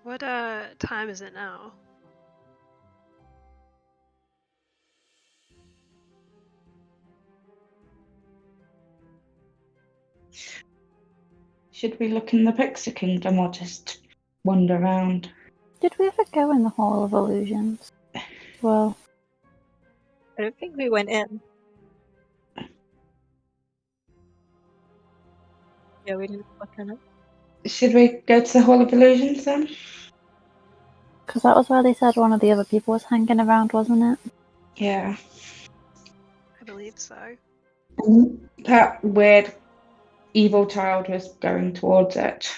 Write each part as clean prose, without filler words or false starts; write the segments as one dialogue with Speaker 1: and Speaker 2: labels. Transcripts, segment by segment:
Speaker 1: What time is it now?
Speaker 2: Should we look in the Pixie Kingdom or just wander around?
Speaker 3: Did we ever go in the Hall of Illusions? Well,
Speaker 4: I don't think we went in. Yeah, we didn't look in it.
Speaker 2: Should we go to the Hall of Illusions then?
Speaker 3: because that was where they said one of the other people was hanging around, wasn't it?
Speaker 2: Yeah.
Speaker 1: I believe so.
Speaker 2: That weird evil child was going towards it.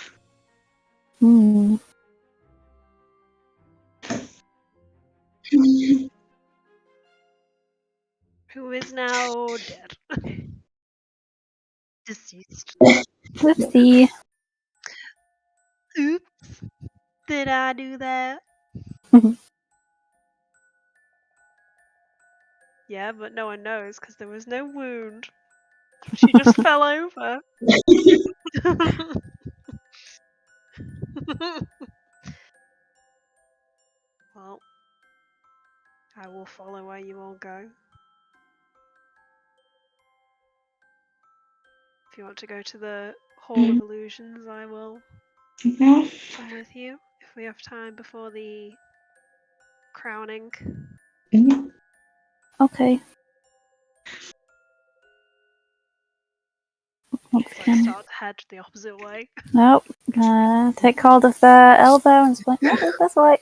Speaker 3: Hmm.
Speaker 1: Who is now dead. Deceased.
Speaker 3: Whoopsie.
Speaker 1: Oops. Did I do that? Yeah, but no one knows because there was no wound. She just fell over. Well, I will follow where you all go. If you want to go to the Hall of Illusions, I will
Speaker 2: Yeah.
Speaker 1: come with you if we have time before the crowning.
Speaker 2: Mhm.
Speaker 3: Okay. Once
Speaker 1: If I
Speaker 3: again.
Speaker 1: start to head the opposite way.
Speaker 3: Nope. Take hold of the elbow and just like, no, this way.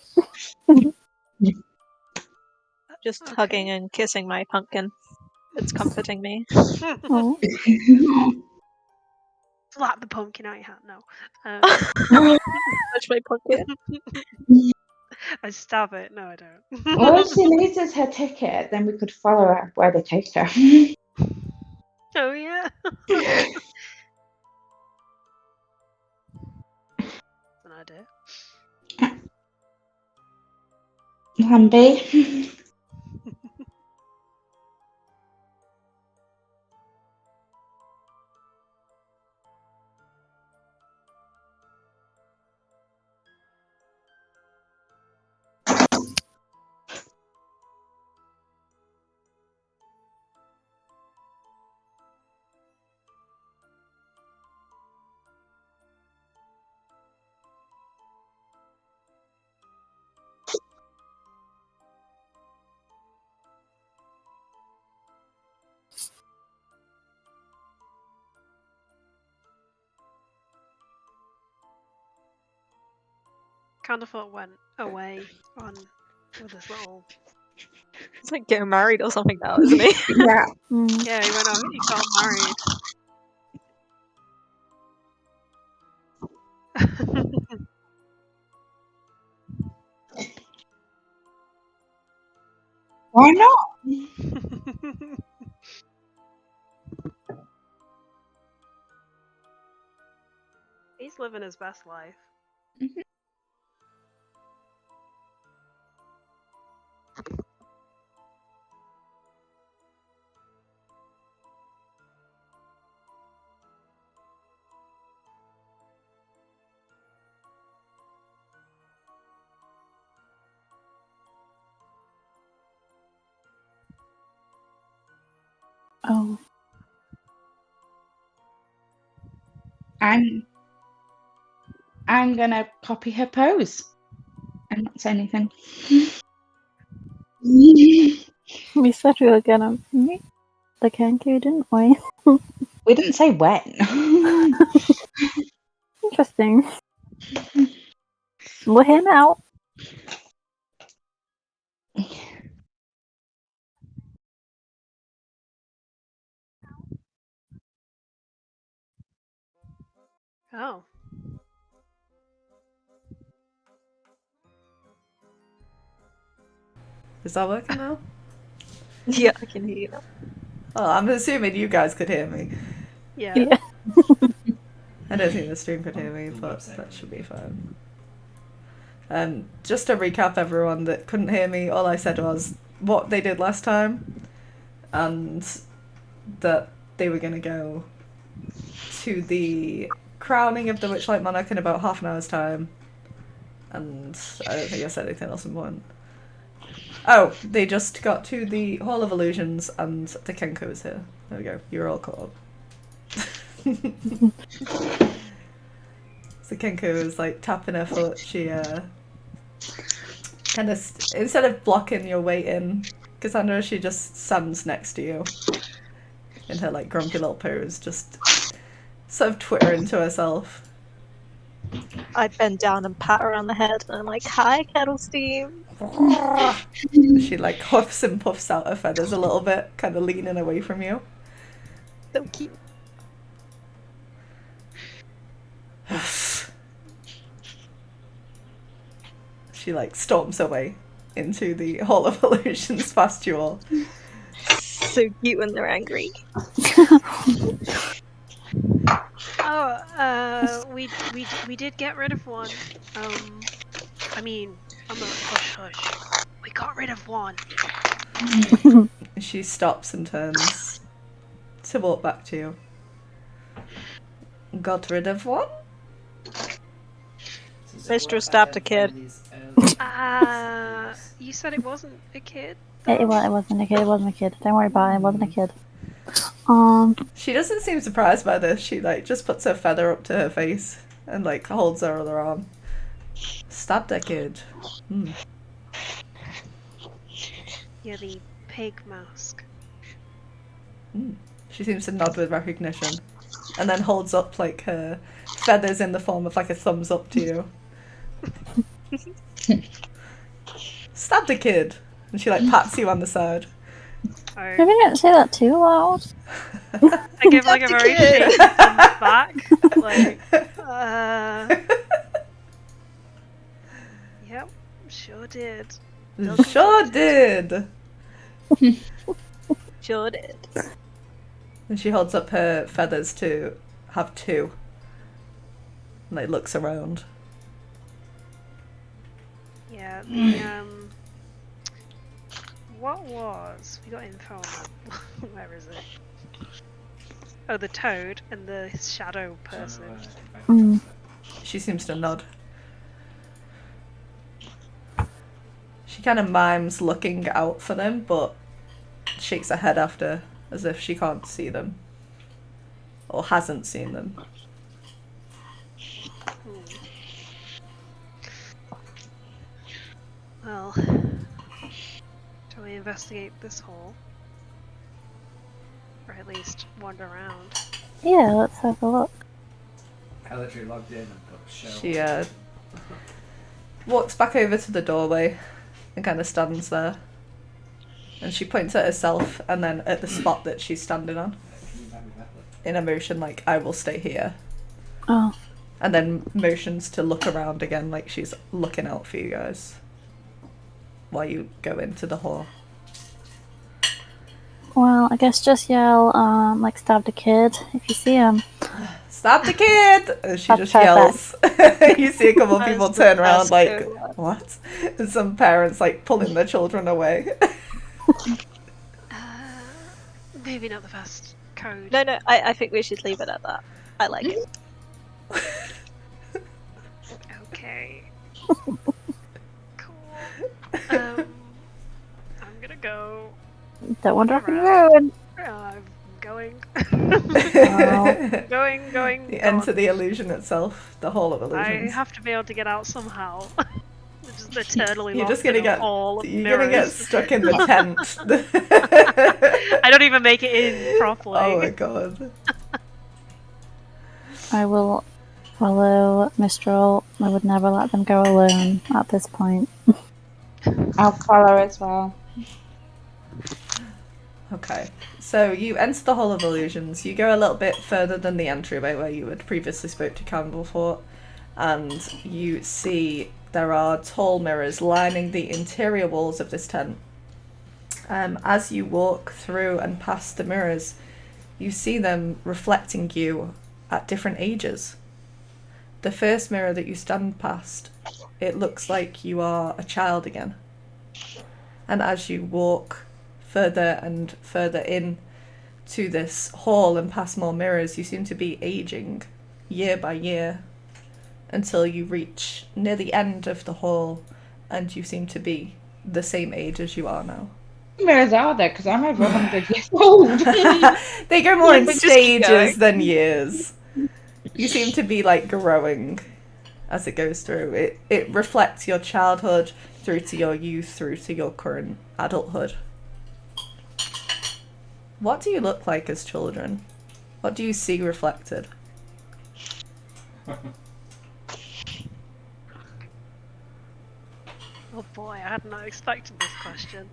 Speaker 4: Just
Speaker 1: Okay.
Speaker 4: hugging and kissing my pumpkin. It's comforting me.
Speaker 3: Oh.
Speaker 1: Slap the pumpkin out your hand. No.
Speaker 4: Touch my pumpkin.
Speaker 1: I stab it. No, I don't.
Speaker 2: All she needs is her ticket, then we could follow her where they take her.
Speaker 1: Oh yeah. That's an idea.
Speaker 2: Lamby.
Speaker 1: Counterfoot went away on with his little.
Speaker 4: It's like getting married or something now, isn't he?
Speaker 2: Yeah.
Speaker 3: Mm.
Speaker 1: Yeah, he went on. He got married.
Speaker 2: Why not?
Speaker 1: He's living his best life.
Speaker 3: Oh.
Speaker 2: I'm gonna copy her pose and not say anything.
Speaker 3: We said we were gonna meet the Kenku, didn't we?
Speaker 2: We didn't say when.
Speaker 3: Interesting. We're here now.
Speaker 1: Oh.
Speaker 5: Is that working now?
Speaker 4: Yeah, I can hear you now.
Speaker 5: Oh, I'm assuming you guys could hear me.
Speaker 1: Yeah.
Speaker 3: Yeah.
Speaker 5: I don't think the stream could hear me, but that should be fine. Just to recap everyone that couldn't hear me, all I said was what they did last time, and that they were going to go to the crowning of the Witchlight Monarch in about half an hour's time. And I don't think I said anything else important. Oh, they just got to the Hall of Illusions and the Kenko is here. There we go. You're all caught up. So Kenko is like tapping her foot. She kind of instead of blocking your way in, Cassandra, she just stands next to you in her like grumpy little pose, just sort of twittering to herself.
Speaker 4: I bend down and pat her on the head, and I'm like, "Hi, Kettle Steam."
Speaker 5: She like huffs and puffs out her feathers a little bit, kind of leaning away from you.
Speaker 4: So cute.
Speaker 5: She like storms away into the Hall of Illusions past you all.
Speaker 4: So cute when they're angry.
Speaker 1: Oh, we did get rid of one. I mean, hush. We got rid of one.
Speaker 5: She stops and turns to walk back to you. Got rid of one?
Speaker 4: Mistress stabbed a kid.
Speaker 1: You said it wasn't a kid?
Speaker 3: It wasn't a kid. It wasn't a kid. Don't worry about it. It wasn't a kid.
Speaker 5: She doesn't seem surprised by this. She like just puts her feather up to her face and like holds her other arm. Stabbed a kid.
Speaker 1: Yeah, the pig mask.
Speaker 5: She seems to nod with recognition, and then holds up like her feathers in the form of like a thumbs up to you. Stabbed a kid, and she like pats you on the side.
Speaker 3: Maybe don't say that too loud.
Speaker 1: I give like a very shaky thumbs back. Like, yep, sure did.
Speaker 5: Sure did.
Speaker 4: Sure did.
Speaker 5: And she holds up her feathers to have two. And like looks around.
Speaker 1: Yeah, what was? We got info on that. Where is it? Oh, the toad and the shadow person.
Speaker 5: She seems to nod. She kind of mimes looking out for them, but shakes her head after, as if she can't see them. Or hasn't seen them.
Speaker 1: Well, shall we investigate this hole? Or at least wander around?
Speaker 3: Yeah, let's have a look.
Speaker 6: I literally logged in and put show.
Speaker 5: She walks back over to the doorway and kind of stands there. And she points at herself and then at the spot that she's standing on. In a motion like, I will stay here.
Speaker 3: Oh.
Speaker 5: And then motions to look around again like she's looking out for you guys. While you go into the hall.
Speaker 3: I guess just yell, like stab the kid if you see him.
Speaker 5: Stop the kid! And she
Speaker 3: That's
Speaker 5: just yells. You see a couple of
Speaker 4: That
Speaker 5: people
Speaker 4: is the
Speaker 5: turn around
Speaker 4: best
Speaker 5: like,
Speaker 4: good one.
Speaker 5: what? And some parents like pulling their children away.
Speaker 1: Maybe not the best code.
Speaker 4: No, I think we should leave it at that. I like it.
Speaker 1: Okay. Cool. I'm gonna go.
Speaker 3: Don't want to rock and
Speaker 1: Around.
Speaker 3: ruin.
Speaker 1: I'm going.
Speaker 3: Oh.
Speaker 1: going.
Speaker 5: You enter
Speaker 1: gone.
Speaker 5: the illusion itself, the Hall of
Speaker 1: I
Speaker 5: Illusions.
Speaker 1: have to be able to get out somehow. Just eternally
Speaker 5: You're
Speaker 1: locked
Speaker 5: just gonna
Speaker 1: in a
Speaker 5: get
Speaker 1: hall of
Speaker 5: you're gonna get
Speaker 1: mirrors.
Speaker 5: stuck in the tent.
Speaker 1: I don't even make it in properly.
Speaker 5: Oh my god.
Speaker 3: I will follow Mistral. I would never let them go alone at this point.
Speaker 2: I'll follow as well.
Speaker 5: Okay, so you enter the Hall of Illusions. You go a little bit further than the entryway where you had previously spoke to Carnival Fort, and you see there are tall mirrors lining the interior walls of this tent. As you walk through and past the mirrors, you see them reflecting you at different ages. The first mirror that you stand past, it looks like you are a child again. And as you walk further and further in to this hall and past more mirrors, you seem to be aging year by year until you reach near the end of the hall and you seem to be the same age as you are now.
Speaker 2: Mirrors are there because I'm over 100 years old.
Speaker 5: They go more in
Speaker 4: We just keep going.
Speaker 5: stages than years. You seem to be like growing as it goes through. It reflects your childhood through to your youth, through to your current adulthood. What do you look like as children? What do you see reflected?
Speaker 1: Oh boy, I had not expected this question.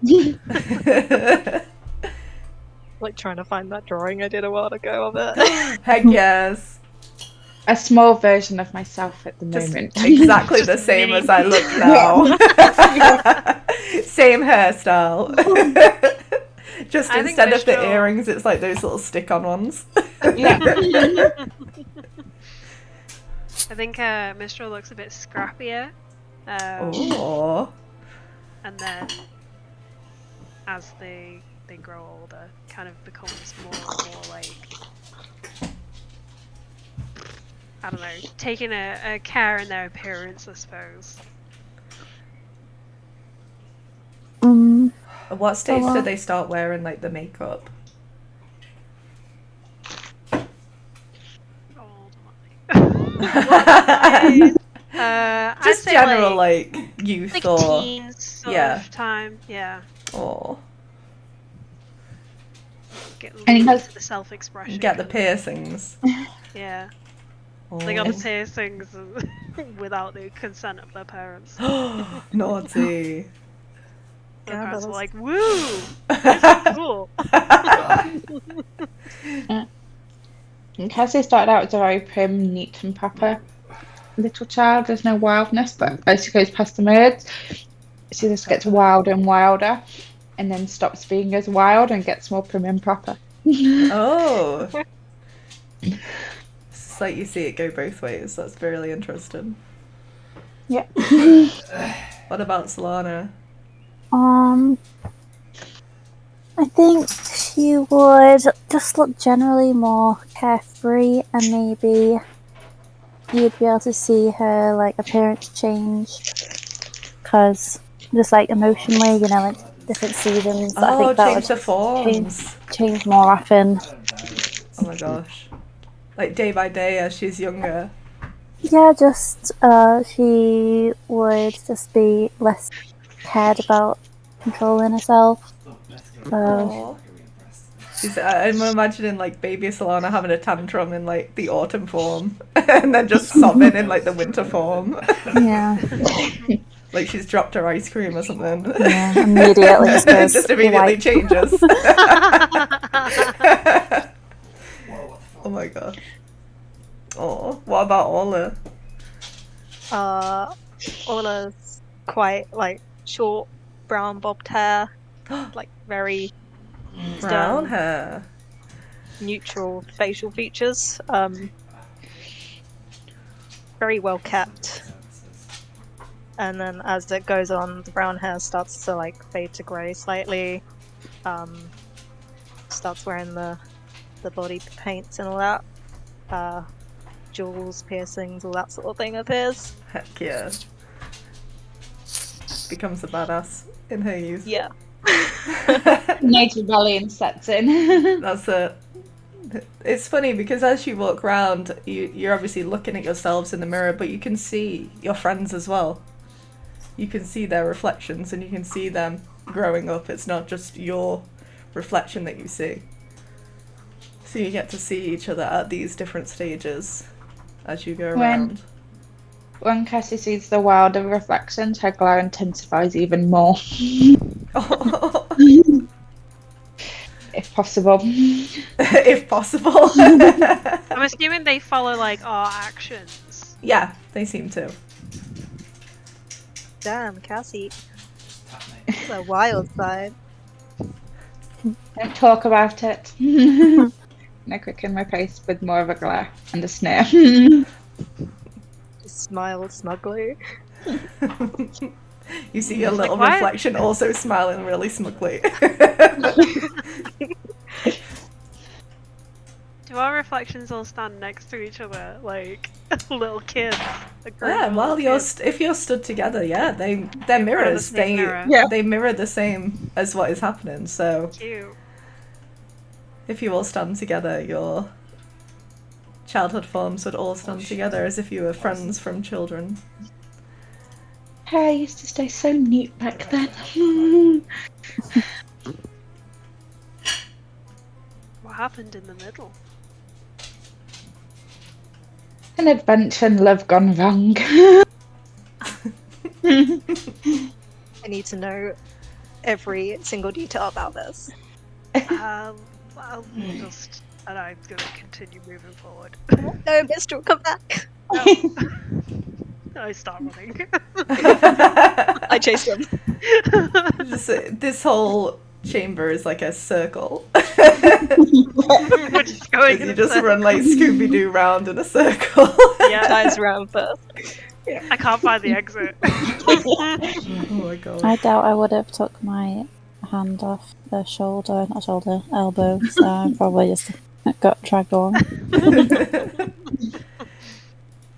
Speaker 4: Like trying to find that drawing I did a while ago of it.
Speaker 5: Heck yes.
Speaker 2: A small version of myself at the
Speaker 5: Just
Speaker 2: moment.
Speaker 5: exactly the
Speaker 1: Just
Speaker 5: same
Speaker 1: mini.
Speaker 5: as I look now. Same hairstyle. Just
Speaker 1: I think
Speaker 5: instead of the
Speaker 1: Mistral-
Speaker 5: earrings, it's like those little stick-on ones.
Speaker 2: Yeah.
Speaker 1: I think Mistral looks a bit scrappier.
Speaker 5: Oh.
Speaker 1: And then as they grow older, kind of becomes more and more like, I don't know, taking a care in their appearance, I suppose.
Speaker 5: At what stage
Speaker 3: So,
Speaker 5: do they start wearing like the makeup?
Speaker 1: Old money. I'd
Speaker 5: Just
Speaker 1: say
Speaker 5: general
Speaker 1: like
Speaker 5: youth
Speaker 1: like
Speaker 5: or
Speaker 1: teens sort
Speaker 5: yeah.
Speaker 1: of time, yeah.
Speaker 5: or
Speaker 1: Get
Speaker 2: And he
Speaker 1: into
Speaker 2: has-
Speaker 1: the self-expression.
Speaker 5: get the
Speaker 1: kind of-
Speaker 5: piercings.
Speaker 1: Yeah,
Speaker 5: Or...
Speaker 1: they got the piercings without the consent of their parents.
Speaker 5: Naughty.
Speaker 1: The
Speaker 4: Yeah,
Speaker 1: parents
Speaker 4: that
Speaker 1: were
Speaker 4: was-
Speaker 1: like, "Woo, this is cool."
Speaker 2: And Cassie started out as a very prim, neat and proper little child. There's no wildness, but as she goes past the mirrors, she just gets wilder and wilder and then stops being as wild and gets more prim and proper.
Speaker 5: Oh. It's like you see it go both ways. That's really interesting.
Speaker 2: Yeah.
Speaker 5: What about Solana?
Speaker 3: I think she would just look generally more carefree, and maybe you'd be able to see her like appearance change, because just like emotionally, you know, like different seasons. I
Speaker 5: Oh,
Speaker 3: think that
Speaker 5: change the
Speaker 3: would
Speaker 5: forms.
Speaker 3: change more often.
Speaker 5: Oh my gosh. Like day by day as she's younger.
Speaker 3: Yeah, just she would just be less cared about controlling herself.
Speaker 5: Aw. I'm imagining like baby Solana having a tantrum in like the autumn form and then just sobbing in like the winter form.
Speaker 3: Yeah,
Speaker 5: Like she's dropped her ice cream or something.
Speaker 3: yeah, immediately just goes
Speaker 5: Just immediately
Speaker 3: white.
Speaker 5: changes. Oh my gosh. Oh, what about Ola?
Speaker 4: Ola's quite like short, brown bobbed hair, like very
Speaker 5: Brown hair.
Speaker 4: Neutral facial features. Very well kept. And then as it goes on, the brown hair starts to like fade to grey slightly. Starts wearing the body paints and all that. Jewels, piercings, all that sort of thing appears.
Speaker 5: Heck yeah. Becomes a badass in her youth.
Speaker 4: Yeah.
Speaker 2: Native rebellion sets in.
Speaker 5: That's it. It's funny because as you walk around, you're obviously looking at yourselves in the mirror, but you can see your friends as well. You can see their reflections and you can see them growing up. It's not just your reflection that you see. So you get to see each other at these different stages as you go around.
Speaker 2: When Cassie sees the wilder reflections, her glow intensifies even more. If possible.
Speaker 5: If possible.
Speaker 1: I'm assuming they follow like our actions.
Speaker 5: Yeah, they seem to.
Speaker 4: Damn, Cassie. It's a wild side.
Speaker 2: Don't talk about it. And I quicken my face with more of a glare and a sneer.
Speaker 4: Just smiled smugly.
Speaker 5: You see your little
Speaker 1: Like, what?
Speaker 5: reflection also smiling really smugly.
Speaker 1: Do our reflections all stand next to each other like little kids? Like grown
Speaker 5: Yeah,
Speaker 1: little
Speaker 5: while you're
Speaker 1: kids?
Speaker 5: if you're stood together, yeah, they're mirrors.
Speaker 1: same mirror.
Speaker 2: Yeah.
Speaker 5: They mirror the same as what is happening. So
Speaker 1: Cute.
Speaker 5: if you all stand together, your childhood forms would all stand together as if you were friends from children.
Speaker 2: Hair used to stay so neat back then.
Speaker 1: What happened in the middle?
Speaker 2: An adventure and love gone wrong.
Speaker 4: I need to know every single detail about this.
Speaker 1: I'll just, and I'm gonna continue moving forward.
Speaker 4: No, Mistral, come back!
Speaker 1: I start running.
Speaker 4: I chased him.
Speaker 5: This whole chamber is like a circle.
Speaker 1: We're just going in
Speaker 5: You
Speaker 1: a
Speaker 5: just
Speaker 1: circle.
Speaker 5: run like Scooby-Doo round in a circle.
Speaker 1: Yeah,
Speaker 4: Guys round first.
Speaker 1: I can't find the exit.
Speaker 5: Oh my god.
Speaker 3: I doubt I would have took my hand off the elbow, so I probably just got dragged on.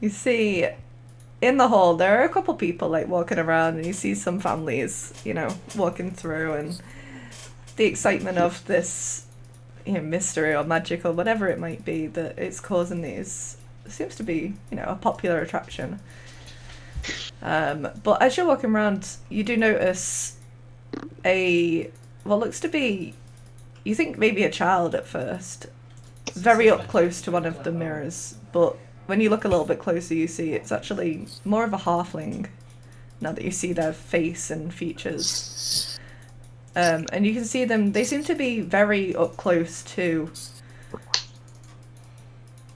Speaker 5: You see, in the hall, there are a couple people like walking around, and you see some families, walking through, and the excitement of this, mystery or magic or whatever it might be that it's causing these seems to be, a popular attraction. But as you're walking around, you do notice what looks to be, you think maybe a child at first, very up close to one of the mirrors, but when you look a little bit closer, you see it's actually more of a halfling, now that you see their face and features. And you can see them, they seem to be very up close to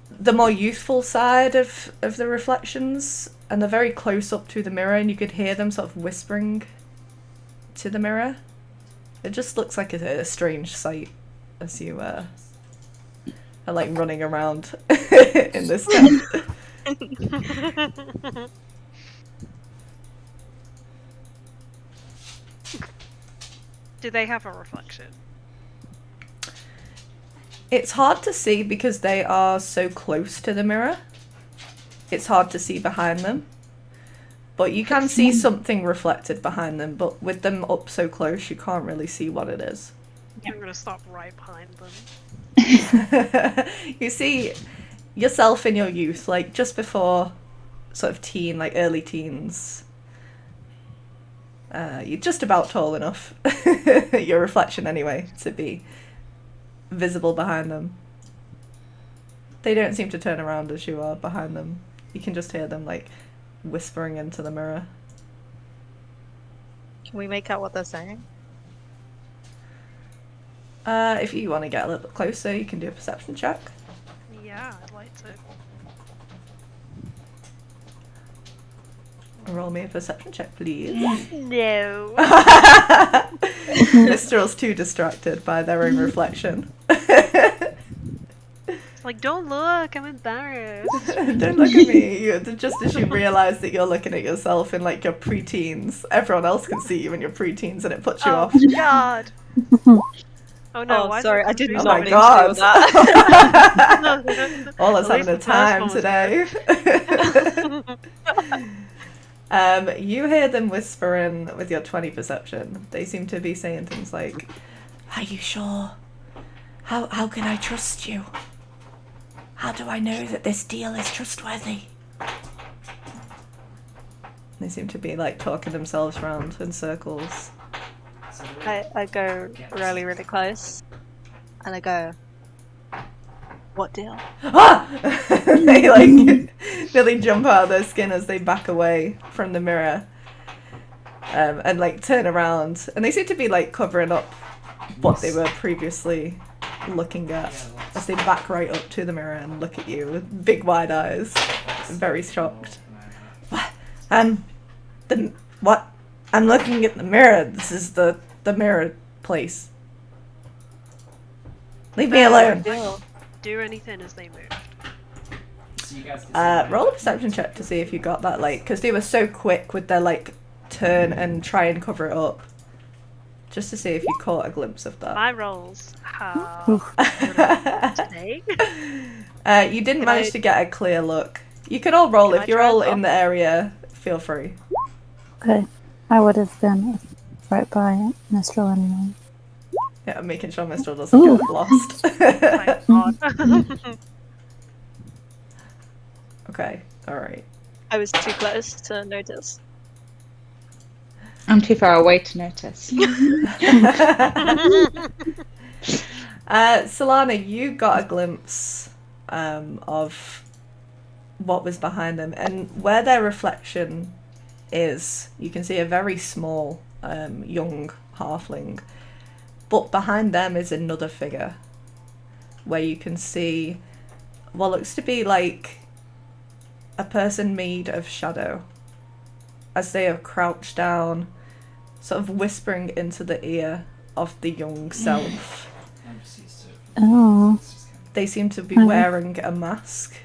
Speaker 5: the more youthful side of the reflections, and they're very close up to the mirror, and you could hear them sort of whispering to the mirror. It just looks like a strange sight as you are like running around in this tent.
Speaker 1: Do they have a reflection?
Speaker 5: It's hard to see because they are so close to the mirror. It's hard to see behind them. But you can see something reflected behind them, but with them up so close, you can't really see what it is.
Speaker 1: I'm gonna stop right behind them.
Speaker 5: You see yourself in your youth, like just before sort of teen, like early teens. You're just about tall enough, your reflection anyway, to be visible behind them. They don't seem to turn around as you are behind them. You can just hear them like whispering into the mirror.
Speaker 4: Can we make out what they're saying?
Speaker 5: If you want to get a little bit closer, you can do a perception check.
Speaker 1: Yeah, I'd like to.
Speaker 5: Roll me a perception check, please.
Speaker 1: No.
Speaker 5: Mistral's too distracted by their own reflection.
Speaker 1: Like, don't look, I'm embarrassed.
Speaker 5: Don't look at me. Just as you realise that you're looking at yourself in like your pre-teens, everyone else can see you in your pre-teens, and it puts you off.
Speaker 1: Oh God. Oh no!
Speaker 4: Oh,
Speaker 1: why is
Speaker 4: sorry,
Speaker 1: my
Speaker 4: I did
Speaker 1: computer
Speaker 5: Oh
Speaker 4: not
Speaker 5: my
Speaker 4: mean
Speaker 1: not
Speaker 4: to do
Speaker 5: god!
Speaker 4: that.
Speaker 5: All us
Speaker 1: At
Speaker 5: having a
Speaker 1: least the first
Speaker 5: time
Speaker 1: one was
Speaker 5: today. You hear them whispering with your 20 perception. They seem to be saying things like, "Are you sure? How can I trust you? How do I know that this deal is trustworthy?" They seem to be like talking themselves around in circles.
Speaker 4: I go really, really close, and I go, "What deal?"
Speaker 5: Ah! They like nearly jump out of their skin as they back away from the mirror, and like turn around, and they seem to be like covering up what they were previously looking at as they back right up to the mirror and look at you with big wide eyes, very shocked. What? I'm looking at the mirror. This is the mirror place. Leave me alone.
Speaker 1: do anything as they move.
Speaker 6: So you guys can see
Speaker 5: Roll a perception check to see if you got that, like, because they were so quick with their like turn and try and cover it up, just to see if you caught a glimpse of that.
Speaker 1: My rolls have today.
Speaker 5: You didn't manage to get a clear look. You can all roll if
Speaker 1: I
Speaker 5: you're
Speaker 1: try
Speaker 5: all
Speaker 1: and
Speaker 5: in the area. Feel free.
Speaker 3: Okay. I would have been right by Mistral anyway.
Speaker 5: Yeah, I'm making sure Mistral doesn't get lost.
Speaker 1: Thank God.
Speaker 5: Okay, alright.
Speaker 4: I was too close to notice.
Speaker 2: I'm too far away to notice.
Speaker 5: Solana, you got a glimpse of what was behind them, and where their reflection is, you can see a very small young halfling, but behind them is another figure where you can see what looks to be like a person made of shadow as they are crouched down, sort of whispering into the ear of the young self.
Speaker 6: I'm just used to it.
Speaker 3: Oh.
Speaker 6: It's just kind
Speaker 5: They seem to be
Speaker 3: Mhm.
Speaker 5: wearing a mask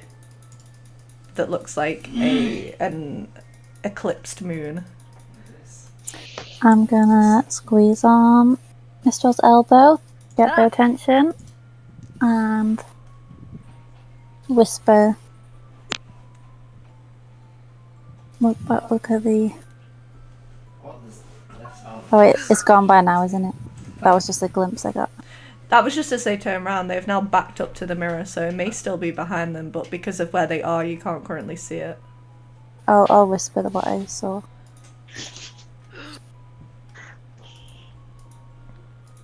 Speaker 5: that looks like an eclipsed moon.
Speaker 6: of like this.
Speaker 3: I'm gonna squeeze on Mistral's elbow, get their attention, and whisper. Look at the.
Speaker 6: What was left?
Speaker 3: Oh wait, it's gone by now, isn't it? That was just a glimpse I got.
Speaker 5: That was just as they turn around. They've now backed up to the mirror, so it may still be behind them, but because of where they are, you can't currently see it.
Speaker 3: I'll whisper what I saw.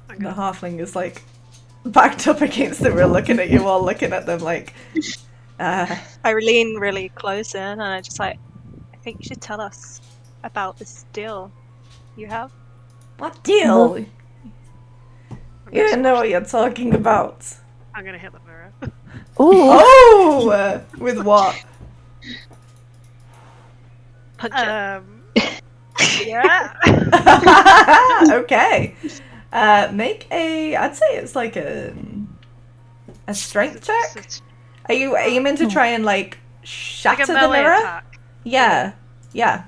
Speaker 5: The halfling is like backed up against the mirror, looking at you all, looking at them like,
Speaker 4: I lean really close in, and I just like, I think you should tell us about this deal you have.
Speaker 5: what deal?
Speaker 1: I'm
Speaker 5: You
Speaker 1: gonna
Speaker 5: don't know what you're talking about.
Speaker 1: I'm gonna hit the mirror.
Speaker 3: Ooh!
Speaker 5: Oh! With what?
Speaker 4: Punch it.
Speaker 1: Yeah.
Speaker 5: Okay. Make a. I'd say it's like a strength check. Are you aiming to try and like
Speaker 1: Like
Speaker 5: shatter
Speaker 1: a
Speaker 5: the
Speaker 1: melee
Speaker 5: mirror?
Speaker 1: attack.
Speaker 5: Yeah.
Speaker 1: Should I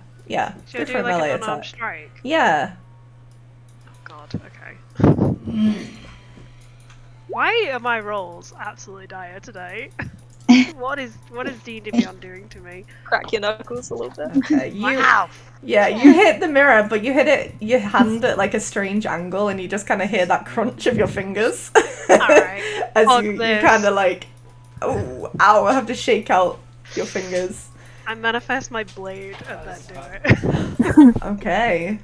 Speaker 5: Go
Speaker 1: do
Speaker 5: for a
Speaker 1: like
Speaker 5: melee
Speaker 1: an unarmed
Speaker 5: attack.
Speaker 1: strike?
Speaker 5: Yeah.
Speaker 1: Oh God. Okay. Why are my rolls absolutely dire today? What is D&D Beyond doing to me?
Speaker 4: Crack your knuckles a little bit.
Speaker 5: Okay.
Speaker 1: Wow.
Speaker 5: Yeah, you hit the mirror, but you hit it your hand at like a strange angle, and you just kind of hear that crunch of your fingers.
Speaker 1: Alright.
Speaker 5: As
Speaker 1: Fuck
Speaker 5: you
Speaker 1: this.
Speaker 5: kind of like, oh, ow! I have to shake out your fingers.
Speaker 1: I manifest my blade and then do it.
Speaker 5: Okay.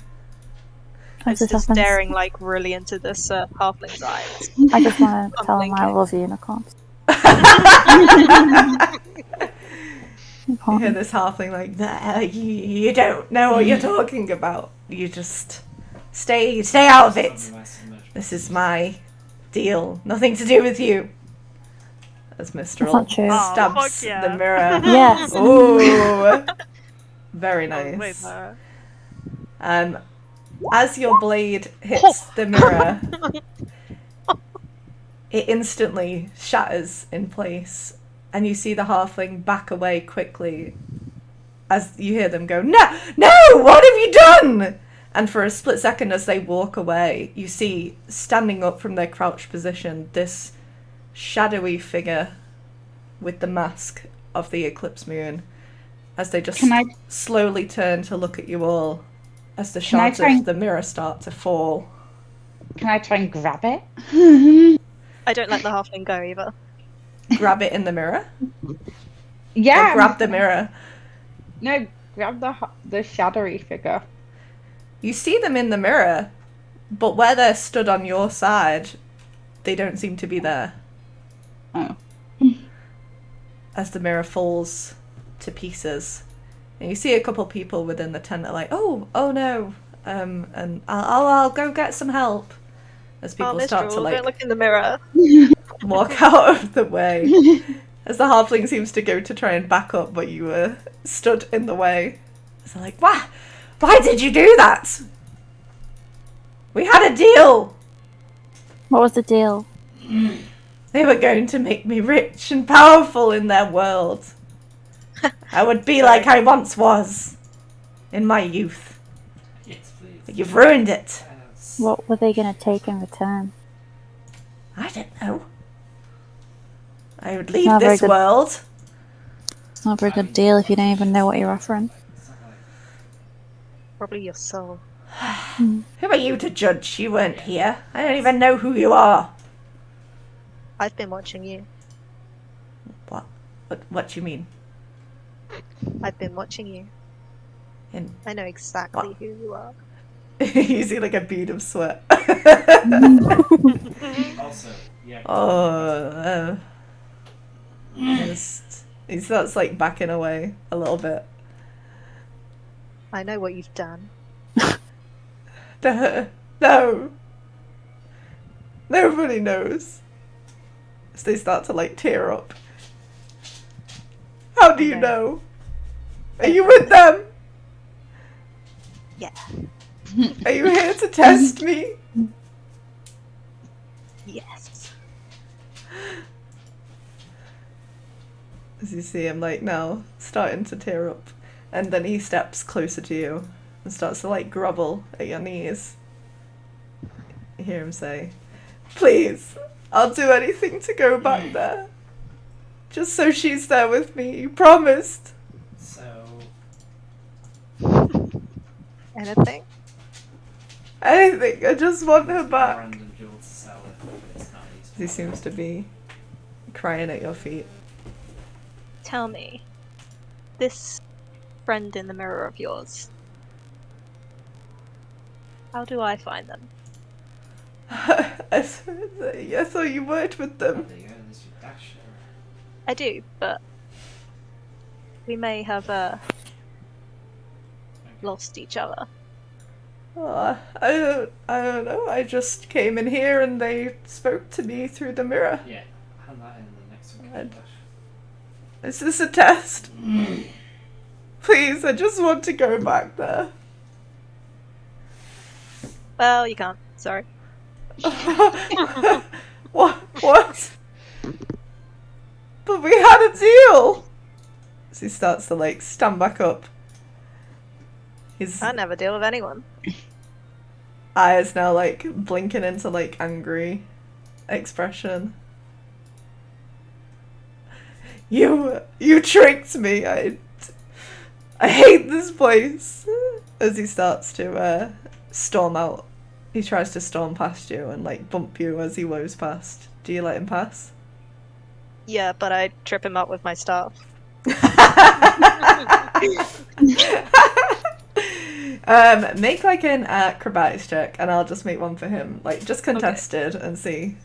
Speaker 4: I'm
Speaker 3: As this
Speaker 4: just
Speaker 3: happens,
Speaker 4: staring like really into this halfling's eyes.
Speaker 3: I just want to tell him I
Speaker 4: blinking.
Speaker 3: love unicorns.
Speaker 5: You hear this halfling like, "Nah, you don't know what you're talking about. You just stay out of it.
Speaker 6: Something nice and much.
Speaker 5: This is my deal. Nothing to do with you." As Mistral
Speaker 3: That's not true.
Speaker 1: Oh,
Speaker 5: stabs
Speaker 1: fuck yeah.
Speaker 5: the mirror.
Speaker 3: Yes.
Speaker 5: Ooh. Very
Speaker 1: Oh, way
Speaker 5: nice.
Speaker 1: better.
Speaker 5: As your blade hits the mirror, it instantly shatters in place, and you see the halfling back away quickly as you hear them go, "No! No! What have you done?" And for a split second as they walk away, you see, standing up from their crouched position, this shadowy figure with the mask of the eclipse moon, as they just
Speaker 2: Can I-
Speaker 5: slowly turn to look at you all as the
Speaker 2: Can I
Speaker 5: shards
Speaker 2: try
Speaker 5: of
Speaker 2: and-
Speaker 5: the mirror start to fall.
Speaker 2: Can I try and grab it?
Speaker 4: I don't let the halfling go either.
Speaker 5: Grab it in the mirror?
Speaker 2: Yeah.
Speaker 5: Or
Speaker 2: I'm
Speaker 5: grab
Speaker 2: just
Speaker 5: the
Speaker 2: gonna-
Speaker 5: mirror?
Speaker 2: No, grab the shadowy figure.
Speaker 5: You see them in the mirror, but where they're stood on your side, they don't seem to be there.
Speaker 2: Oh.
Speaker 5: As the mirror falls to pieces. And you see a couple people within the tent are like, oh no, and I'll go get some help. As people
Speaker 4: Oh,
Speaker 5: start to
Speaker 4: Mistral,
Speaker 5: like
Speaker 4: don't look in the mirror.
Speaker 5: walk out of the way. As the halfling seems to go to try and back up, but you were stood in the way. So like, why did you do that? We had a deal.
Speaker 3: What was the deal?
Speaker 5: They were going to make me rich and powerful in their world. I would be like I once was in my youth.
Speaker 6: Yes, please.
Speaker 5: But you've ruined it.
Speaker 6: Yes.
Speaker 3: What were they going to take in return?
Speaker 5: I don't know. I would leave
Speaker 3: Not very
Speaker 5: this
Speaker 3: good.
Speaker 5: world.
Speaker 3: It's not a very good deal if you don't even know what you're offering.
Speaker 6: It's not like
Speaker 4: Probably your soul.
Speaker 5: Who are you to judge? You weren't here. I don't even know who you are.
Speaker 4: I've been watching you.
Speaker 5: What? What do you mean?
Speaker 4: I've been watching you.
Speaker 5: In
Speaker 4: I know exactly
Speaker 5: What?
Speaker 4: who you are.
Speaker 5: you see like a bead of sweat.
Speaker 6: also, yeah.
Speaker 5: He starts like backing away a little bit.
Speaker 4: I know what you've done.
Speaker 5: No. Nobody knows. So they start to like tear up. How do you
Speaker 4: Okay.
Speaker 5: know? Are you with them?
Speaker 4: Yeah.
Speaker 5: Are you here to test me?
Speaker 4: Yes.
Speaker 5: As you see him like now starting to tear up, and then he steps closer to you and starts to like grovel at your knees. You hear him say, "Please, I'll do anything to go back there. Just so she's there with me. You promised."
Speaker 6: So,
Speaker 4: Anything?
Speaker 5: Anything. I just want her
Speaker 6: a
Speaker 5: back.
Speaker 6: random jewel to sell it. It's not useful.
Speaker 5: He seems to be crying at your feet.
Speaker 4: Tell me, this friend in the mirror of yours, how do I find them?
Speaker 5: I thought you worked with them.
Speaker 6: There you go. There's your dash.
Speaker 4: I do, but we may have lost each other.
Speaker 5: Oh, I don't know. I just came in here and they spoke to me through the mirror.
Speaker 6: Yeah. Hand that in the next one.
Speaker 5: I'd- Is this a test? Please, I just want to go back there.
Speaker 4: Well, you can't. Sorry.
Speaker 5: What? But we had a deal! So he starts to like stand back up. His
Speaker 4: I never deal with anyone.
Speaker 5: eyes now like blinking into like angry expression. You tricked me. I hate this place. As he starts to storm out. He tries to storm past you and like bump you as he woes past. Do you let him pass?
Speaker 4: Yeah, but I trip him up with my staff.
Speaker 5: Make like an acrobatics check, and I'll just make one for him, like just contested, and see.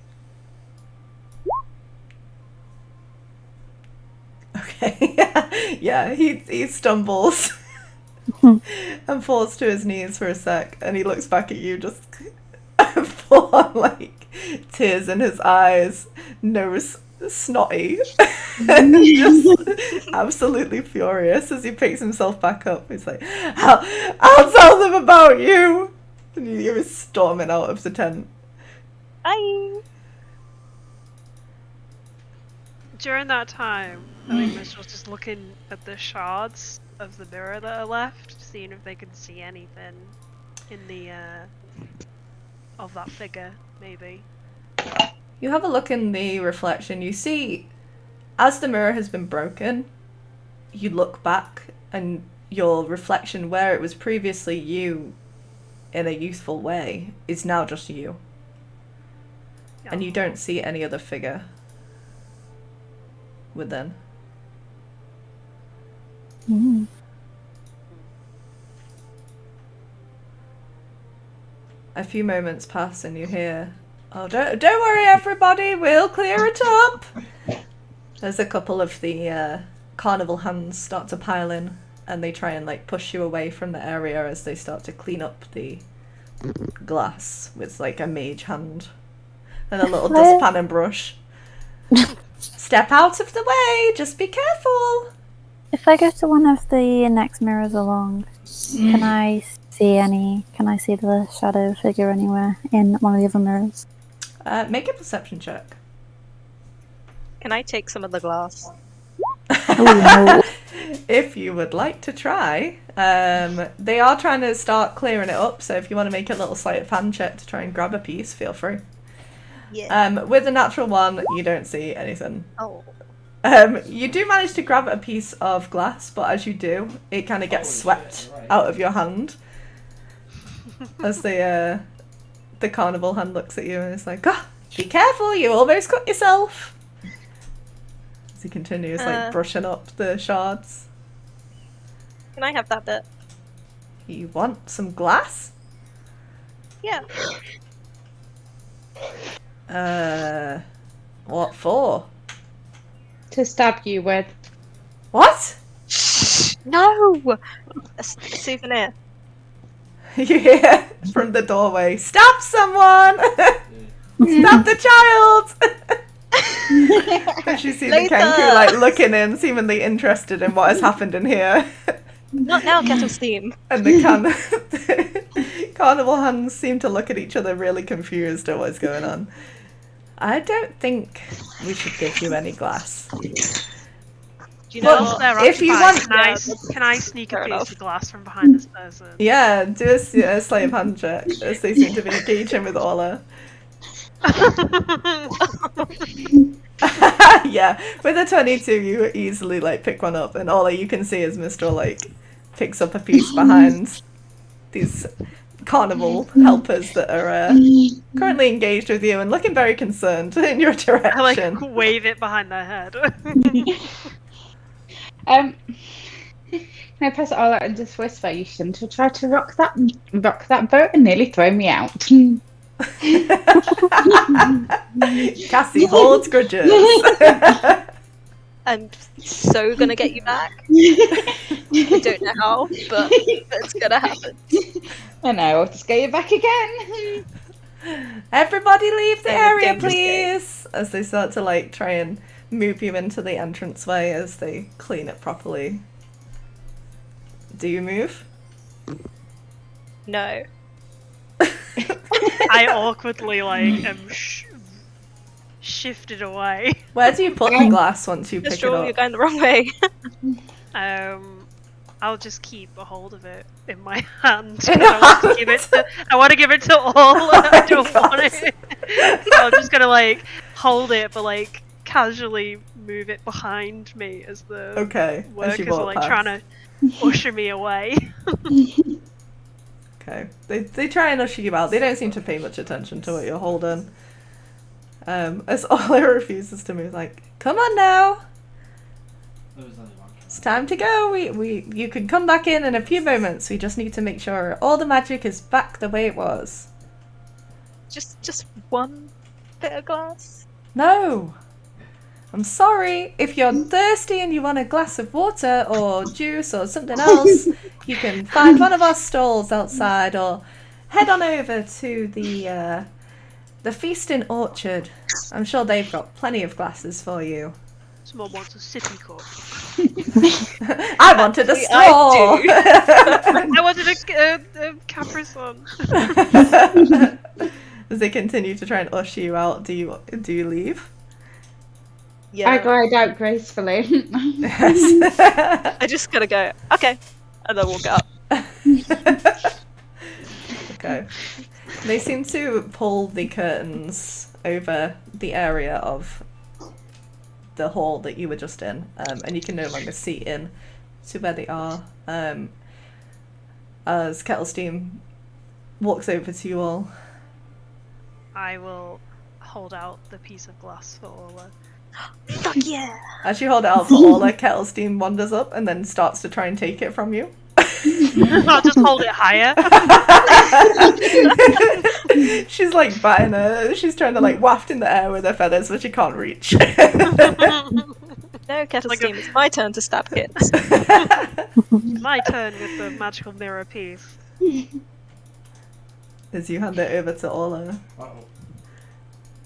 Speaker 5: Okay, yeah, he stumbles and falls to his knees for a sec, and he looks back at you, just full on like tears in his eyes, nose snotty, and just absolutely furious as he picks himself back up. He's like, I'll tell them about you! And you hear him storming out of the tent.
Speaker 4: Bye.
Speaker 1: During that time, I think Mitch was just looking at the shards of the mirror that are left, seeing if they can see anything in the of that figure, maybe.
Speaker 5: You have a look in the reflection. You see, as the mirror has been broken, you look back and your reflection, where it was previously you in a youthful way, is now just you. And you don't see any other figure within.
Speaker 3: Mm.
Speaker 5: A few moments pass and you hear, "Oh, don't worry everybody, we'll clear it up." There's a couple of the carnival hands start to pile in and they try and like push you away from the area as they start to clean up the glass with like a mage hand and a little dustpan and brush. Step out of the way, just be careful.
Speaker 3: If I go to one of the next mirrors along, can I see the shadow figure anywhere in one of the other mirrors?
Speaker 5: Make a perception check.
Speaker 4: Can I take some of the glass?
Speaker 3: Oh, no.
Speaker 5: If you would like to try, they are trying to start clearing it up, so if you want to make a little sleight of hand check to try and grab a piece, feel free.
Speaker 4: Yeah.
Speaker 5: With a natural one, you don't see anything.
Speaker 4: Oh.
Speaker 5: You do manage to grab a piece of glass, but as you do, it kind of gets swept out of your hand. As the carnival hand looks at you and is like, "Oh, be careful, you almost cut yourself." As he continues like brushing up the shards.
Speaker 4: Can I have that bit?
Speaker 5: You want some glass?
Speaker 4: Yeah.
Speaker 5: What for?
Speaker 2: To stab you with.
Speaker 5: What?
Speaker 4: No! A souvenir.
Speaker 5: You hear from the doorway, "Stab someone! Stab the child!" And you see the
Speaker 4: Later.
Speaker 5: Kenku like looking in, seemingly interested in what has happened in here.
Speaker 4: Not now, kettle steam.
Speaker 5: And the carnival hands seem to look at each other really confused at what's going on. "I don't think we should give you any glass."
Speaker 1: Do you know
Speaker 5: Well,
Speaker 1: if they're
Speaker 5: if you
Speaker 1: occupied?
Speaker 5: want-
Speaker 1: Can I sneak a
Speaker 4: Fair
Speaker 1: piece
Speaker 4: enough.
Speaker 1: of glass from behind this person?
Speaker 5: Yeah, do a sleight of hand check as they seem to be engaging with Ola. Yeah, with a 22 you easily like pick one up, and all you can see is Mr. like picks up a piece behind these carnival helpers that are currently engaged with you and looking very concerned in your
Speaker 1: I like
Speaker 5: direction.
Speaker 1: wave it behind their head.
Speaker 2: Can I pass it all out and just whisper, "You shouldn't have tried to rock that boat and nearly throw me out."
Speaker 5: Cassie holds grudges.
Speaker 4: I'm so gonna get you back. I don't know how, but it's gonna happen.
Speaker 2: I know, I'll just get you back again.
Speaker 5: Everybody leave the area,
Speaker 4: I'm just kidding.
Speaker 5: please! As they start to like try and move you into the entranceway as they clean it properly. Do you move?
Speaker 4: No.
Speaker 1: I awkwardly like am shifted away.
Speaker 5: Where do you put the glass once you
Speaker 4: Just
Speaker 5: pick it
Speaker 4: sure you're
Speaker 5: up?
Speaker 4: going the wrong way.
Speaker 1: I'll just keep a hold of it in my hand.
Speaker 5: In
Speaker 1: I want to
Speaker 5: your
Speaker 1: give it
Speaker 5: hand?
Speaker 1: I want to give it to all. I don't want it. So I'm just gonna like hold it, but like casually move it behind me as the
Speaker 5: Okay, as you
Speaker 1: workers are
Speaker 5: walk
Speaker 1: like
Speaker 5: past.
Speaker 1: trying to usher me away.
Speaker 5: Okay, they try and usher you out. They don't seem to pay much attention to what you're holding. As Ola refuses to move, like, "Come on now,
Speaker 6: There was only one
Speaker 5: it's time to go. You can come back in a few moments. We just need to make sure all the magic is back the way it was."
Speaker 4: Just one bit of glass.
Speaker 5: No, I'm sorry. If you're thirsty and you want a glass of water or juice or something else, you can find one of our stalls outside or head on over to the The Feasting Orchard. I'm sure they've got plenty of glasses for you.
Speaker 1: Someone wants a sippy cup.
Speaker 5: I wanted a
Speaker 4: Actually,
Speaker 5: straw!
Speaker 1: I wanted a Capri Sun.
Speaker 5: As they continue to try and usher you out, do you leave?
Speaker 4: Yeah.
Speaker 2: I glide out gracefully.
Speaker 5: Yes.
Speaker 4: I just gotta go, okay. And then walk out.
Speaker 5: Okay. They seem to pull the curtains over the area of the hall that you were just in, and you can no longer see in to where they are. As Kettlesteam walks over to you all.
Speaker 1: I will hold out the piece of glass for Orla.
Speaker 4: Fuck yeah!
Speaker 5: As you hold it out for Orla, Kettlesteam wanders up and then starts to try and take it from you.
Speaker 1: I'll just hold it higher.
Speaker 5: She's like batting her. She's trying to like waft in the air with her feathers, but she can't reach.
Speaker 4: No, Kettle
Speaker 1: Like
Speaker 4: Steam, it's my turn to stab kids.
Speaker 1: My turn with the magical mirror piece.
Speaker 5: As you hand it over to Orla,
Speaker 6: Uh-oh.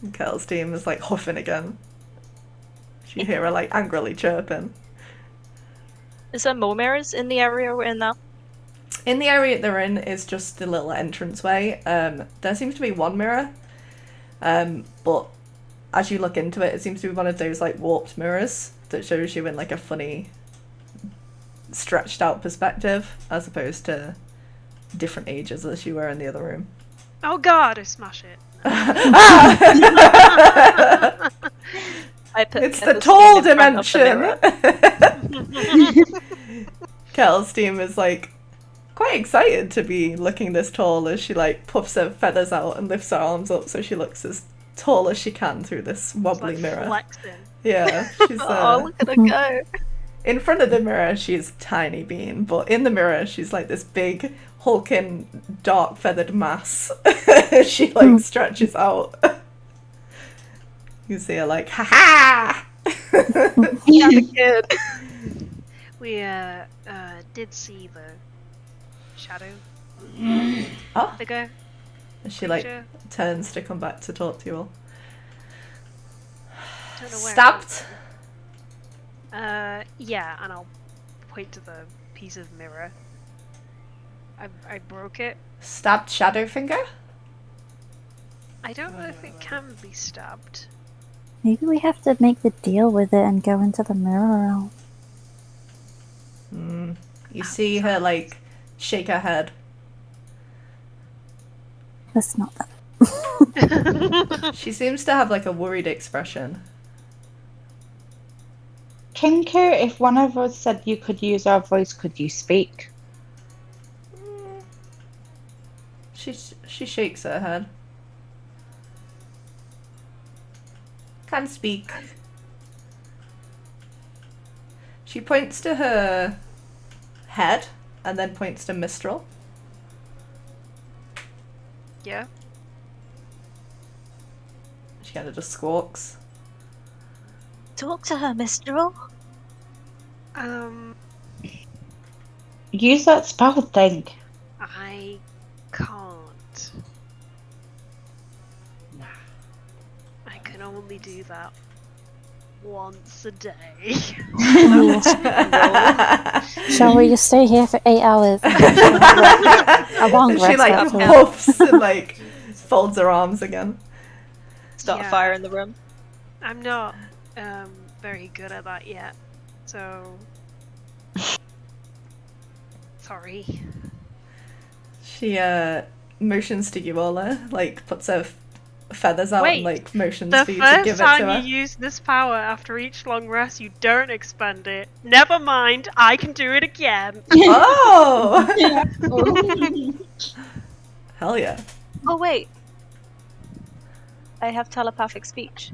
Speaker 5: Kettlesteam is like huffing again. You hear her like angrily chirping.
Speaker 4: Is there more mirrors in the area we're in now?
Speaker 5: In the area they're in is just the little entranceway. There seems to be one mirror, but as you look into it, it seems to be one of those like warped mirrors that shows you in like a funny, stretched out perspective, as opposed to different ages as you were in the other room.
Speaker 1: Oh god, I smash it.
Speaker 4: I put
Speaker 5: It's the
Speaker 4: Kettle
Speaker 5: tall
Speaker 4: Steam in front of the
Speaker 5: dimension!
Speaker 4: mirror.
Speaker 5: Kettlesteam is like quite excited to be looking this tall as she like puffs her feathers out and lifts her arms up so she looks as tall as she can through this wobbly
Speaker 1: Like
Speaker 5: mirror.
Speaker 1: flexing.
Speaker 5: Yeah, she's
Speaker 4: Oh, look at her go.
Speaker 5: in front of the mirror she's tiny bean, but in the mirror she's like this big hulking dark feathered mass. She like stretches out. You see her like, ha ha!
Speaker 4: Yeah, the kid.
Speaker 1: We did see the shadow
Speaker 5: Oh,
Speaker 1: figure.
Speaker 5: she like
Speaker 1: creature.
Speaker 5: turns to come back to talk to you all.
Speaker 1: Don't know where it
Speaker 5: Stabbed?
Speaker 1: is. Yeah, and I'll point to the piece of mirror. I broke it.
Speaker 5: Stabbed Shadowfinger?
Speaker 1: I don't know if it can be stabbed.
Speaker 3: Maybe we have to make the deal with it and go into the mirror realm.
Speaker 5: You see her like shake her head.
Speaker 3: That's not that.
Speaker 5: She seems to have like a worried expression.
Speaker 2: Kinker, if one of us said you could use our voice, could you speak?
Speaker 5: She shakes her head. Can speak. She points to her head and then points to Mistral.
Speaker 1: Yeah.
Speaker 5: She kind of just squawks.
Speaker 4: Talk to her, Mistral.
Speaker 2: Use that spell thing.
Speaker 1: I can't.
Speaker 6: Nah.
Speaker 1: I can only do that once a day.
Speaker 3: Shall we just stay here for 8 hours? A long
Speaker 5: She
Speaker 3: rest
Speaker 5: like
Speaker 3: after.
Speaker 5: puffs and like folds her arms again.
Speaker 4: Start a
Speaker 1: Yeah.
Speaker 4: fire in the room.
Speaker 1: I'm not very good at that yet, so sorry.
Speaker 5: She motions to you, Ola, like puts her feathers out
Speaker 1: Wait,
Speaker 5: and like motions
Speaker 1: The
Speaker 5: for you to
Speaker 1: first
Speaker 5: give it to
Speaker 1: time
Speaker 5: her.
Speaker 1: you use this power after each long rest, you don't expend it. Never mind, I can do it again.
Speaker 5: Oh! Hell yeah.
Speaker 4: Oh wait. I have telepathic speech.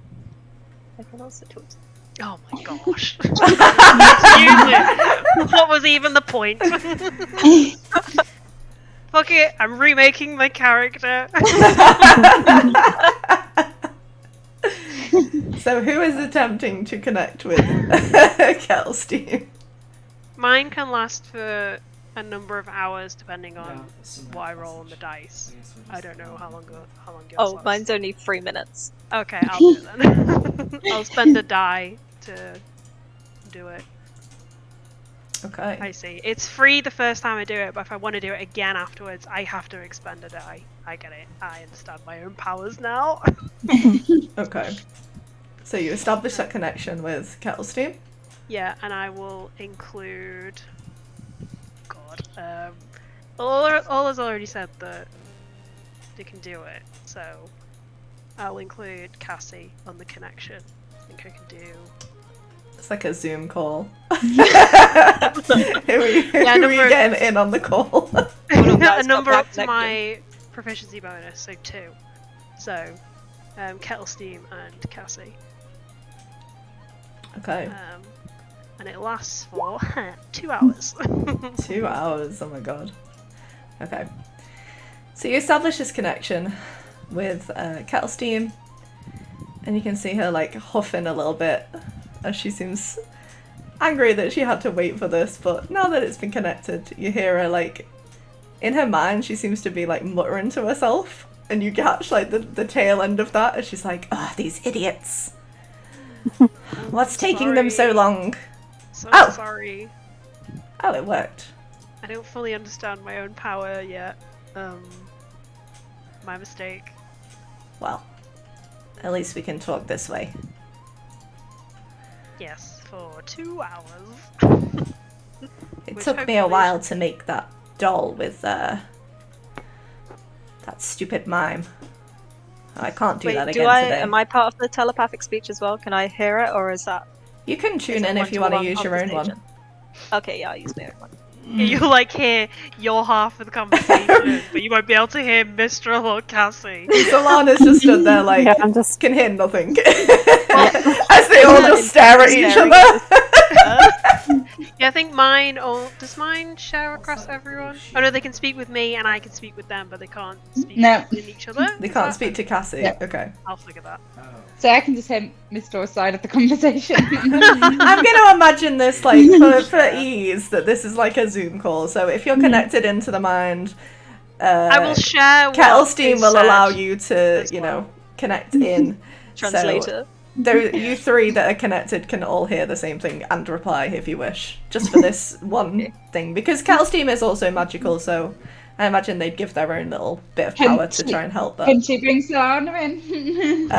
Speaker 4: I can also talk to
Speaker 1: Oh my gosh. Use it. What was even the point? Fuck it, I'm remaking my character.
Speaker 5: So who is attempting to connect with Kelstein?
Speaker 1: Mine can last for a number of hours depending
Speaker 6: Yeah,
Speaker 1: on
Speaker 6: some
Speaker 1: what I
Speaker 6: nice
Speaker 1: roll on the
Speaker 6: passage.
Speaker 1: dice.
Speaker 6: I guess we'll
Speaker 1: I
Speaker 6: just
Speaker 1: don't know
Speaker 6: roll.
Speaker 1: how long yours
Speaker 4: Oh,
Speaker 1: lasts.
Speaker 4: mine's only 3 minutes.
Speaker 1: Okay, I'll do it then. I'll spend a die to do it.
Speaker 5: Okay.
Speaker 1: I see. It's free the first time I do it, but if I want to do it again afterwards, I have to expend a die. I get it. I understand my own powers now.
Speaker 5: Okay. So you establish that connection with Kettle Steam.
Speaker 1: Yeah, and I will include. God. All has already said that they can do it, so I'll include Cassie on the connection. I think I can do.
Speaker 5: It's like a Zoom call. who are you
Speaker 1: number-
Speaker 5: getting in on the call?
Speaker 4: of
Speaker 1: a
Speaker 4: guys
Speaker 1: number
Speaker 4: got
Speaker 1: up
Speaker 4: that
Speaker 1: to my proficiency bonus, so 2. So, Kettle Steam and Cassie.
Speaker 5: Okay.
Speaker 1: And it lasts for 2 hours.
Speaker 5: 2 hours, oh my god. Okay. So you establish this connection with Kettle Steam, and you can see her like huffing a little bit as she seems angry that she had to wait for this, but now that it's been connected, you hear her like, in her mind she seems to be like muttering to herself, and you catch like the tail end of that as she's like, "Ah, these idiots. What's taking them so
Speaker 1: Sorry.
Speaker 5: long?"
Speaker 1: So
Speaker 5: Oh.
Speaker 1: sorry.
Speaker 5: Oh, it worked.
Speaker 1: I don't fully understand my own power yet. My mistake.
Speaker 5: Well, at least we can talk this way.
Speaker 1: Yes, for 2 hours.
Speaker 5: It
Speaker 1: Which
Speaker 5: took me a
Speaker 1: hopefully
Speaker 5: while to make that doll with that stupid mime. I can't do that
Speaker 4: Wait,
Speaker 5: again today.
Speaker 4: am I part of the telepathic speech as well? Can I hear it, or is that...
Speaker 5: You can
Speaker 4: is
Speaker 5: tune
Speaker 4: it
Speaker 5: in if you want to
Speaker 4: one-to-one
Speaker 5: use your own one.
Speaker 4: conversation? Okay, yeah, I'll use my own one.
Speaker 1: You like hear your half of the conversation, but you won't be able to hear Mistral or Cassie.
Speaker 5: Solana's just stood there like,
Speaker 3: Yeah, I'm just
Speaker 5: can hear nothing. As they all just stare at each
Speaker 4: Staring
Speaker 5: other.
Speaker 1: Yeah, I think mine. Or does mine share across everyone? Oh no, they can speak with me, and I can speak with them, but they can't speak
Speaker 2: No.
Speaker 1: with each other.
Speaker 5: They
Speaker 1: Is
Speaker 5: can't
Speaker 1: that-
Speaker 5: speak to Cassie.
Speaker 2: Yeah.
Speaker 5: Okay.
Speaker 1: I'll figure that.
Speaker 6: Oh.
Speaker 2: So I can just hear Mr. side of the conversation.
Speaker 5: I'm going to imagine this like for ease that this is like a Zoom call. So if you're connected into the mind,
Speaker 1: I will share.
Speaker 5: Kettle
Speaker 1: what
Speaker 5: Steam
Speaker 1: is
Speaker 5: will
Speaker 1: said.
Speaker 5: allow you to,
Speaker 1: as
Speaker 5: you know,
Speaker 1: well.
Speaker 5: connect in.
Speaker 4: Translator.
Speaker 5: You three that are connected can all hear the same thing and reply if you wish, just for this one thing. Because Kettle Steam is also magical, so I imagine they'd give their own little bit of power to try and help that.
Speaker 2: Can she bring Solana in?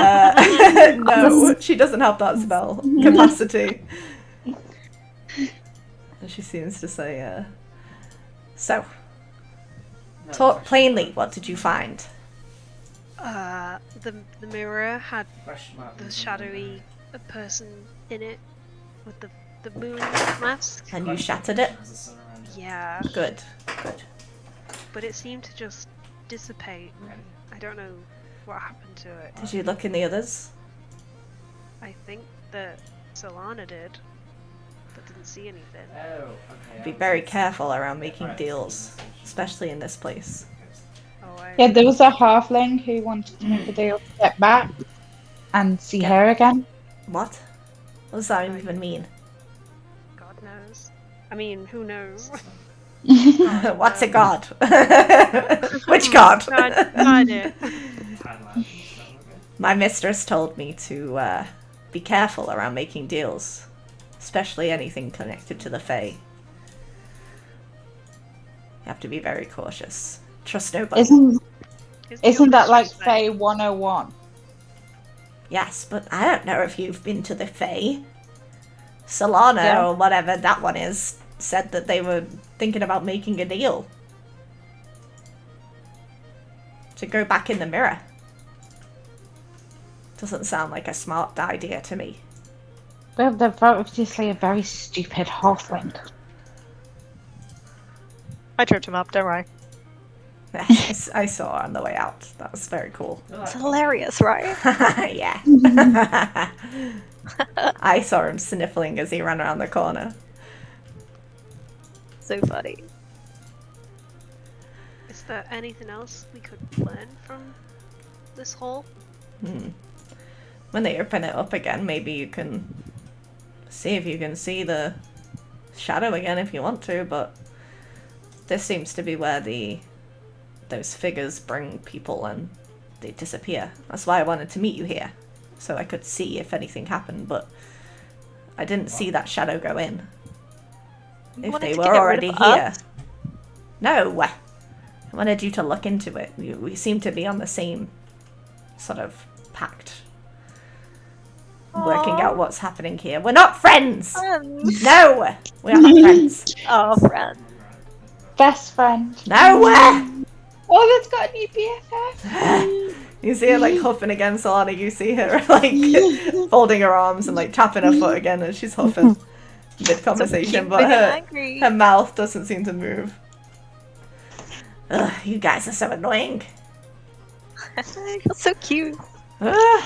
Speaker 5: No, she doesn't have that spell capacity. And she seems to say, so,
Speaker 6: No,
Speaker 5: talk
Speaker 6: question
Speaker 5: plainly,
Speaker 6: mark.
Speaker 5: what did you find?
Speaker 1: The mirror had
Speaker 6: Question mark
Speaker 1: the
Speaker 6: means
Speaker 1: shadowy person in it with the moon mask.
Speaker 5: And you
Speaker 6: Question
Speaker 5: shattered it?
Speaker 6: has a sun around it.
Speaker 1: Yeah,
Speaker 5: Good, good.
Speaker 1: but it seemed to just dissipate. I don't know what happened to it.
Speaker 5: Did you look in the others?
Speaker 1: I think that Solana did, but didn't see anything.
Speaker 6: Oh, okay.
Speaker 5: Be
Speaker 6: I
Speaker 5: very
Speaker 6: was-
Speaker 5: careful around making
Speaker 6: Right,
Speaker 5: deals,
Speaker 6: so-
Speaker 5: especially in this place.
Speaker 1: Oh,
Speaker 2: Yeah, there was a halfling who wanted to make a deal to get back and see her again.
Speaker 5: What? What does that even mean?
Speaker 1: God knows. I mean, who knows?
Speaker 5: What's a god? Which god?
Speaker 1: No idea.
Speaker 6: Thailand, is that okay?
Speaker 5: My mistress told me to be careful around making deals, especially anything connected to the Fae. You have to be very cautious. Trust nobody.
Speaker 2: Isn't that like Fae 101?
Speaker 5: Yes, but I don't know if you've been to the Fae. Solana,
Speaker 2: Yeah.
Speaker 5: or whatever that one is, said that they were thinking about making a deal. To go back in the mirror. Doesn't sound like a smart idea to me.
Speaker 2: Well, they're obviously a very stupid halfling.
Speaker 4: I tripped him up, don't worry.
Speaker 5: I saw her on the way out. That was very cool.
Speaker 4: It's hilarious, right?
Speaker 5: Yeah. I saw him sniffling as he ran around the corner.
Speaker 4: So funny.
Speaker 1: Is there anything else we could learn from this hole?
Speaker 5: When they open it up again, maybe you can see if you can see the shadow again if you want to, but this seems to be where those figures bring people and they disappear. That's why I wanted to meet you here, so I could see if anything happened, but I didn't see that shadow go in.
Speaker 4: You
Speaker 5: If
Speaker 4: wanted
Speaker 5: they
Speaker 4: to
Speaker 5: were
Speaker 4: get rid
Speaker 5: already
Speaker 4: of
Speaker 5: here.
Speaker 4: us?
Speaker 5: No! I wanted you to look into it. We seem to be on the same sort of pact. Working out what's happening here. We're not friends!
Speaker 4: Friends.
Speaker 5: No! We are not friends.
Speaker 4: Oh, friend.
Speaker 2: Best friend.
Speaker 5: No!
Speaker 2: Oh, that's got a new BFF.
Speaker 5: You see her like huffing again, Solana. You see her like folding her arms and like tapping her foot again as she's huffing mid conversation, but her mouth doesn't seem to move. Ugh, you guys are so annoying.
Speaker 4: You're so cute.
Speaker 5: Ugh.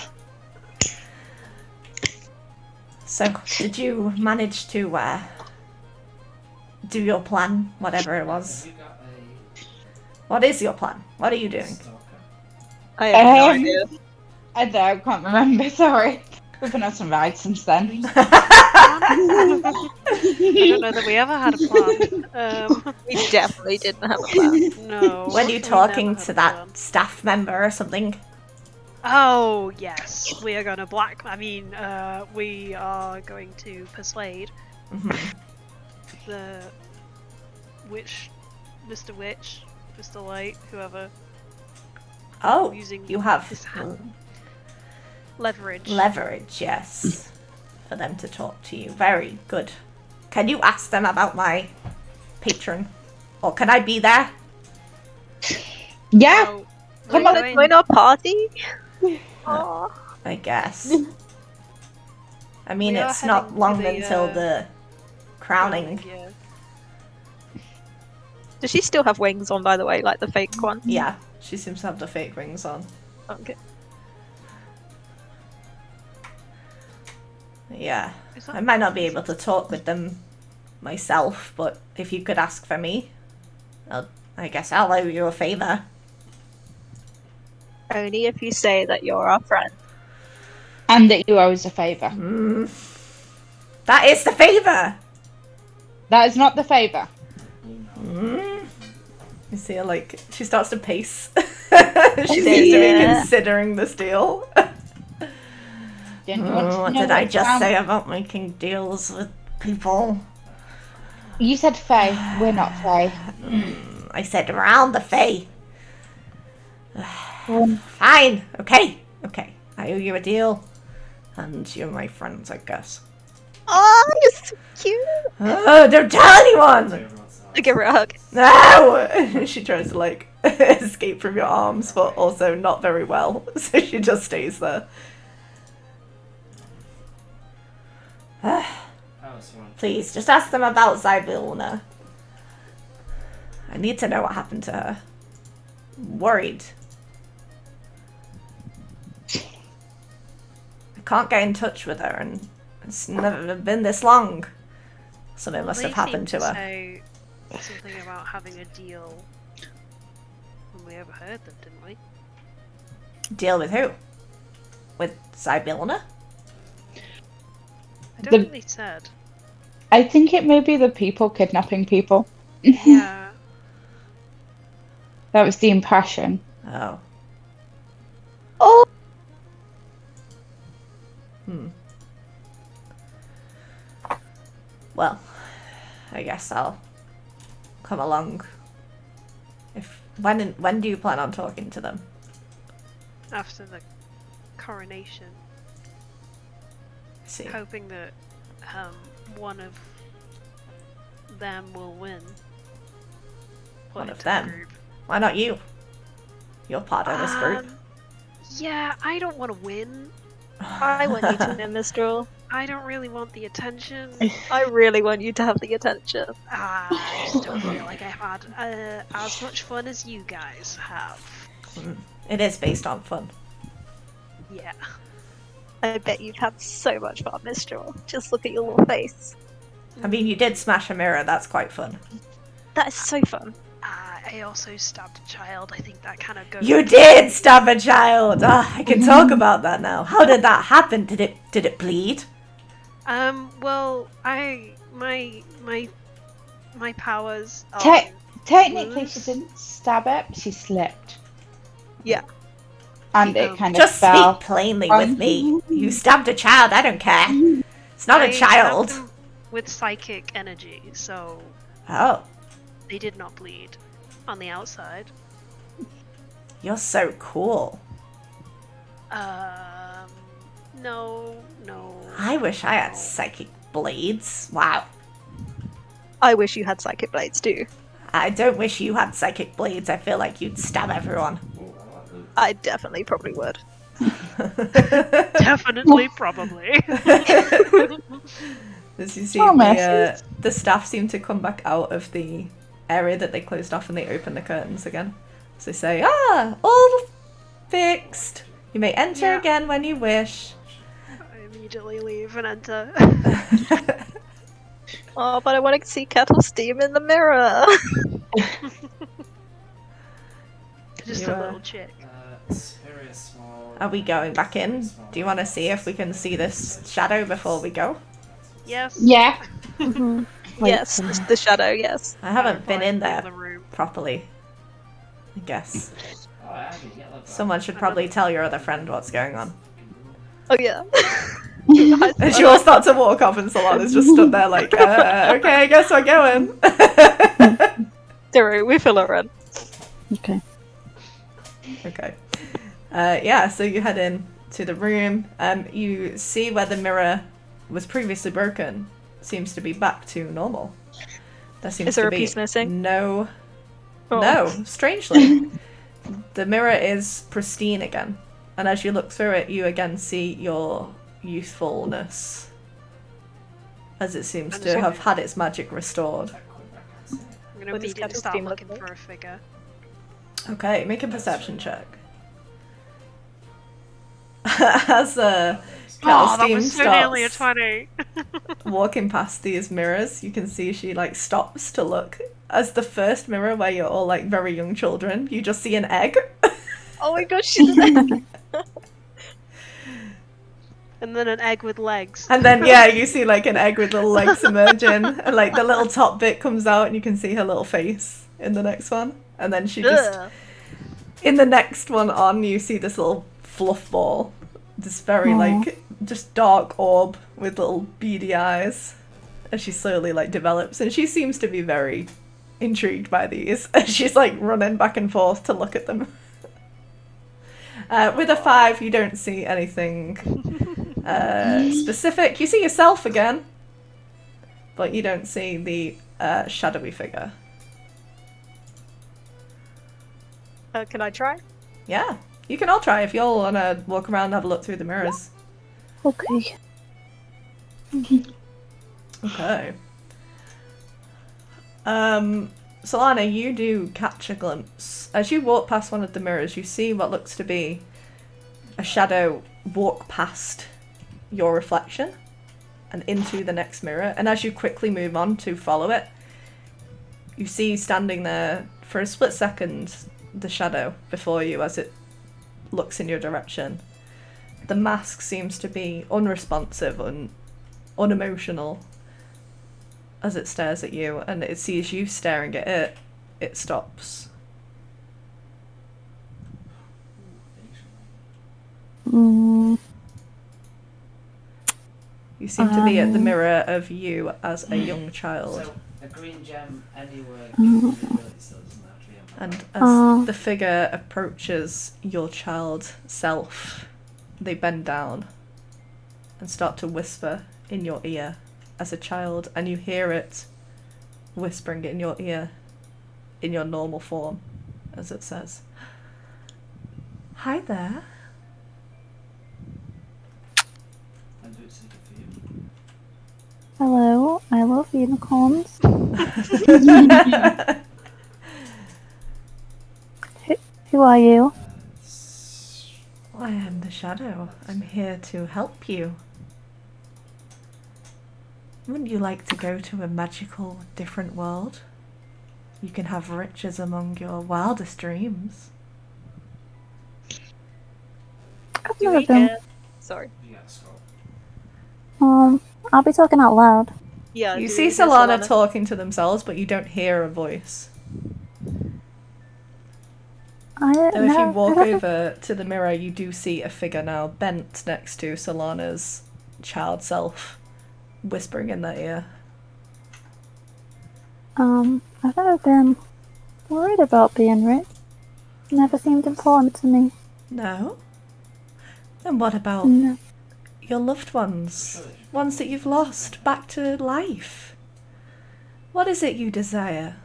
Speaker 5: So, did you manage to do your plan, whatever it was?
Speaker 6: Have you got
Speaker 5: What is your plan? What are you
Speaker 6: a
Speaker 5: doing?
Speaker 6: stalker?
Speaker 4: I have no
Speaker 2: Um,
Speaker 4: idea.
Speaker 2: I can't remember, sorry. We've been on some rides since then.
Speaker 1: I don't know that we ever had a plan.
Speaker 4: We definitely didn't have a plan.
Speaker 1: No.
Speaker 5: Were you
Speaker 1: we
Speaker 5: talking
Speaker 1: never
Speaker 5: to
Speaker 1: had a
Speaker 5: that
Speaker 1: plan.
Speaker 5: staff member or something?
Speaker 1: Oh yes, we are gonna we are going to persuade
Speaker 5: Mhm.
Speaker 1: the Mr. Witch, Mr. Light, whoever,
Speaker 5: Oh,
Speaker 1: using
Speaker 5: you have
Speaker 1: his hand. Leverage.
Speaker 5: leverage, yes, for them to talk to you. Very good. Can you ask them about my patron? Or can I be there?
Speaker 2: Yeah,
Speaker 1: So,
Speaker 2: Come
Speaker 1: we're
Speaker 2: on,
Speaker 1: going-
Speaker 4: Join our party? Aw.
Speaker 5: I guess. I mean,
Speaker 1: We are
Speaker 5: it's not
Speaker 1: heading to
Speaker 5: long
Speaker 1: the,
Speaker 5: until the crowning.
Speaker 1: Yeah.
Speaker 4: Does she still have wings on, by the way, like the fake one?
Speaker 5: Yeah, she seems to have the fake rings on.
Speaker 4: Okay.
Speaker 5: Yeah.
Speaker 1: Is that-
Speaker 5: I might not be able to talk with them myself, but if you could ask for me, I guess I'll owe you a favor.
Speaker 4: Only if you say that you're our friend.
Speaker 2: and that you owe us a favour.
Speaker 5: That is the favor!
Speaker 2: That is not the favour.
Speaker 5: You see her, like, she starts to pace. She seems to be
Speaker 4: Yeah.
Speaker 5: considering this deal.
Speaker 2: Didn't you want to
Speaker 5: What
Speaker 2: know
Speaker 5: did I
Speaker 2: what's
Speaker 5: just
Speaker 2: around-
Speaker 5: say about making deals with people?
Speaker 2: You said Faye. We're not Faye.
Speaker 5: I said around the Fae. Fine. Okay. Okay. I owe you a deal. And you're my friends, I guess.
Speaker 4: Oh, you're so cute!
Speaker 5: Oh, don't tell anyone!
Speaker 4: I give her a hug.
Speaker 5: No! She tries to, like, escape from your arms, but also not very well. So she just stays there.
Speaker 6: Oh, someone.
Speaker 5: Please, just ask them about Zybilna. I need to know what happened to her. I'm worried. I can't get in touch with her, and it's never been this long. Something must have happened to her.
Speaker 1: Say something about having a deal when we overheard them, didn't we?
Speaker 5: Deal with who? With Zybilna?
Speaker 1: I don't
Speaker 2: The-
Speaker 1: think they said.
Speaker 2: I think it may be the people kidnapping people.
Speaker 1: Yeah.
Speaker 2: That was the impression.
Speaker 5: Oh.
Speaker 4: Oh!
Speaker 5: Well, I guess I'll come along. When do you plan on talking to them?
Speaker 1: After the coronation,
Speaker 5: I see.
Speaker 1: hoping that one of them will win. Put
Speaker 5: One
Speaker 1: it
Speaker 5: of
Speaker 1: to the
Speaker 5: them?
Speaker 1: group.
Speaker 5: Why not you? You're part of this group.
Speaker 1: Yeah, I don't want to win.
Speaker 4: I want you to win this draw.
Speaker 1: I don't really want the attention.
Speaker 4: I really want you to have the attention.
Speaker 1: I just don't feel like I've had as much fun as you guys have.
Speaker 5: It is based on fun.
Speaker 1: Yeah.
Speaker 4: I bet you've had so much fun this draw. Just look at your little face.
Speaker 5: I mean, you did smash a mirror. That's quite fun.
Speaker 4: That is so fun.
Speaker 1: I also stabbed a child. I think that kind of goes.
Speaker 5: You did stab a child. I can talk about that now. How did that happen? Did it bleed?
Speaker 1: Well, my powers are.
Speaker 2: Technically, she
Speaker 1: loose?
Speaker 2: didn't stab it. She slipped.
Speaker 4: Yeah.
Speaker 2: And it kind of
Speaker 5: Just
Speaker 2: fell.
Speaker 5: speak plainly with me. You stabbed a child, I don't care. It's not
Speaker 1: I
Speaker 5: a child.
Speaker 1: stabbed him with psychic energy, so
Speaker 5: Oh,
Speaker 1: they did not bleed on the outside.
Speaker 5: you're so cool.
Speaker 1: No.
Speaker 5: I wish I had
Speaker 1: no.
Speaker 5: psychic blades. Wow.
Speaker 4: I wish you had psychic blades too.
Speaker 5: I don't wish you had psychic blades. I feel like you'd stab everyone.
Speaker 6: Ooh, I like the
Speaker 4: I definitely probably would.
Speaker 1: Definitely, probably.
Speaker 5: As you see,
Speaker 2: Oh,
Speaker 5: the staff seem to come back out of the area that they closed off and they open the curtains again. So they say, all fixed. You may enter
Speaker 1: Yeah.
Speaker 5: again when you wish.
Speaker 1: I immediately leave and enter.
Speaker 4: Oh, but I want to see Kettle steam in the mirror.
Speaker 1: Just
Speaker 5: You,
Speaker 1: a little chick.
Speaker 6: Superior small.
Speaker 5: Are we going back in? Do you want to see if we can see this shadow before we go?
Speaker 1: Yes.
Speaker 2: Yeah.
Speaker 3: Mhm.
Speaker 4: Yes, the shadow, yes.
Speaker 5: I haven't been in there
Speaker 1: The room.
Speaker 5: properly. I guess.
Speaker 6: Oh, Abby, get like that.
Speaker 5: Someone should probably tell your other friend what's going on.
Speaker 4: Oh yeah.
Speaker 5: And she will start to walk off and Solana's just stood there like, okay, I guess we're going.
Speaker 4: Don't we fill her in.
Speaker 3: Okay.
Speaker 5: Okay. Yeah, so you head in to the room. You see where the mirror was previously broken. Seems to be back to normal. There seems
Speaker 4: Is there
Speaker 5: to
Speaker 4: a
Speaker 5: be
Speaker 4: piece missing?
Speaker 5: No.
Speaker 4: Oh.
Speaker 5: No, strangely. The mirror is pristine again. And as you look through it, you again see your youthfulness. As it seems to have had its magic restored.
Speaker 1: I'm gonna
Speaker 4: What does
Speaker 1: immediately
Speaker 4: Kettle
Speaker 1: start
Speaker 4: steam look
Speaker 1: looking
Speaker 4: like?
Speaker 1: for a figure.
Speaker 5: Okay, make a perception check. As
Speaker 1: Oh, that
Speaker 5: Kettle
Speaker 1: was
Speaker 5: Steam
Speaker 1: so nearly a
Speaker 5: starts
Speaker 1: 20.
Speaker 5: walking past these mirrors, you can see she like stops to look. As the first mirror where you're all like very young children, you just see an egg.
Speaker 4: Oh my gosh, she's an egg.
Speaker 1: And then an egg with legs.
Speaker 5: And then yeah, you see like an egg with little legs emerging, and like the little top bit comes out, and you can see her little face in the next one. And then she just
Speaker 4: Ugh.
Speaker 5: in the next one on, you see this little fluff ball, this very like just dark orb with little beady eyes, as she slowly like develops, and she seems to be very intrigued by these. She's like running back and forth to look at them. With a 5, you don't see anything specific. You see yourself again, but you don't see the shadowy figure.
Speaker 4: Can I try?
Speaker 5: Yeah, you can all try if you all want to walk around and have a look through the mirrors.
Speaker 3: Okay.
Speaker 5: Okay. Solana, you do catch a glimpse. As you walk past one of the mirrors, you see what looks to be a shadow walk past your reflection and into the next mirror. And as you quickly move on to follow it, you see standing there for a split second the shadow before you as it looks in your direction. The mask seems to be unresponsive and unemotional. As it stares at you, and it sees you staring at it, it stops.
Speaker 3: Mm,
Speaker 5: You seem to be at the mirror of you as a young child.
Speaker 6: So, a green gem anywhere gives you abilities, so it doesn't have to be a
Speaker 5: And
Speaker 3: Oh.
Speaker 5: as the figure approaches your child self, they bend down and start to whisper in your ear as a child, and you hear it whispering in your ear in your normal form, as it says, "Hi there."
Speaker 6: And do it so good for you.
Speaker 3: hello, I love unicorns. Who are you?
Speaker 5: I am the shadow. I'm here to help you. Wouldn't you like to go to a magical, different world? You can have riches among your wildest dreams.
Speaker 3: I've
Speaker 4: Do
Speaker 3: never
Speaker 4: we
Speaker 3: been.
Speaker 4: get... Sorry.
Speaker 6: You got a scroll.
Speaker 3: I'll be talking out loud.
Speaker 4: Yeah.
Speaker 5: You
Speaker 4: do
Speaker 5: see
Speaker 4: we hear
Speaker 5: Solana talking to themselves, but you don't hear a voice.
Speaker 3: I don't
Speaker 5: Though if you
Speaker 3: know.
Speaker 5: walk over to the mirror, you do see a figure now bent next to Solana's child self, whispering in their ear.
Speaker 3: I've never been worried about being rich. Never seemed important to me.
Speaker 5: No? Then what about
Speaker 3: No.
Speaker 5: your loved ones? Ones that you've lost back to life? What is it you desire?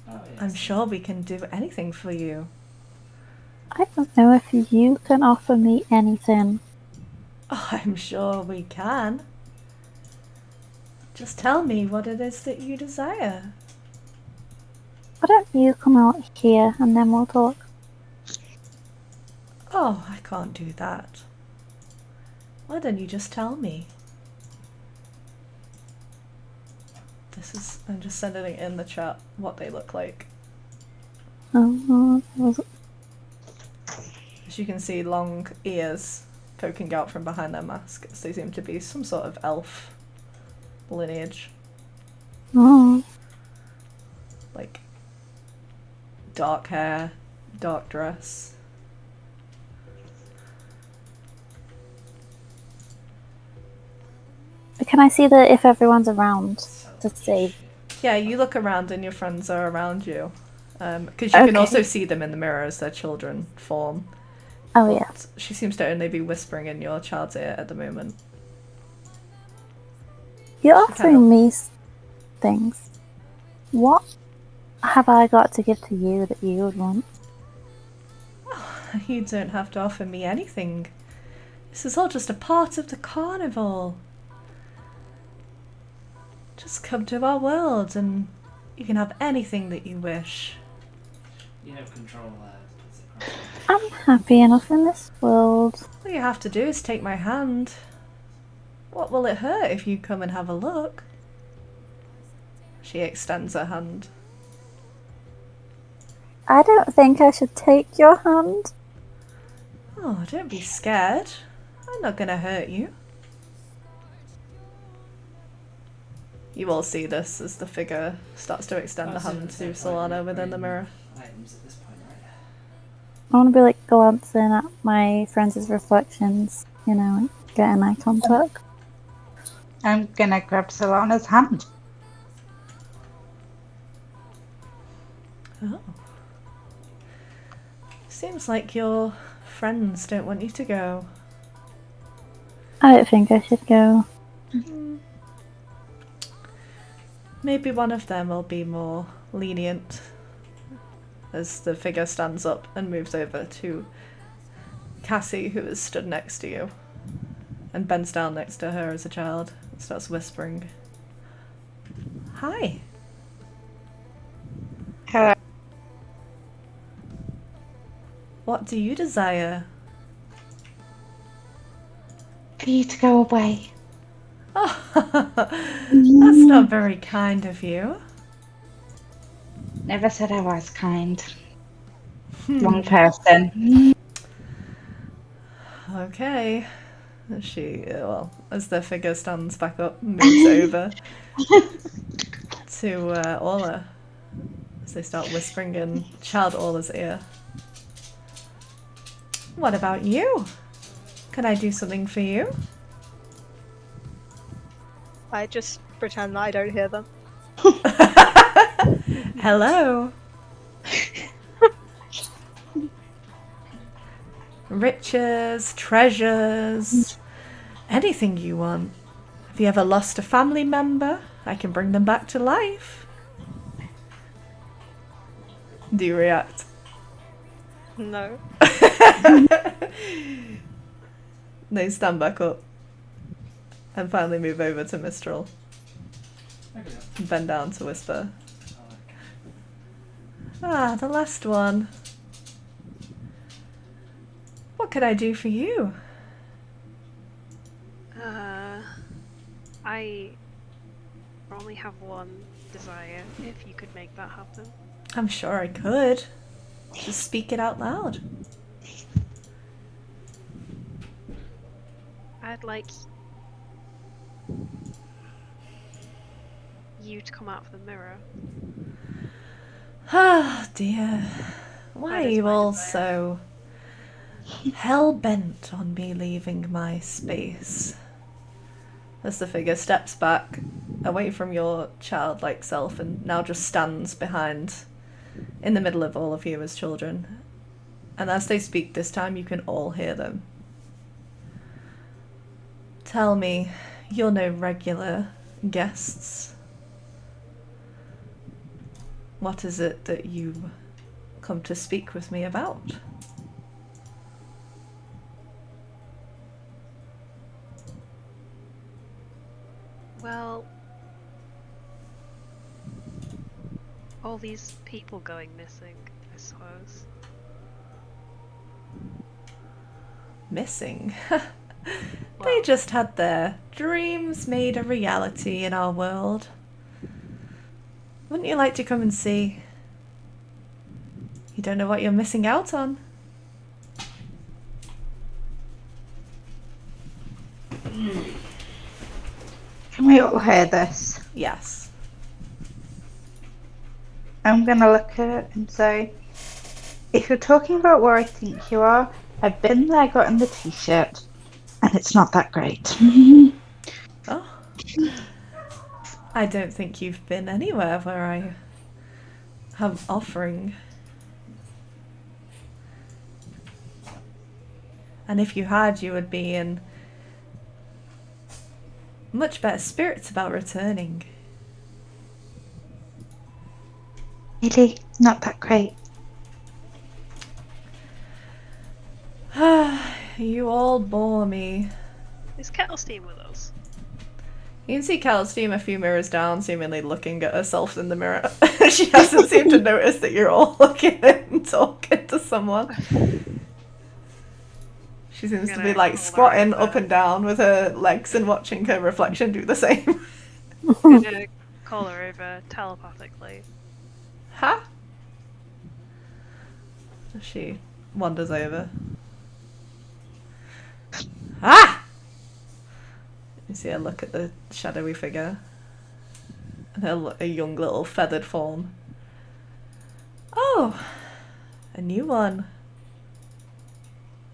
Speaker 6: Oh, yes.
Speaker 5: I'm sure we can do anything for you.
Speaker 3: I don't know if you can offer me anything.
Speaker 5: Oh, I'm sure we can. Just tell me what it is that you desire.
Speaker 3: Why don't you come out here and then we'll talk?
Speaker 5: Oh, I can't do that. Why don't you just tell me? I'm just sending it in the chat what they look like. As you can see, long ears poking out from behind their masks. They seem to be some sort of elf lineage.
Speaker 3: Oh.
Speaker 5: Like, dark hair, dark dress.
Speaker 3: Can I see if everyone's around to see?
Speaker 5: Yeah, you look around and your friends are around you. Because you can also see them in the mirror as their children form.
Speaker 3: Oh, yeah.
Speaker 5: She seems to only be whispering in your child's ear at the moment.
Speaker 3: You're
Speaker 5: She
Speaker 3: offering
Speaker 5: kinda-
Speaker 3: me things. What have I got to give to you that you would want?
Speaker 5: You don't have to offer me anything. This is all just a part of the carnival. Just come to our world and you can have anything that you wish.
Speaker 6: You have control there.
Speaker 3: I'm happy enough in this world.
Speaker 5: All you have to do is take my hand. What will it hurt if you come and have a look? She extends her hand.
Speaker 3: I don't think I should take your hand.
Speaker 5: Oh, don't be scared. I'm not gonna hurt you. You all see this as the figure starts to extend the hand to Solana within the mirror.
Speaker 6: Items at this point, right?
Speaker 3: I want to be like glancing at my friends' reflections, you know, and getting eye contact.
Speaker 2: I'm gonna grab Solana's hand.
Speaker 5: Oh. Seems like your friends don't want you to go.
Speaker 3: I don't think I should go.
Speaker 5: Maybe one of them will be more lenient. As the figure stands up and moves over to Cassie, who is stood next to you, and bends down next to her as a child and starts whispering. Hi.
Speaker 2: Hello.
Speaker 5: What do you desire?
Speaker 2: For you to go away.
Speaker 5: Oh, that's not very kind of you.
Speaker 2: Never said I was kind. Wrong person.
Speaker 5: Okay. As the figure stands back up, moves over to Orla, as they start whispering in child Orla's ear. What about you? Can I do something for you?
Speaker 4: I just pretend that I don't hear them.
Speaker 5: Hello. Riches, treasures, anything you want. Have you ever lost a family member? I can bring them back to life. Do you react?
Speaker 4: No.
Speaker 5: They stand back up and finally move over to Mistral
Speaker 6: Okay.
Speaker 5: and bend down to whisper.
Speaker 6: Oh, okay.
Speaker 5: Ah, the last one. What could I do for you?
Speaker 1: I only have one desire, if you could make that happen.
Speaker 5: I'm sure I could. Just speak it out loud.
Speaker 1: I'd like you to come out of the mirror.
Speaker 5: Ah, dear. Why
Speaker 1: That
Speaker 5: are
Speaker 1: is
Speaker 5: you
Speaker 1: my
Speaker 5: all
Speaker 1: desire.
Speaker 5: so hell-bent on me leaving my space? As the figure steps back away from your childlike self and now just stands behind, in the middle of all of you as children. And as they speak this time, you can all hear them. Tell me, you're no regular guests. What is it that you come to speak with me about?
Speaker 1: Well, all these people going missing, I suppose.
Speaker 5: Missing? They
Speaker 1: Well,
Speaker 5: just had their dreams made a reality in our world. Wouldn't you like to come and see? You don't know what you're missing out on.
Speaker 2: Can we all hear this?
Speaker 5: Yes.
Speaker 2: I'm going to look at it and say, if you're talking about where I think you are, I've been there, gotten the t-shirt, and it's not that great.
Speaker 5: Oh. I don't think you've been anywhere where I have offering. And if you had, you would be in much better spirits about returning.
Speaker 2: Really? Not that great.
Speaker 5: You all bore me.
Speaker 1: is Kettlestein with us?
Speaker 5: You can see Calsteam a few mirrors down, seemingly looking at herself in the mirror. She hasn't seemed to notice that you're all looking and talking to someone. She seems to be
Speaker 1: Gonna
Speaker 5: like
Speaker 1: call her
Speaker 5: squatting
Speaker 1: over.
Speaker 5: up and down with her legs and watching her reflection do the same.
Speaker 1: I'm gonna call her over telepathically.
Speaker 5: Huh? She wanders over. Ah! You see her look at the shadowy figure and her young little feathered form. Oh, a new one.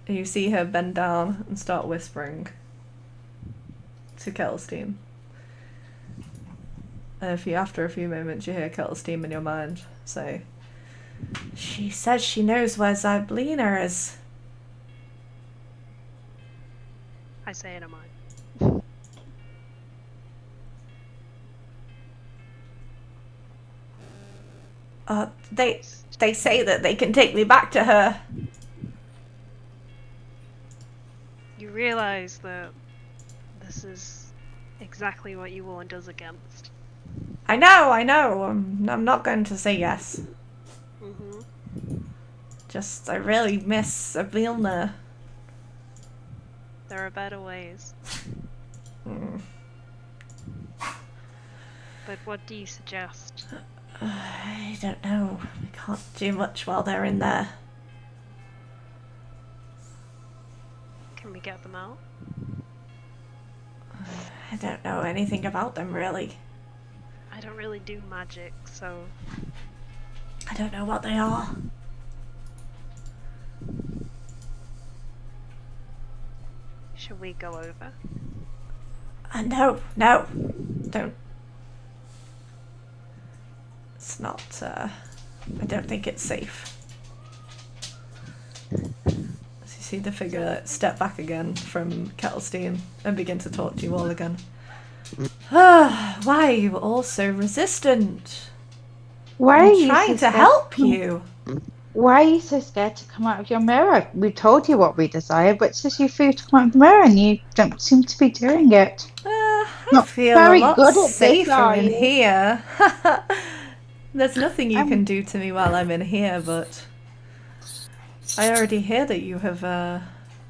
Speaker 5: And you see her bend down and start whispering to Kettlestein. And after a few moments, you hear Kettlestein in your mind say, "She says she knows where Zyblina is."
Speaker 1: I say it in mine.
Speaker 5: They say that they can take me back to her.
Speaker 1: You realize that this is exactly what you warned us against.
Speaker 5: I know. I'm not going to say yes.
Speaker 1: Mm-hmm.
Speaker 5: Just, I really miss Zyblina.
Speaker 1: There are better ways.
Speaker 5: Mm.
Speaker 1: But what do you suggest?
Speaker 5: I don't know. I can't do much while they're in there.
Speaker 1: Can we get them out?
Speaker 5: I don't know anything about them, really.
Speaker 1: I don't really do magic, so
Speaker 5: I don't know what they are.
Speaker 1: should we go over?
Speaker 5: No, don't. It's not, I don't think it's safe. As you see the figure step back again from Kettlestein and begin to talk to you all again. Why are you all so resistant?
Speaker 2: Why are
Speaker 5: I'm
Speaker 2: you
Speaker 5: trying
Speaker 2: so
Speaker 5: to help you.
Speaker 2: Why are you so scared to come out of your mirror? We told you what we desire, but it's just you for you to come out of the mirror and you don't seem to be doing it.
Speaker 5: I
Speaker 2: Not
Speaker 5: feel a
Speaker 2: very
Speaker 5: lot
Speaker 2: good at this,
Speaker 5: safer
Speaker 2: are
Speaker 5: in
Speaker 2: you?
Speaker 5: here. There's nothing you
Speaker 2: I'm-
Speaker 5: can do to me while I'm in here, but I already hear that you have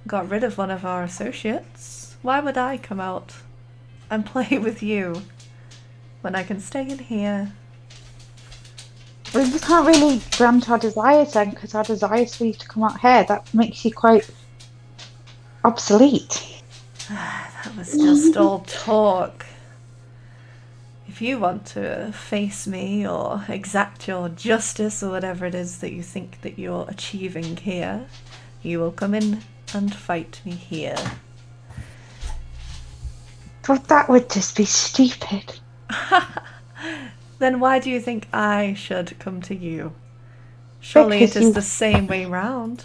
Speaker 5: got rid of one of our associates. Why would I come out and play with you when I can stay in here?
Speaker 2: We just can't really grant our desires then, because our desires for you to come out here, that makes you quite obsolete.
Speaker 5: That was just all talk. If if you want to face me or exact your justice or whatever it is that you think that you're achieving here, you will come in and fight me here.
Speaker 2: But that would just be stupid.
Speaker 5: Then why do you think I should come to you? Surely
Speaker 2: Because
Speaker 5: it is
Speaker 2: you-
Speaker 5: the same way round.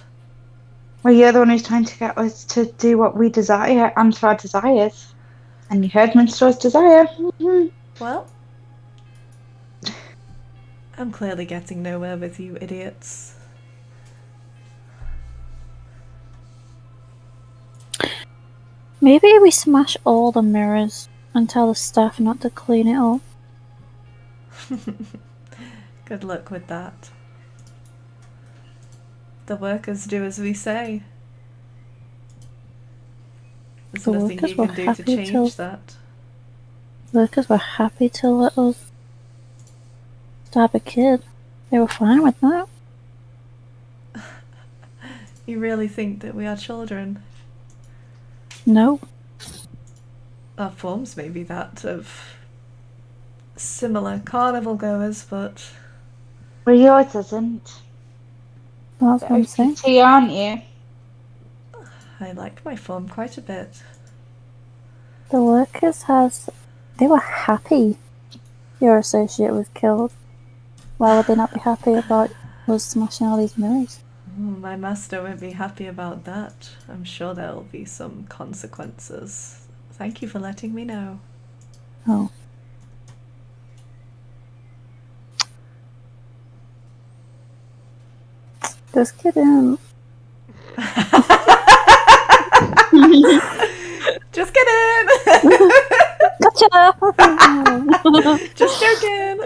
Speaker 2: Well, you're the one who's trying to get us to do what we desire, answer our desires. And you heard Minstrel's desire.
Speaker 5: Well, I'm clearly getting nowhere with you idiots.
Speaker 3: Maybe we smash all the mirrors and tell the staff not to clean it up.
Speaker 5: Good luck with that. The workers do as we say. There's
Speaker 3: The
Speaker 5: nothing
Speaker 3: workers
Speaker 5: you
Speaker 3: were
Speaker 5: can do to
Speaker 3: happy
Speaker 5: change
Speaker 3: till-
Speaker 5: that.
Speaker 3: Workers were happy to let us stab a kid. They were fine with that.
Speaker 5: You really think that we are children?
Speaker 3: No.
Speaker 5: Our forms may be that of similar carnival goers, but
Speaker 2: Well, yours isn't.
Speaker 3: That's what I'm saying.
Speaker 2: OPT, aren't you?
Speaker 5: I like my form quite a bit.
Speaker 3: The workers they were happy your associate was killed. Why would they not be happy about us smashing all these mirrors?
Speaker 5: My master won't be happy about that. I'm sure there will be some consequences. Thank you for letting me know.
Speaker 3: Oh. Just kidding.
Speaker 5: Just kidding!
Speaker 3: Gotcha!
Speaker 5: Just joking!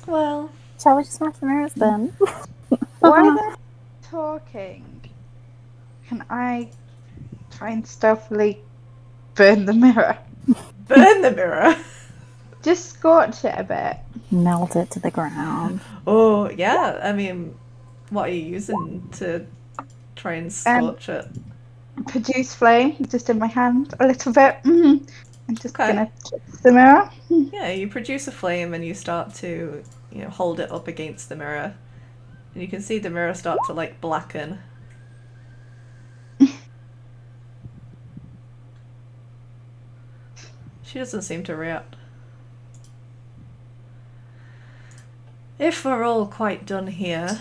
Speaker 5: Well,
Speaker 3: Shall we just smash the mirrors then?
Speaker 2: While they're talking, can I try and stealthily burn the mirror?
Speaker 5: burn the mirror!
Speaker 2: Just scorch it a bit.
Speaker 3: Melt it to the ground.
Speaker 5: Oh, yeah, I mean, what are you using to try and scorch it?
Speaker 2: Produce flame just in my hand a little bit. I'm just
Speaker 5: Okay.
Speaker 2: gonna touch the mirror.
Speaker 5: Yeah, you produce a flame and you start to, hold it up against the mirror. And you can see the mirror start to, like, blacken. She doesn't seem to react. If we're all quite done here,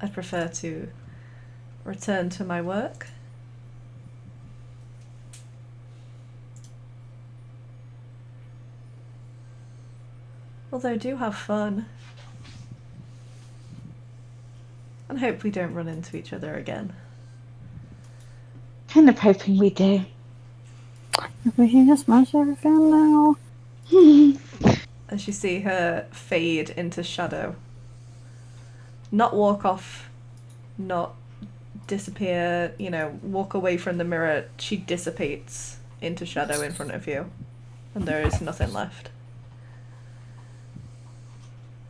Speaker 5: I'd prefer to return to my work. Although do have fun. And hope we don't run into each other again.
Speaker 2: Kind of hoping we do.
Speaker 3: If we can just smash everything now.
Speaker 5: As you see her fade into shadow. Not walk off, not disappear, walk away from the mirror. She dissipates into shadow in front of you. And there is nothing left.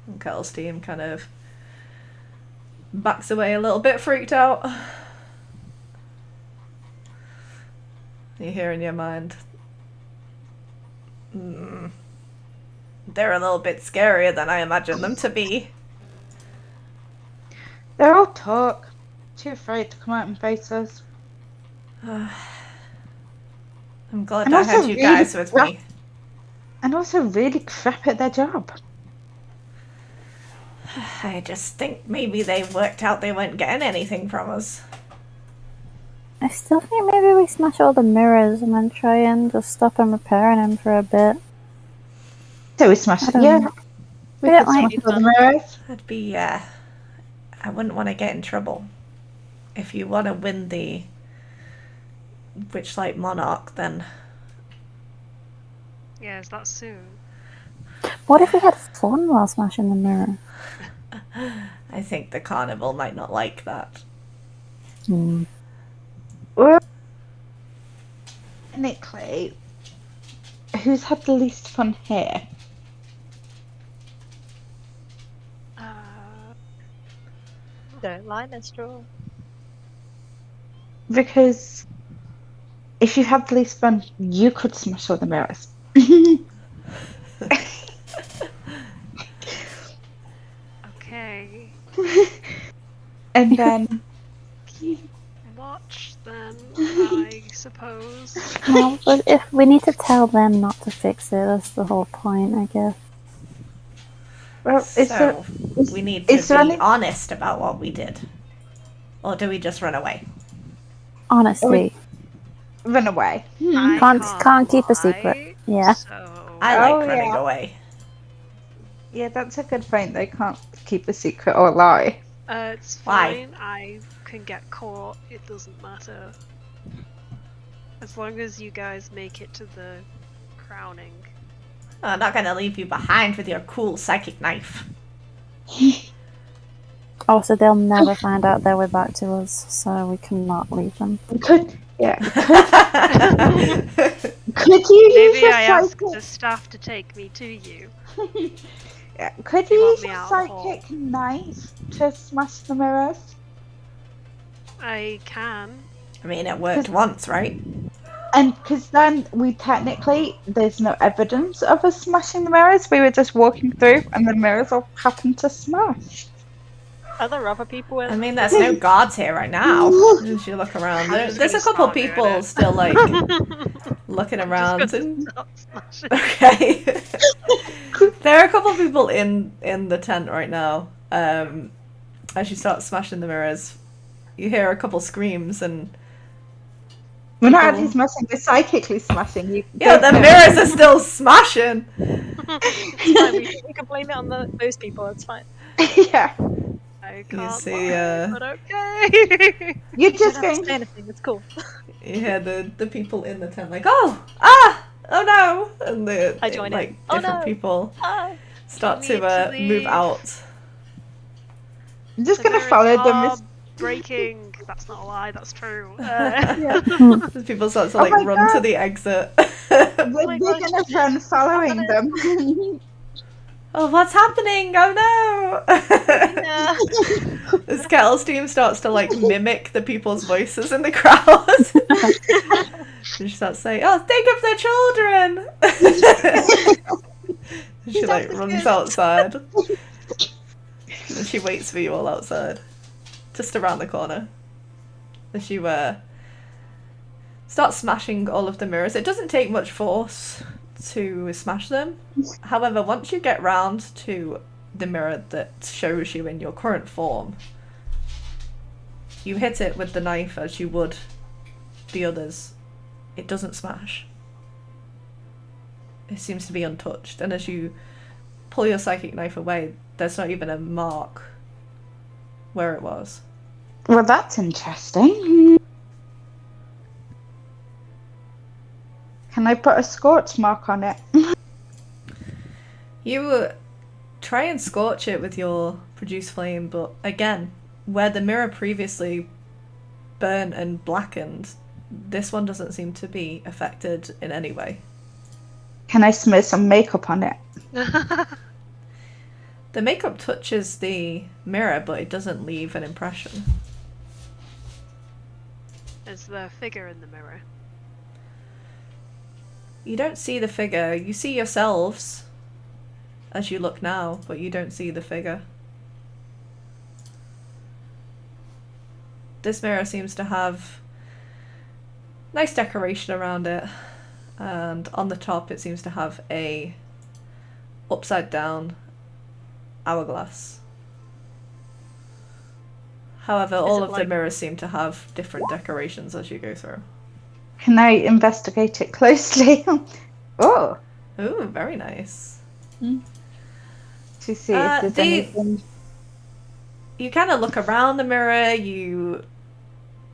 Speaker 5: And Kel's team kind of backs away a little bit, freaked out. You hear in your mind, they're a little bit scarier than I imagined them to be.
Speaker 2: They're all talk. Too afraid to come out and face us.
Speaker 5: I'm glad
Speaker 2: And
Speaker 5: I
Speaker 2: also
Speaker 5: had you
Speaker 2: really
Speaker 5: guys with me.
Speaker 2: And also really crap at their job.
Speaker 5: I just think maybe they worked out they weren't getting anything from us.
Speaker 3: I still think maybe we smash all the mirrors and then try and just stop them repairing them for a bit.
Speaker 2: So we smash
Speaker 3: I
Speaker 2: it.
Speaker 3: don't
Speaker 2: Yeah.
Speaker 3: know.
Speaker 2: We
Speaker 3: We
Speaker 2: could
Speaker 3: don't like-
Speaker 2: smash all the mirrors.
Speaker 5: That'd be, I wouldn't want to get in trouble. If you want to win the Witchlight Monarch, then
Speaker 1: Yeah, is that soon?
Speaker 3: What if we had fun while smashing the mirror?
Speaker 5: I think the carnival might not like that.
Speaker 2: Well, technically, who's had the least fun here?
Speaker 4: Don't lie, Minstrel.
Speaker 2: Because if you had the least fun, you could smash all the mirrors.
Speaker 1: Okay.
Speaker 2: And then
Speaker 1: Watch then, I suppose.
Speaker 3: No, but if we need to tell them not to fix it, that's the whole point, I guess.
Speaker 2: well,
Speaker 5: So, we need to
Speaker 2: is there
Speaker 5: be
Speaker 2: any
Speaker 5: honest about what we did. Or do we just run away?
Speaker 3: Honestly,
Speaker 2: run away?
Speaker 1: I
Speaker 3: can't keep a secret.
Speaker 1: lie,
Speaker 3: Yeah.
Speaker 1: So
Speaker 5: I like
Speaker 2: Oh,
Speaker 5: running
Speaker 2: yeah.
Speaker 5: away.
Speaker 2: Yeah, that's a good point. They can't keep a secret or lie.
Speaker 1: it's
Speaker 5: Why?
Speaker 1: fine. I can get caught. It doesn't matter. As long as you guys make it to the crowning.
Speaker 5: I'm not gonna leave you behind with your cool psychic knife.
Speaker 3: Also, they'll never find out that we're back to us, so we cannot leave them.
Speaker 2: Could you use
Speaker 1: Maybe
Speaker 2: your
Speaker 1: I ask the
Speaker 2: psychic?
Speaker 1: staff to take me to you.
Speaker 2: Yeah, could
Speaker 1: You
Speaker 2: you
Speaker 1: want
Speaker 2: use
Speaker 1: me
Speaker 2: your
Speaker 1: out of the hall?
Speaker 2: psychic knife to smash the mirrors?
Speaker 1: I can.
Speaker 5: I mean, it worked once, right?
Speaker 2: And because then there's no evidence of us smashing the mirrors. We were just walking through, and the mirrors all happened to smash.
Speaker 4: Are there other people in?
Speaker 5: I mean, there's no guards here right now. As you look around,
Speaker 1: I'm just
Speaker 5: there's a
Speaker 1: gonna
Speaker 5: couple
Speaker 1: start doing
Speaker 5: people
Speaker 1: it.
Speaker 5: still like looking
Speaker 1: I'm
Speaker 5: around.
Speaker 1: just gonna
Speaker 5: And...
Speaker 1: start smashing.
Speaker 5: Okay, there are a couple people in the tent right now. As you start smashing the mirrors, you hear a couple screams and.
Speaker 2: We're not actually smashing; we're psychically smashing. You
Speaker 5: Yeah,
Speaker 2: don't
Speaker 5: the
Speaker 2: know.
Speaker 5: mirrors are still smashing.
Speaker 4: It's fine. We can blame it on those people. It's fine.
Speaker 2: Yeah,
Speaker 1: I
Speaker 5: You
Speaker 1: can't
Speaker 5: see,
Speaker 1: lie, but okay.
Speaker 2: you're
Speaker 4: You
Speaker 2: just
Speaker 4: don't have
Speaker 2: going
Speaker 4: to say anything. It's cool.
Speaker 5: You hear the people in the tent like, oh no, and
Speaker 4: I join in.
Speaker 5: like
Speaker 4: Oh,
Speaker 5: different
Speaker 4: no.
Speaker 5: people
Speaker 4: Ah.
Speaker 5: start
Speaker 1: We
Speaker 5: to
Speaker 1: need to
Speaker 5: move
Speaker 1: leave.
Speaker 5: out.
Speaker 2: I'm just
Speaker 1: The
Speaker 2: gonna
Speaker 1: mirrors
Speaker 2: follow them.
Speaker 1: are breaking. That's not a lie. That's true.
Speaker 5: People start to
Speaker 2: Oh
Speaker 5: like
Speaker 2: my
Speaker 5: run to
Speaker 2: God.
Speaker 5: the exit.
Speaker 2: We're
Speaker 4: my
Speaker 2: gonna
Speaker 4: gosh.
Speaker 2: run following them.
Speaker 5: Oh, what's happening? Oh no!
Speaker 4: Yeah.
Speaker 5: This Kettle's team starts to like mimic the people's voices in the crowd. And she starts saying, "Oh, think of the children!" She like runs outside. And she waits for you all outside, just around the corner. And she starts smashing all of the mirrors. It doesn't take much force to smash them. However, once you get round to the mirror that shows you in your current form, you hit it with the knife as you would the others. It doesn't smash. It seems to be untouched, and as you pull your psychic knife away, there's not even a mark where it was.
Speaker 2: Well, that's interesting. Can I put a scorch mark on it?
Speaker 5: You try and scorch it with your produce flame, but again, where the mirror previously burnt and blackened, this one doesn't seem to be affected in any way.
Speaker 2: Can I smear some makeup on it?
Speaker 5: The makeup touches the mirror, but it doesn't leave an impression.
Speaker 1: Is the figure in the mirror?
Speaker 5: You don't see the figure. You see yourselves as you look now, but you don't see the figure. This mirror seems to have nice decoration around it, and on the top it seems to have a upside down hourglass. However, all of the
Speaker 4: like-
Speaker 5: mirrors seem to have different decorations as you go through.
Speaker 2: Can I investigate it closely? Oh,
Speaker 5: Ooh, very nice.
Speaker 2: to see if there's anything.
Speaker 5: You kind of look around the mirror, you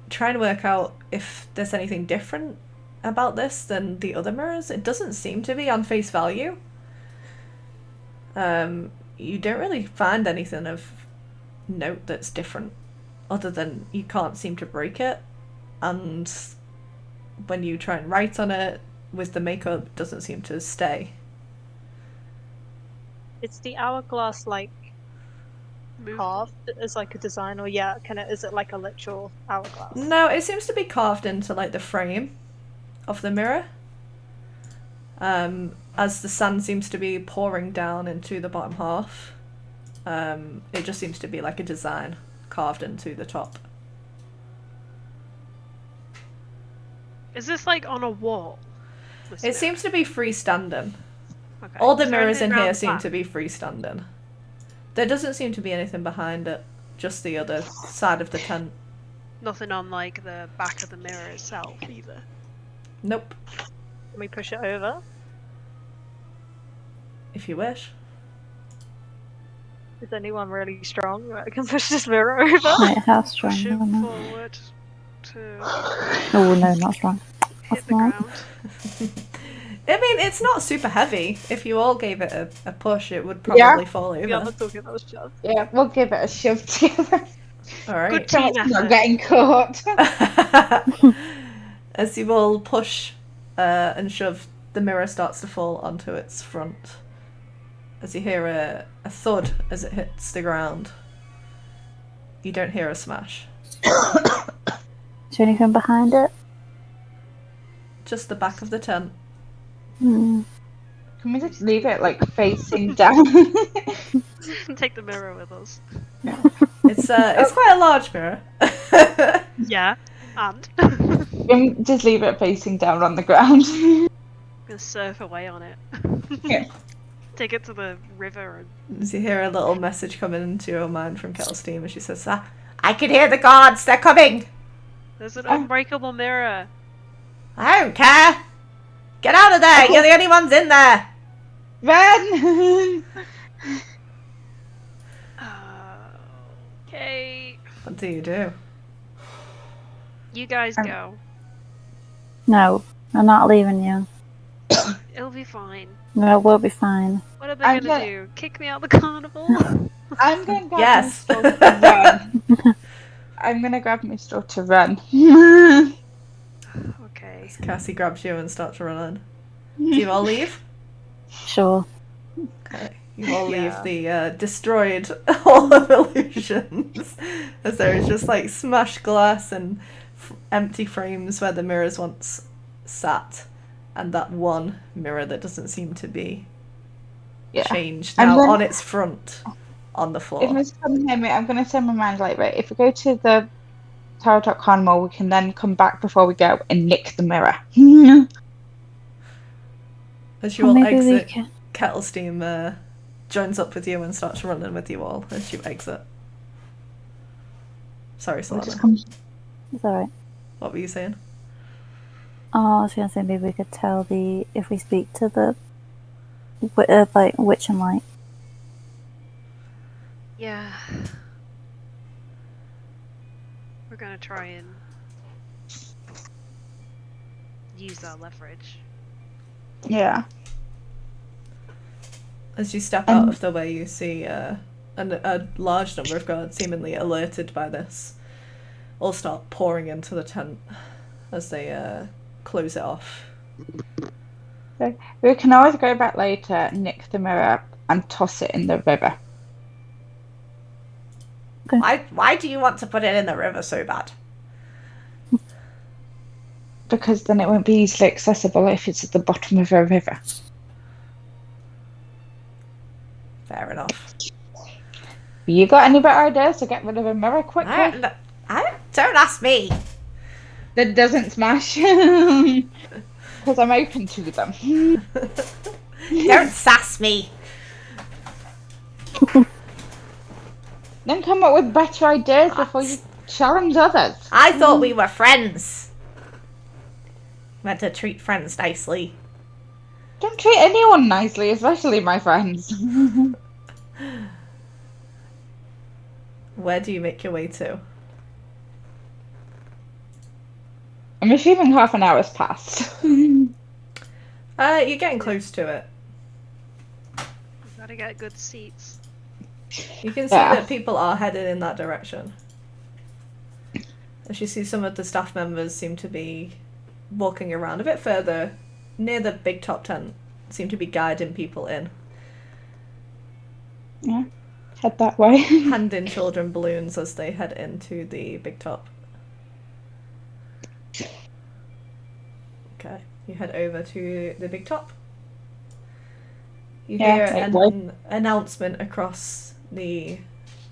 Speaker 5: try and work out if there's anything different about this than the other mirrors. It doesn't seem to be on face value. You don't really find anything of note that's different, other than you can't seem to break it, and when you try and write on it with the makeup, it doesn't seem to stay.
Speaker 4: It's the hourglass like carved as like a design, or is it like a literal hourglass?
Speaker 5: No, it seems to be carved into like the frame of the mirror. As the sun seems to be pouring down into the bottom half, it just seems to be like a design carved into the top.
Speaker 1: Is this like on a wall?
Speaker 5: It seems to be freestanding.
Speaker 1: Okay.
Speaker 5: All the
Speaker 1: Is there
Speaker 5: mirrors
Speaker 1: anything
Speaker 5: in here
Speaker 1: around
Speaker 5: seem
Speaker 1: back?
Speaker 5: to be freestanding. There doesn't seem to be anything behind it, just the other side of the tent.
Speaker 1: Nothing on like the back of the mirror itself either.
Speaker 5: Nope,
Speaker 4: Can we push it over?
Speaker 5: if you wish.
Speaker 4: Is anyone really strong that can push this mirror over?
Speaker 3: Wait, how strong
Speaker 1: Push it
Speaker 3: am I?
Speaker 1: forward to
Speaker 3: Oh no, not strong.
Speaker 1: hit the
Speaker 3: not.
Speaker 1: ground.
Speaker 5: I mean, it's not super heavy. If you all gave it a push, it would probably fall
Speaker 4: Yeah,
Speaker 5: over.
Speaker 4: I'm talking about the shove.
Speaker 2: Yeah, we'll give it a shove together.
Speaker 5: Alright.
Speaker 1: Good
Speaker 2: So
Speaker 1: team
Speaker 2: it's not
Speaker 1: effort.
Speaker 2: getting caught.
Speaker 5: As you all push and shove, the mirror starts to fall onto its front. As you hear a thud as it hits the ground. You don't hear a smash.
Speaker 3: Is there anything behind it?
Speaker 5: Just the back of the tent.
Speaker 3: Hmm.
Speaker 2: Can we just leave it like facing down?
Speaker 1: Take the mirror with us.
Speaker 5: It's quite a large mirror.
Speaker 1: Yeah, and
Speaker 2: Just leave it facing down on the ground.
Speaker 1: gonna surf away on it.
Speaker 2: Yeah.
Speaker 1: Take it to the river and
Speaker 5: As you hear a little message coming into your mind from Kettle's team, and she says, I can hear the guards, they're coming!
Speaker 1: there's an unbreakable mirror.
Speaker 5: I don't care! Get out of there! You're the only ones in there!
Speaker 2: Run!
Speaker 1: Okay,
Speaker 5: What do you do?
Speaker 1: you guys go.
Speaker 3: No, I'm not leaving you.
Speaker 1: It'll be fine.
Speaker 3: No, we'll be fine.
Speaker 1: What are they
Speaker 2: I'm
Speaker 1: gonna
Speaker 2: go-
Speaker 1: do? Kick me out the carnival?
Speaker 2: I'm going to grab
Speaker 5: Yes.
Speaker 2: my straw to run. I'm going to grab my straw to run.
Speaker 1: Okay.
Speaker 5: As Cassie grabs you and starts running. Do you all leave?
Speaker 3: Sure.
Speaker 5: Okay. You all leave
Speaker 4: Yeah.
Speaker 5: the destroyed Hall of Illusions. As there is just like smashed glass and empty frames where the mirrors once sat. And that one mirror that doesn't seem to be changed
Speaker 2: And
Speaker 5: now
Speaker 2: then-
Speaker 5: on its front on the
Speaker 2: If
Speaker 5: floor.
Speaker 2: Miss come hear me, I'm going to send my mind like, right, if we go to the Untitled Carnival, we can then come back before we go and nick the mirror.
Speaker 5: As you
Speaker 3: Or
Speaker 5: all
Speaker 3: maybe we
Speaker 5: exit,
Speaker 3: can.
Speaker 5: Kettle's team joins up with you and starts running with you all as you exit. Sorry,
Speaker 2: We'll just
Speaker 5: Solana.
Speaker 2: come-
Speaker 3: It's alright.
Speaker 5: What were you saying?
Speaker 3: Oh, I was gonna say maybe we could tell if we speak to the like witch and light.
Speaker 1: Yeah. We're gonna try and use our leverage.
Speaker 2: Yeah.
Speaker 5: As you step out of the way, you see a large number of guards, seemingly alerted by this, all start pouring into the tent as they close it off.
Speaker 2: So we can always go back later, nick the mirror, and toss it in the river.
Speaker 5: Why do you want to put it in the river so bad?
Speaker 2: Because then it won't be easily accessible if it's at the bottom of a river.
Speaker 5: Fair enough.
Speaker 2: You got any better ideas to get rid of a mirror quickly?
Speaker 5: Don't ask me.
Speaker 2: That doesn't smash. Because I'm open to them.
Speaker 5: Don't sass me.
Speaker 2: Then come up with better ideas before you challenge others.
Speaker 5: I thought we were friends. Meant to treat friends nicely.
Speaker 2: Don't treat anyone nicely, especially my friends.
Speaker 5: Where do you make your way to?
Speaker 2: I'm assuming half an hour's passed.
Speaker 5: You're getting close to it.
Speaker 1: We've gotta get good seats.
Speaker 5: You can see
Speaker 2: Yeah.
Speaker 5: that people are headed in that direction. As you see, some of the staff members seem to be walking around a bit further near the big top tent, seem to be guiding people in.
Speaker 2: Yeah. head that way.
Speaker 5: handing children balloons as they head into the big top. Okay, you head over to the big top. You hear an announcement across the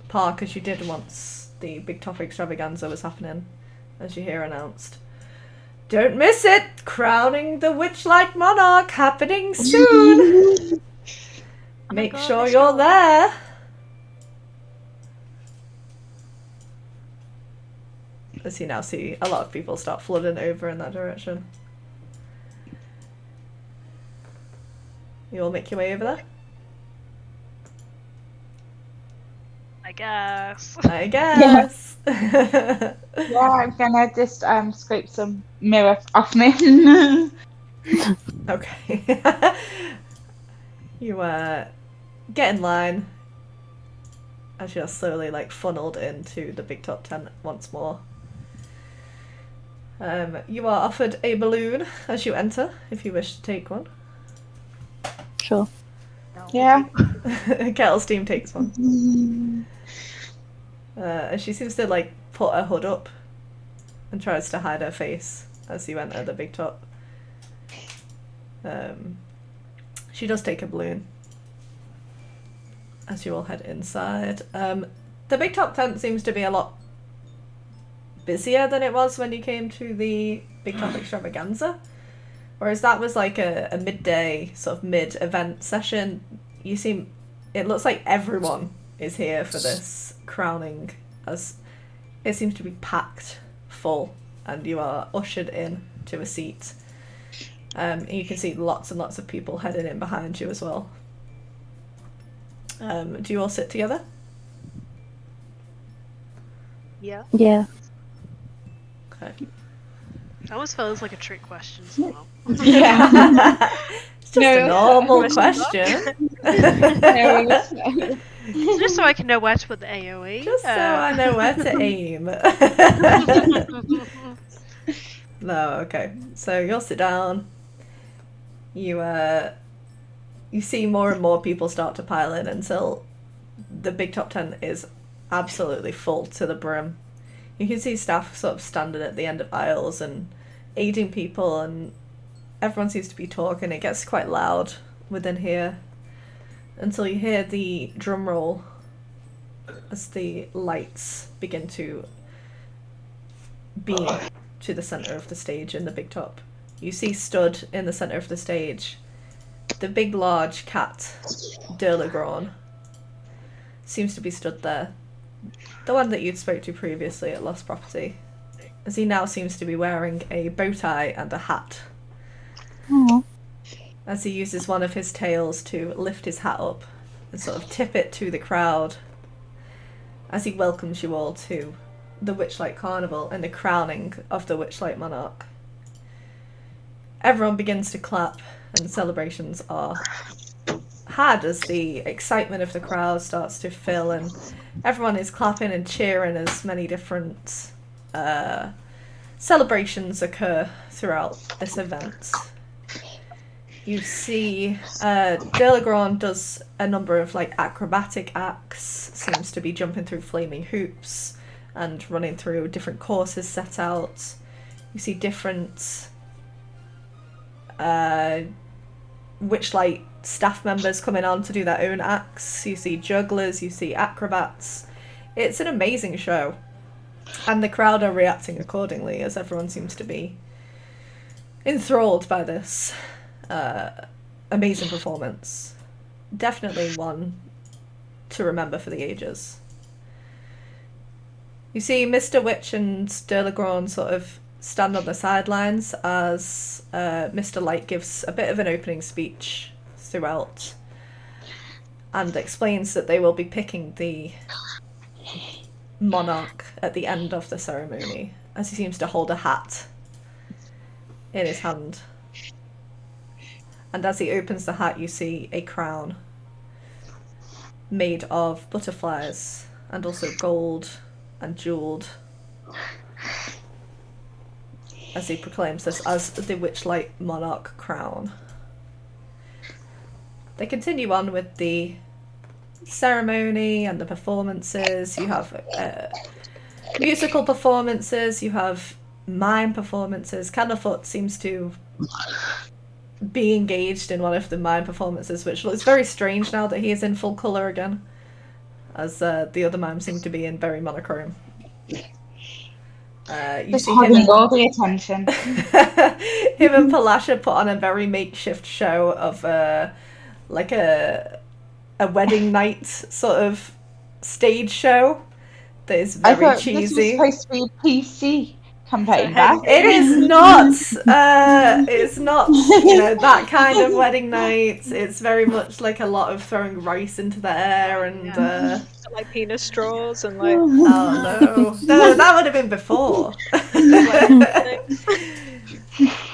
Speaker 5: park, as you did once the big top extravaganza was happening, as you hear announced. Don't miss it! Crowning the Witchlight Monarch happening soon! Make sure you're there! As you now see a lot of people start flooding over in that direction. You all make your way over there?
Speaker 1: I guess.
Speaker 5: I guess.
Speaker 2: Yeah, I'm gonna just scrape some mirror off me.
Speaker 5: Okay. You get in line as you're slowly funneled into the big top tent once more. You are offered a balloon as you enter, if you wish to take one.
Speaker 3: Sure.
Speaker 2: Yeah.
Speaker 5: Kettle Steam takes one. She seems to put her hood up and tries to hide her face as you enter the big top. She does take a balloon as you all head inside. The big top tent seems to be a lot busier than it was when you came to the big top extravaganza, whereas that was a midday sort of mid-event session. It looks like everyone is here for this crowning, as it seems to be packed full, and you are ushered in to a seat. You can see lots and lots of people heading in behind you as well. Do you all sit together?
Speaker 4: Yeah.
Speaker 3: Yeah.
Speaker 5: Okay.
Speaker 1: That almost feels like a trick question as well.
Speaker 2: Yeah.
Speaker 5: It's just a normal question.
Speaker 1: Just so I can know where to put the AoE.
Speaker 5: Just so I know where to aim. No, okay. So you'll sit down. You see more and more people start to pile in until the big top tent is absolutely full to the brim. You can see staff sort of standing at the end of aisles and aiding people, and everyone seems to be talking. It gets quite loud within here until you hear the drum roll as the lights begin to beam to the centre of the stage in the big top. You see stood in the centre of the stage the big large cat, Durlagron, seems to be stood there. The one that you'd spoke to previously at Lost Property, as he now seems to be wearing a bow tie and a hat.
Speaker 3: Aww.
Speaker 5: As he uses one of his tails to lift his hat up and sort of tip it to the crowd as he welcomes you all to the Witchlight Carnival and the crowning of the Witchlight Monarch. Everyone begins to clap and celebrations are had as the excitement of the crowd starts to fill, and everyone is clapping and cheering as many different celebrations occur throughout this event. You see Delagron does a number of acrobatic acts, seems to be jumping through flaming hoops and running through different courses set out. You see different Witchlight staff members coming on to do their own acts. You see jugglers, you see acrobats. It's an amazing show, and the crowd are reacting accordingly as everyone seems to be enthralled by this amazing performance. Definitely one to remember for the ages. You see Mr. Witch and Durlagron sort of stand on the sidelines as Mr. Light gives a bit of an opening speech throughout and explains that they will be picking the monarch at the end of the ceremony, as he seems to hold a hat in his hand. And as he opens the hat, you see a crown made of butterflies and also gold and jewelled, as he proclaims this as the Witchlight Monarch crown. They continue on with the ceremony and the performances. You have musical performances. You have mime performances. Candlefoot seems to be engaged in one of the mime performances, which looks very strange now that he is in full colour again, as the other mimes seem to be in very monochrome. You
Speaker 2: Just
Speaker 5: see him
Speaker 2: having
Speaker 5: and,
Speaker 2: all the attention.
Speaker 5: him and Palasha put on a very makeshift show of like a wedding night sort of stage show that is
Speaker 2: I
Speaker 5: very
Speaker 2: thought
Speaker 5: cheesy.
Speaker 2: this was supposed to be a PC campaign
Speaker 4: So
Speaker 2: back.
Speaker 5: It is not. It's not, you know, that kind of wedding night. It's very much like a lot of throwing rice into the air and.
Speaker 4: Like penis straws and like.
Speaker 5: Oh no, that would have been before.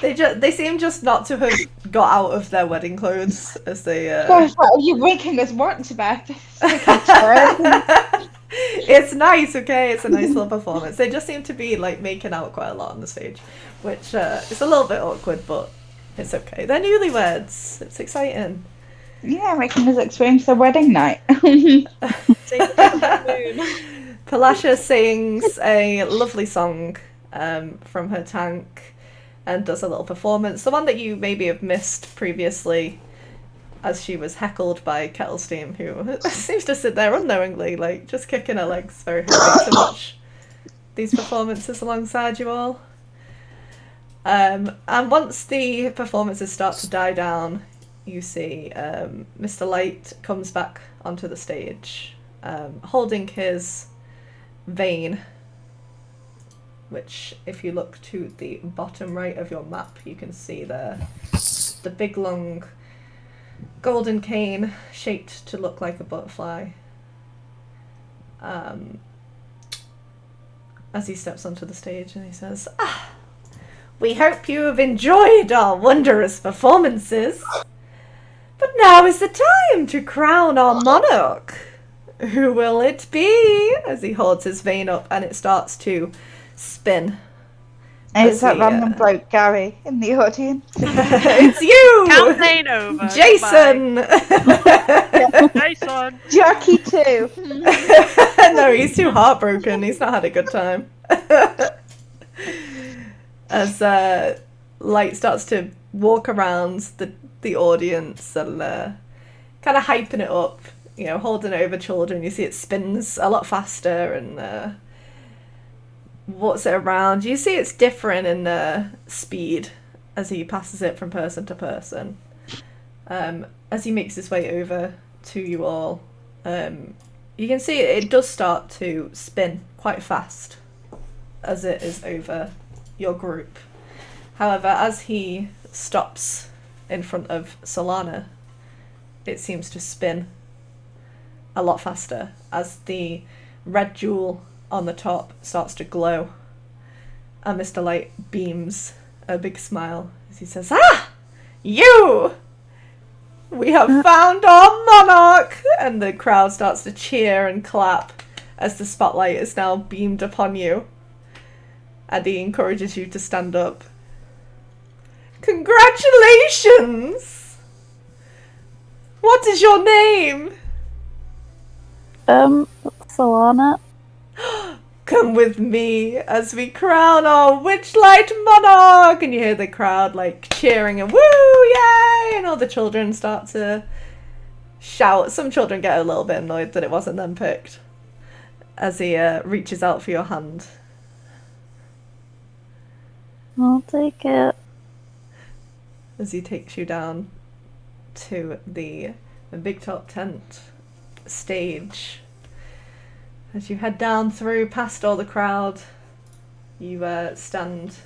Speaker 5: They seem just not to have got out of their wedding clothes as they.
Speaker 2: Gosh, what are you making us want about this?
Speaker 5: It's nice, okay? It's a nice little performance. They just seem to be like making out quite a lot on the stage, which is a little bit awkward, but it's okay. They're newlyweds. It's exciting.
Speaker 2: Yeah, making us experience the wedding night.
Speaker 5: Palasha sings a lovely song from her tank and does a little performance. The one that you maybe have missed previously, as she was heckled by Kettlesteam, who seems to sit there unknowingly, like, just kicking her legs very hard to watch these performances alongside you all. And once the performances start to die down, you see Mr. Light comes back onto the stage, holding his vane, which, if you look to the bottom right of your map, you can see there the big long golden cane shaped to look like a butterfly. As he steps onto the stage and he says, "We hope you have enjoyed our wondrous performances. But now is the time to crown our monarch. Who will it be?" As he holds his vane up and it starts to spin.
Speaker 2: It's that random bloke, Gary, in the audience.
Speaker 5: It's you!
Speaker 1: Campaign over.
Speaker 5: Jason!
Speaker 1: Jason!
Speaker 2: Jackie too.
Speaker 5: No, he's too heartbroken. He's not had a good time. As Light starts to walk around the audience and kind of hyping it up, you know, holding it over children. You see it spins a lot faster and walks it around. You see it's different in speed as he passes it from person to person. As he makes his way over to you all, you can see it does start to spin quite fast as it is over your group. However, as he stops in front of Solana, it seems to spin a lot faster as the red jewel on the top starts to glow, and Mr. Light beams a big smile as he says, "You! We have found our monarch!" And the crowd starts to cheer and clap as the spotlight is now beamed upon you, and he encourages you to stand up. "Congratulations! What is your name?"
Speaker 3: Solana.
Speaker 5: "Come with me as we crown our Witchlight monarch!" And you hear the crowd like cheering and woo, yay! And all the children start to shout. Some children get a little bit annoyed that it wasn't them picked as he reaches out for your hand.
Speaker 3: I'll take it.
Speaker 5: As he takes you down to the big top tent stage. As you head down through past all the crowd, you stand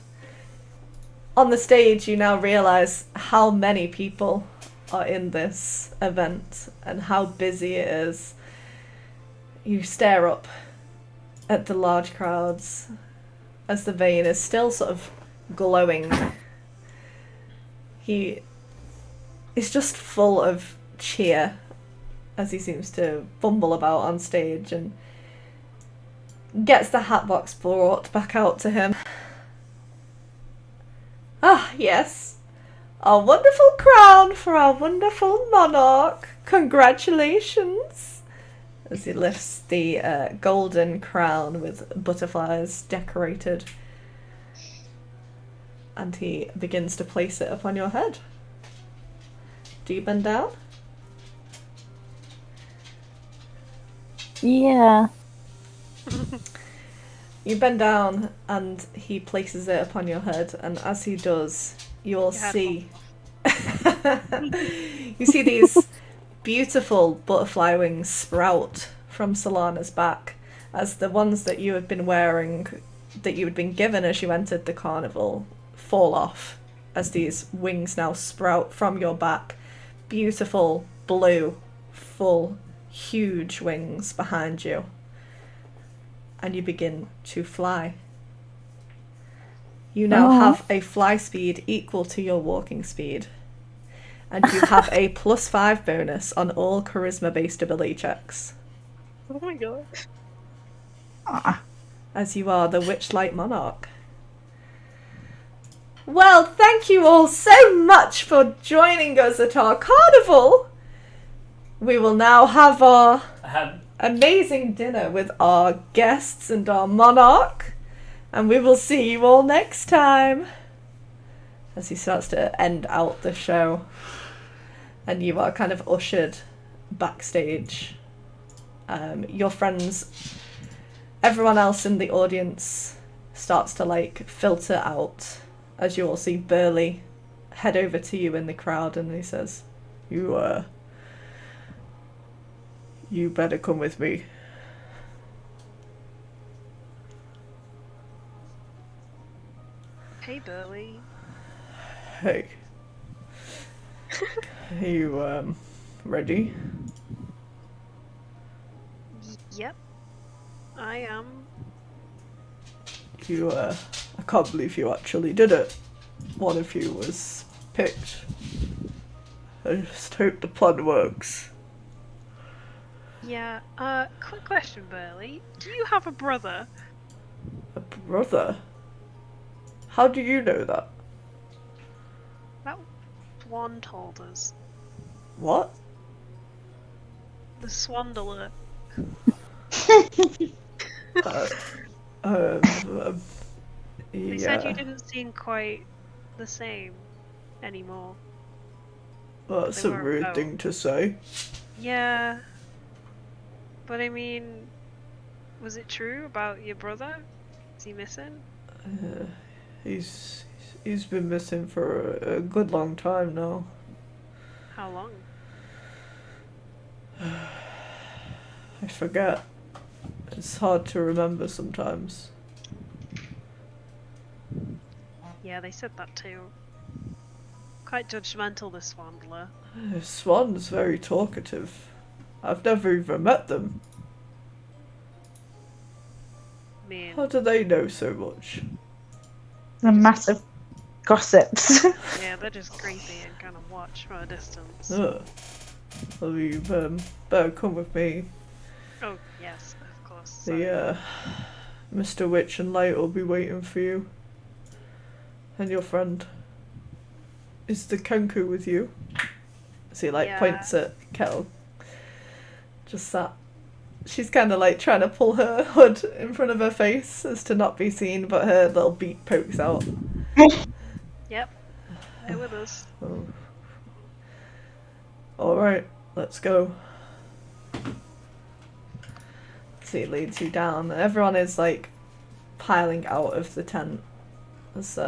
Speaker 5: on the stage. You now realise how many people are in this event and how busy it is. You stare up at the large crowds as the vane is still sort of glowing. He is just full of cheer as he seems to bumble about on stage and gets the hat box brought back out to him. "Ah, yes. Our wonderful crown for our wonderful monarch. Congratulations. as he lifts the golden crown with butterflies decorated, and he begins to place it upon your head. Do you bend down?
Speaker 3: Yeah.
Speaker 5: You bend down and he places it upon your head, and as he does, you'll see you see these beautiful butterfly wings sprout from Solana's back, as the ones that you had been wearing, that you had been given as you entered the carnival, fall off, as these wings now sprout from your back. Beautiful, blue, full, huge wings behind you. And you begin to fly. You now have a fly speed equal to your walking speed. And you have a +5 bonus on all charisma-based ability checks.
Speaker 4: Oh my god.
Speaker 5: As you are the Witchlight Monarch. Well, thank you all so much for joining us at our carnival. We will now have our amazing dinner with our guests and our monarch, and we will see you all next time. As he starts to end out the show, and you are kind of ushered backstage. Your friends, everyone else in the audience starts to like filter out, as you all see Burley head over to you in the crowd, and he says, You better come with me.
Speaker 1: Hey, Burley.
Speaker 5: Hey. Are you, ready?
Speaker 1: Yep, I am.
Speaker 5: I can't believe you actually did it. One of you was picked. I just hope the plan works.
Speaker 1: Yeah, quick question, Burley. Do you have a brother?
Speaker 5: A brother? How do you know that?
Speaker 1: That Swan told us.
Speaker 5: What?
Speaker 1: The Swandler. They said you didn't seem quite the same anymore.
Speaker 5: That's
Speaker 1: They
Speaker 5: a
Speaker 1: weren't
Speaker 5: rude
Speaker 1: out.
Speaker 5: thing to say.
Speaker 1: Yeah. But I mean, was it true about your brother? Is he missing?
Speaker 5: He's been missing for a good long time now.
Speaker 1: How long?
Speaker 5: I forget. It's hard to remember sometimes.
Speaker 1: Yeah, they said that too. Quite judgmental, this Swandler.
Speaker 5: Swan's very talkative. I've never even met them.
Speaker 1: I mean,
Speaker 5: How do they know so much?
Speaker 2: The massive gossips.
Speaker 1: yeah, they're just creepy and kind of watch from a distance.
Speaker 5: Well, you better come with me.
Speaker 1: Oh, yes, of course.
Speaker 5: The Mr. Witch and Light will be waiting for you. And your friend. Is the Kenku with you? So he
Speaker 1: Yeah.
Speaker 5: points at Kettle. Just that. She's kind of trying to pull her hood in front of her face as to not be seen, but her little beak pokes out.
Speaker 1: Yep, they're with us.
Speaker 5: Oh. Alright, let's go. So he leads you down. Everyone is piling out of the tent as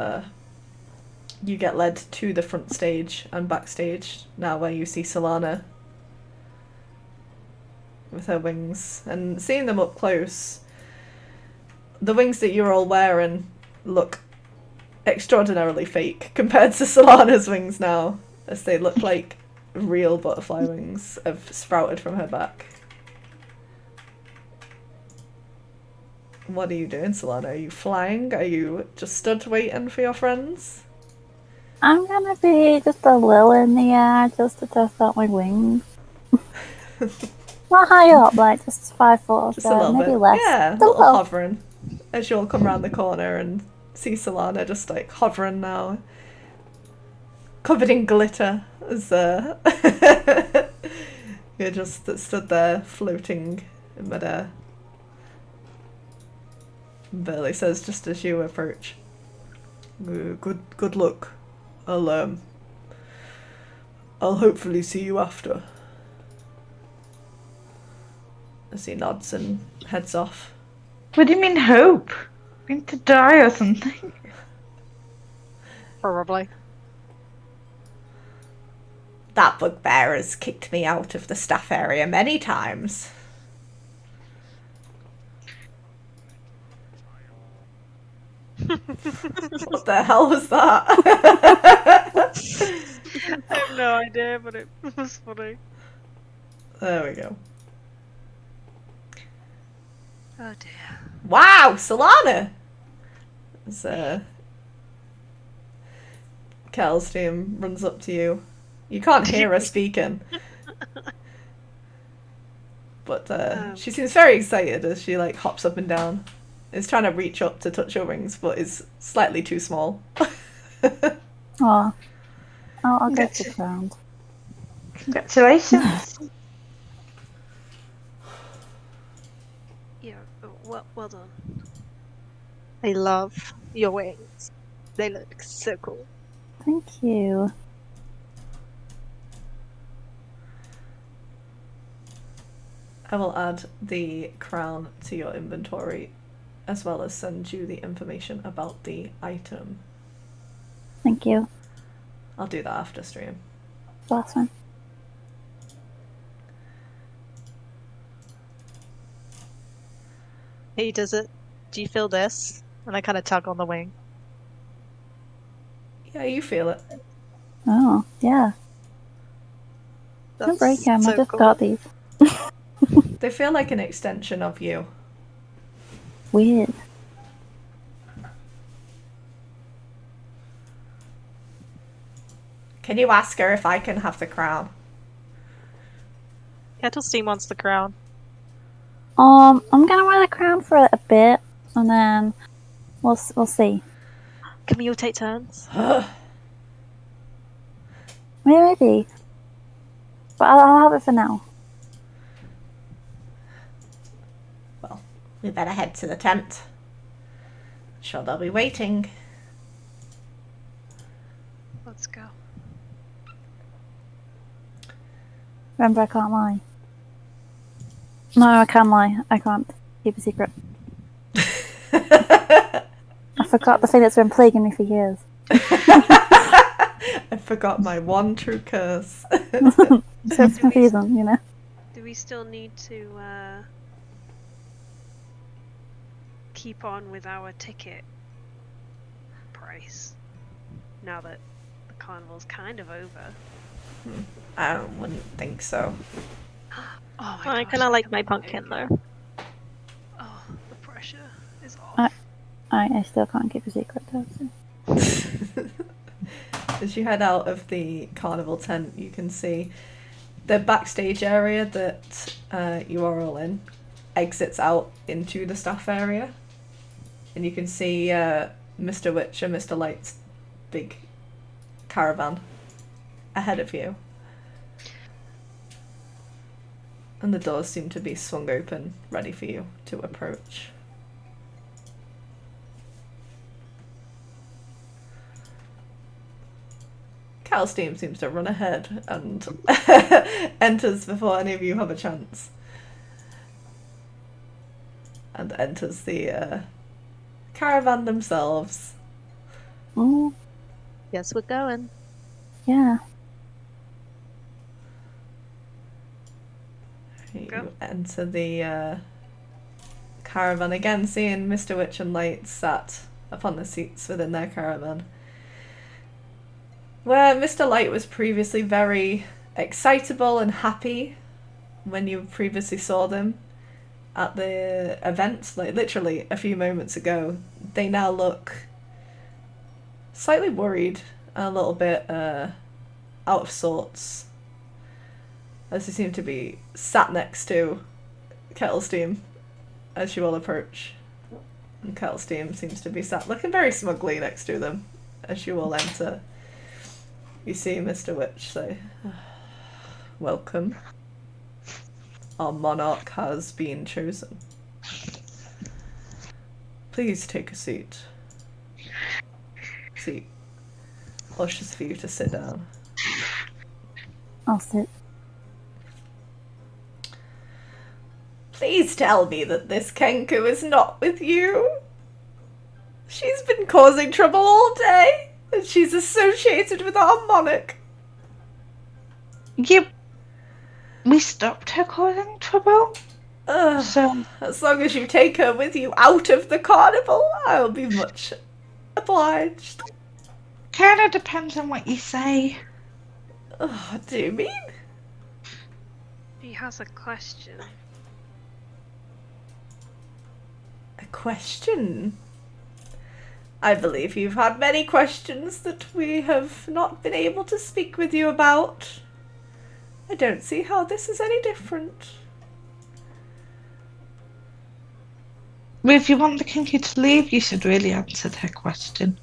Speaker 5: you get led to the front stage and backstage, now where you see Solana with her wings. And seeing them up close, the wings that you're all wearing look extraordinarily fake compared to Solana's wings now, as they look like real butterfly wings have sprouted from her back. What are you doing, Solana? Are you flying? Are you just stood waiting for your friends?
Speaker 3: I'm gonna be just a little in the air just to test out my wings. Not high up, just 5 foot or
Speaker 5: Just a
Speaker 3: so,
Speaker 5: little
Speaker 3: maybe
Speaker 5: bit.
Speaker 3: less.
Speaker 5: Yeah, a
Speaker 3: Just a
Speaker 5: little
Speaker 3: little.
Speaker 5: hovering. As you'll come around the corner and see Solana just hovering now. Covered in glitter as you're just stood there floating in midair. Burley says just as you approach. Good luck. I'll hopefully see you after. As he nods and heads off.
Speaker 2: What do you mean hope? Going to die or something?
Speaker 4: Probably.
Speaker 5: That bugbear has kicked me out of the staff area many times. What the hell was that?
Speaker 1: I have no idea, but it was funny.
Speaker 5: There we go.
Speaker 1: Oh dear.
Speaker 5: Wow, Solana! As Calsteam runs up to you. You can't hear her speaking. But she seems very excited as she like hops up and down. Is trying to reach up to touch your wings, but is slightly too small.
Speaker 3: Oh, I'll go to the ground.
Speaker 2: Congratulations.
Speaker 1: Yeah, well done.
Speaker 4: I love your wings. They look so cool.
Speaker 3: Thank you.
Speaker 5: I will add the crown to your inventory, as well as send you the information about the item.
Speaker 3: Thank you.
Speaker 5: I'll do that after stream.
Speaker 3: Last one.
Speaker 4: Hey, do you feel this? And I kind of tug on the wing.
Speaker 5: Yeah, you feel it.
Speaker 3: Oh, yeah. Don't break them. I just got these.
Speaker 5: They feel like an extension of you.
Speaker 3: Weird.
Speaker 5: Can you ask her if I can have the crown?
Speaker 4: Kettlestein wants the crown.
Speaker 3: I'm gonna wear the crown for a bit, and then we'll see.
Speaker 4: Can we all take turns?
Speaker 3: Maybe. But I'll have it for now.
Speaker 5: Well, we better head to the tent. Sure, they'll be waiting.
Speaker 1: Let's go.
Speaker 3: Remember, I can't lie. No, I can lie. I can't keep a secret. I forgot the thing that's been plaguing me for years.
Speaker 5: I forgot my one true curse.
Speaker 3: So it's confusing, you know.
Speaker 1: Do we still need to keep on with our ticket price now that the carnival's kind of over?
Speaker 5: I wouldn't think so.
Speaker 1: Oh my
Speaker 4: I
Speaker 1: gosh,
Speaker 4: kind of like my
Speaker 1: can't
Speaker 4: pumpkin
Speaker 1: believe-
Speaker 4: though.
Speaker 1: Oh, the pressure is off.
Speaker 3: I still can't keep a secret though. So.
Speaker 5: As you head out of the carnival tent, you can see the backstage area that you are all in exits out into the staff area. And you can see Mr. Witch and Mr. Light's big caravan ahead of you. And the doors seem to be swung open, ready for you to approach. Calsteam seems to run ahead and enters before any of you have a chance. And enters the caravan themselves.
Speaker 3: Oh,
Speaker 4: Yes, we're going.
Speaker 3: yeah.
Speaker 5: You
Speaker 1: Go.
Speaker 5: enter the caravan again, seeing Mr. Witch and Light sat upon the seats within their caravan. Where Mr. Light was previously very excitable and happy when you previously saw them at the event, like literally a few moments ago, they now look slightly worried, a little bit out of sorts, as they seem to be sat next to Kettlesteam as you all approach. And Kettlesteam seems to be sat looking very smugly next to them as you all enter. You see Mr. Witch say, "Welcome. our monarch has been chosen. Please take a seat. Seat. Ushers for you to sit down.
Speaker 3: I'll sit.
Speaker 5: Please tell me that this Kenku is not with you. She's been causing trouble all day, and she's associated with our monarch.
Speaker 2: Yep. We stopped her causing trouble.
Speaker 5: Ugh.
Speaker 2: So
Speaker 5: As long as you take her with you out of the carnival, I'll be much obliged.
Speaker 2: kinda depends on what you say.
Speaker 5: What do you mean?
Speaker 1: He has a question.
Speaker 5: A question? I believe you've had many questions that we have not been able to speak with you about. I don't see how this is any different.
Speaker 2: Well, if you want the kinky to leave, you should really answer her question.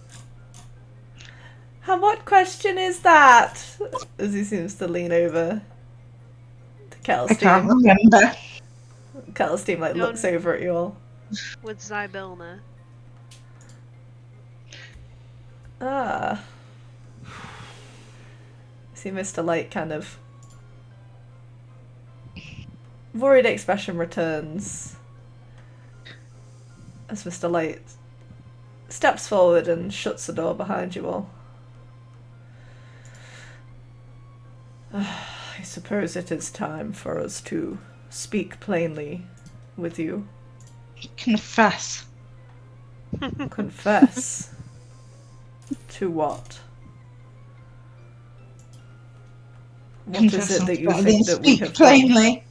Speaker 5: And what question is that? As he seems to lean over to
Speaker 2: I can't
Speaker 5: Kelstein.
Speaker 2: remember.
Speaker 5: Kelstein looks over at you all.
Speaker 1: With Zybilna.
Speaker 5: Ah. See Mr. Light kind of worried expression returns as Mr. Light steps forward and shuts the door behind you all. I suppose it is time for us to speak plainly with you.
Speaker 2: Confess.
Speaker 5: Confess. To what? What is it that you think that we have done?
Speaker 2: plainly.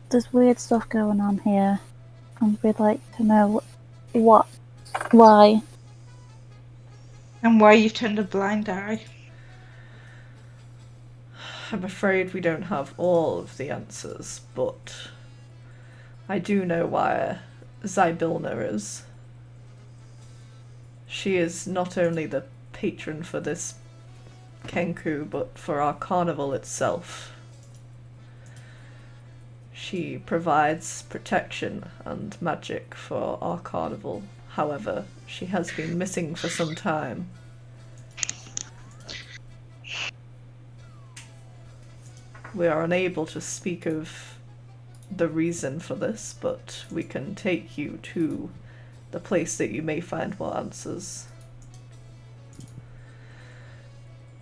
Speaker 3: There's weird stuff going on here, and we'd like to know what, why.
Speaker 2: And why you've turned a blind eye.
Speaker 5: I'm afraid we don't have all of the answers, but I do know why Zybilna is. She is not only the patron for this Kenku, but for our carnival itself. She provides protection and magic for our carnival. However, she has been missing for some time. We are unable to speak of the reason for this, but we can take you to the place that you may find more answers.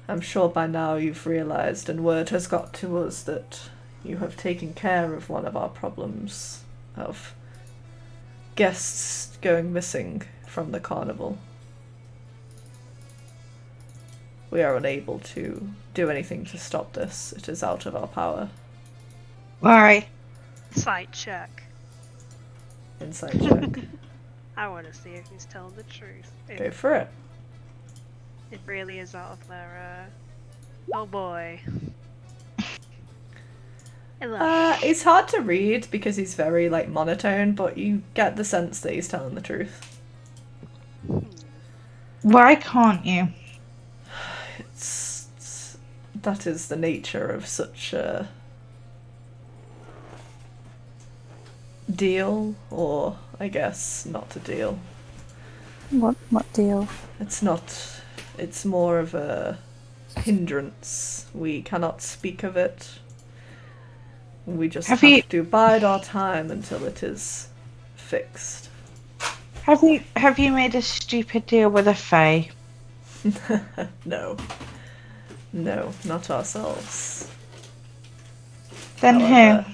Speaker 5: I'm sure by now you've realised, and word has got to us, that you have taken care of one of our problems of guests going missing from the carnival. We are unable to do anything to stop this. It is out of our power.
Speaker 2: Why?
Speaker 1: Sight check.
Speaker 5: Insight check.
Speaker 1: I want to see if he's telling the truth.
Speaker 5: Go for it.
Speaker 1: It really is out of their, Oh boy.
Speaker 5: It's hard to read because he's very, monotone, but you get the sense that he's telling the truth.
Speaker 2: Why can't you?
Speaker 5: That is the nature of such a deal, or I guess not a deal.
Speaker 3: What deal?
Speaker 5: It's more of a hindrance. We cannot speak of it. We just have to bide our time until it is fixed.
Speaker 2: Have you made a stupid deal with a fae?
Speaker 5: No. No, not ourselves.
Speaker 2: Then
Speaker 5: However,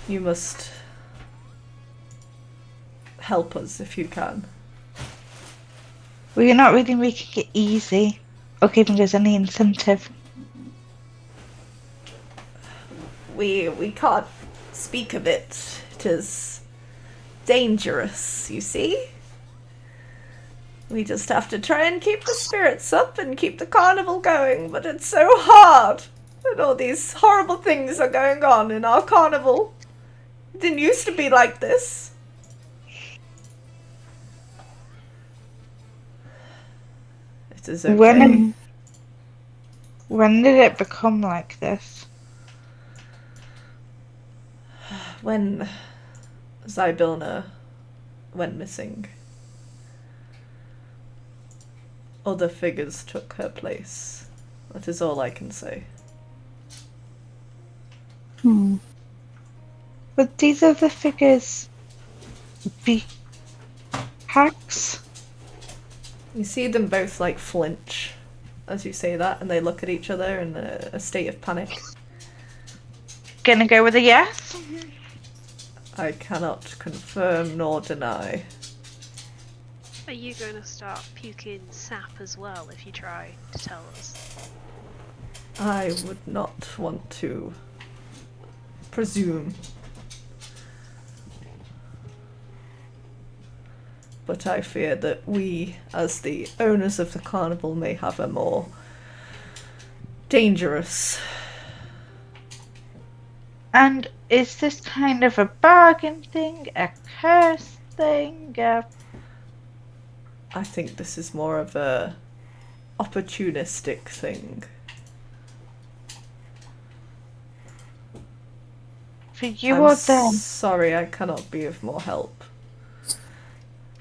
Speaker 2: who?
Speaker 5: You must help us if you can.
Speaker 2: Well, you're not really making it easy, or giving us any incentive.
Speaker 5: We can't speak of it. It is dangerous, you see? We just have to try and keep the spirits up and keep the carnival going, but it's so hard. And all these horrible things are going on in our carnival. It didn't used to be like this. It is okay.
Speaker 2: When did it become like this?
Speaker 5: when Zybilna went missing, other figures took her place. That is all I can say.
Speaker 2: Would these other figures be hags?
Speaker 5: You see them both like flinch as you say that, and they look at each other in a state of panic.
Speaker 2: Gonna go with a yes?
Speaker 5: I cannot confirm nor deny.
Speaker 1: Are you going to start puking sap as well if you try to tell us?
Speaker 5: I would not want to presume. But I fear that we, as the owners of the carnival, may have a more dangerous...
Speaker 2: And is this kind of a bargain thing, a curse thing?
Speaker 5: I think this is more of a opportunistic thing.
Speaker 2: For you
Speaker 5: I'm
Speaker 2: or them?
Speaker 5: sorry, I cannot be of more help.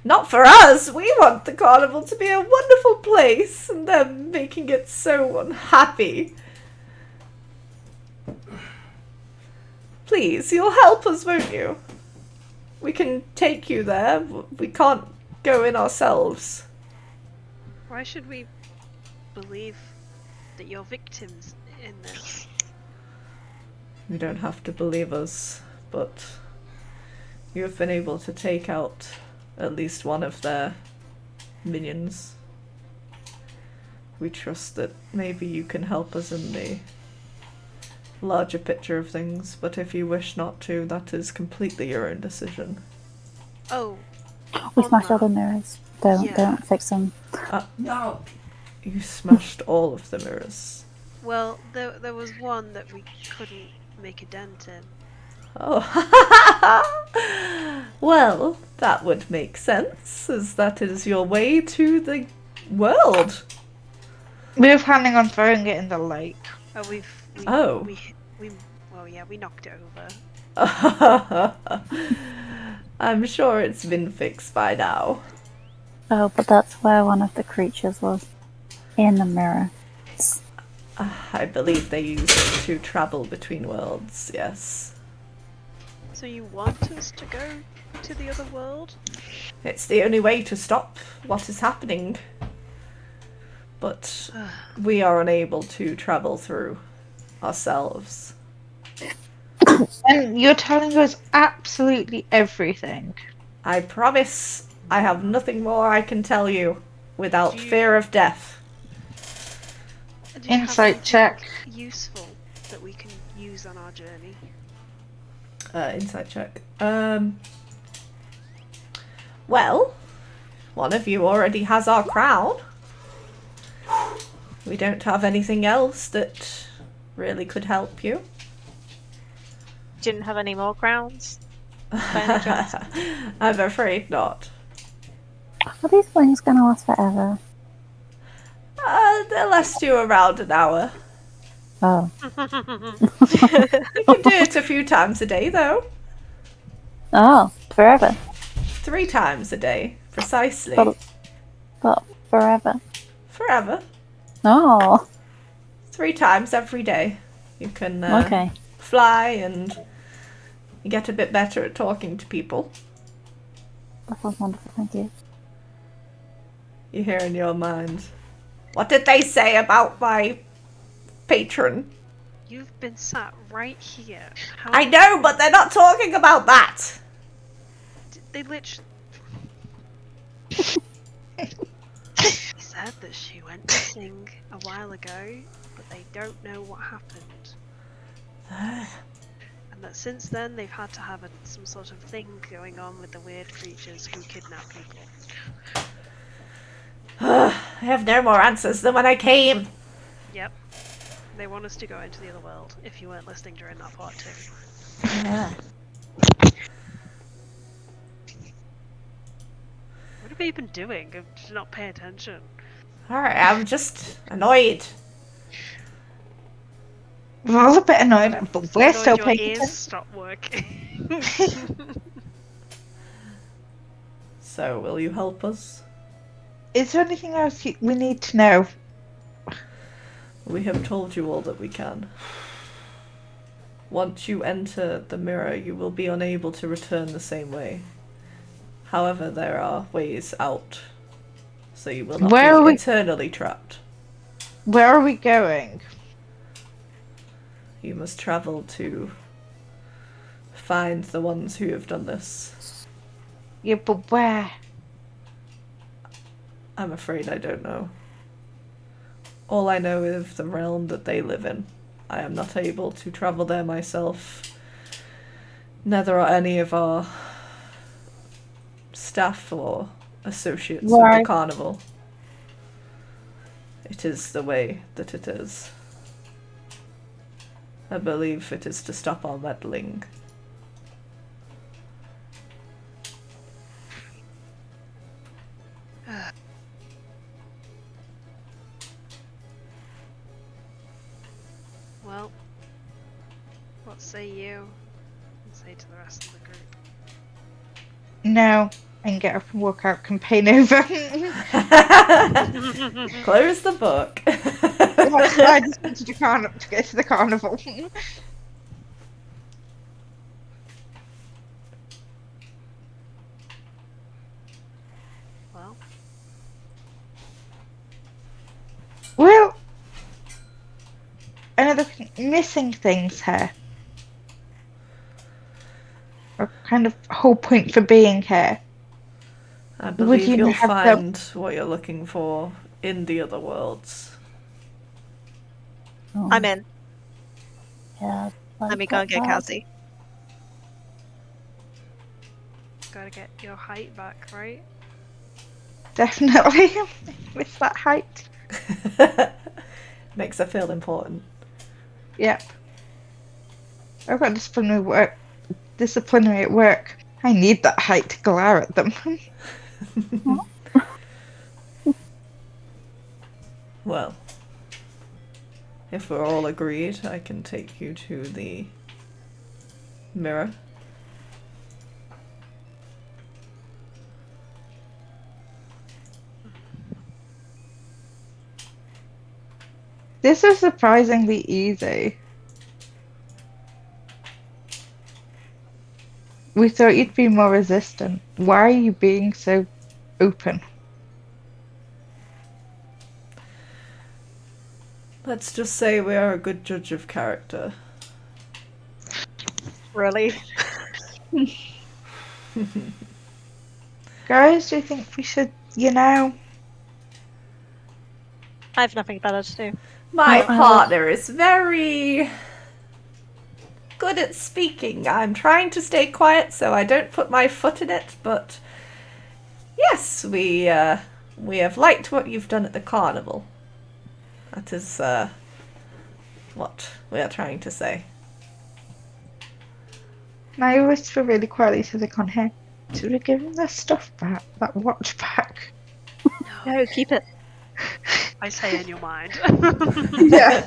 Speaker 5: Not for us! We want the carnival to be a wonderful place, and they're making it so unhappy. Please, you'll help us, won't you? We can take you there. We can't go in ourselves.
Speaker 1: Why should we believe that you're victims in this?
Speaker 5: You don't have to believe us, but you have been able to take out at least one of their minions. We trust that maybe you can help us in the larger picture of things, but if you wish not to, that is completely your own decision.
Speaker 1: Oh.
Speaker 3: We smashed all the mirrors. Don't
Speaker 1: Yeah.
Speaker 3: fix them.
Speaker 6: No!
Speaker 5: You smashed all of the mirrors.
Speaker 1: Well, there was one that we couldn't make a dent in.
Speaker 5: Oh. Well, that would make sense, as that is your way to the world.
Speaker 2: We were planning on throwing it in the lake.
Speaker 1: Oh, we well, yeah, we knocked it over.
Speaker 5: I'm sure it's been fixed by now.
Speaker 3: Oh, but that's where one of the creatures was. In the mirror.
Speaker 5: I believe they use it to travel between worlds, yes.
Speaker 1: So you want us to go to the other world?
Speaker 5: It's the only way to stop what is happening. But we are unable to travel through ourselves.
Speaker 2: And you're telling us absolutely everything.
Speaker 5: I promise I have nothing more I can tell you without fear of death.
Speaker 1: Do you have
Speaker 2: Insight
Speaker 1: anything
Speaker 2: check.
Speaker 1: useful that we can use on our journey?
Speaker 5: Insight check. Well, one of you already has our crown. We don't have anything else that really could help you.
Speaker 4: Didn't have any more crowns? By any chance?
Speaker 5: I'm afraid not.
Speaker 3: Are these wings gonna last forever?
Speaker 5: They'll last you around an hour.
Speaker 3: Oh.
Speaker 5: You can do it a few times a day, though.
Speaker 3: Oh, forever.
Speaker 5: 3 times a day, precisely.
Speaker 3: But forever.
Speaker 5: Forever.
Speaker 3: Oh.
Speaker 5: 3 times every day. You can
Speaker 3: Okay.
Speaker 5: fly and you get a bit better at talking to people.
Speaker 3: That sounds wonderful, thank you.
Speaker 5: You hear in your mind, what did they say about my patron?
Speaker 1: You've been sat right here. How
Speaker 5: I know, but they're not talking about that.
Speaker 1: They literally said that she went missing a while ago, but they don't know what happened. And that since then they've had to have some sort of thing going on with the weird creatures who kidnap people.
Speaker 5: I have no more answers than when I came.
Speaker 1: Yep. They want us to go into the other world, if you weren't listening during that part too. What have you been doing? Did you not pay attention?
Speaker 5: Alright, I'm just annoyed.
Speaker 2: We're all a bit annoyed, but we're
Speaker 1: Annoyed
Speaker 2: still
Speaker 1: your
Speaker 2: paying
Speaker 1: ears
Speaker 2: attention.
Speaker 1: stop working.
Speaker 5: So, will you help us?
Speaker 2: Is there anything else we need to know?
Speaker 5: We have told you all that we can. Once you enter the mirror, you will be unable to return the same way. However, there are ways out, so you will not be eternally trapped.
Speaker 2: Where are we going?
Speaker 5: You must travel to find the ones who have done this.
Speaker 2: Yeah, but where?
Speaker 5: I'm afraid I don't know. All I know is the realm that they live in. I am not able to travel there myself. Neither are any of our staff or associates of the carnival. It is the way that it is. I believe it is to stop our meddling.
Speaker 1: Well, what say you? And say to the rest of the group.
Speaker 2: No, and get up and walk out campaign over.
Speaker 5: Close the book.
Speaker 2: I just wanted to go to the carnival.
Speaker 1: Well,
Speaker 2: Well, another missing things here. Or kind of whole point for being here.
Speaker 5: I believe
Speaker 2: you
Speaker 5: you'll
Speaker 2: have
Speaker 5: find what you're looking for in the other worlds.
Speaker 3: Oh,
Speaker 4: I'm in.
Speaker 3: yeah.
Speaker 4: Let me go and get
Speaker 3: that.
Speaker 4: Cassie.
Speaker 1: gotta get your height back, right?
Speaker 2: Definitely. With that height.
Speaker 5: Makes her feel important.
Speaker 2: Yep. I've got disciplinary at work. I need that height to glare at them.
Speaker 5: Well, if we're all agreed, I can take you to the mirror.
Speaker 2: This is surprisingly easy. We thought you'd be more resistant. Why are you being so open?
Speaker 5: Let's just say we are a good judge of character.
Speaker 4: Really?
Speaker 2: Guys, do you think we should,
Speaker 4: I have nothing better to do.
Speaker 5: My partner is very good at speaking. I'm trying to stay quiet so I don't put my foot in it, but yes, we have liked what you've done at the carnival. That is what we are trying to say.
Speaker 2: I whisper really quietly to the con here. Should we give him their stuff back? That watch back?
Speaker 4: No, keep it.
Speaker 1: I say in your mind.
Speaker 2: Yeah.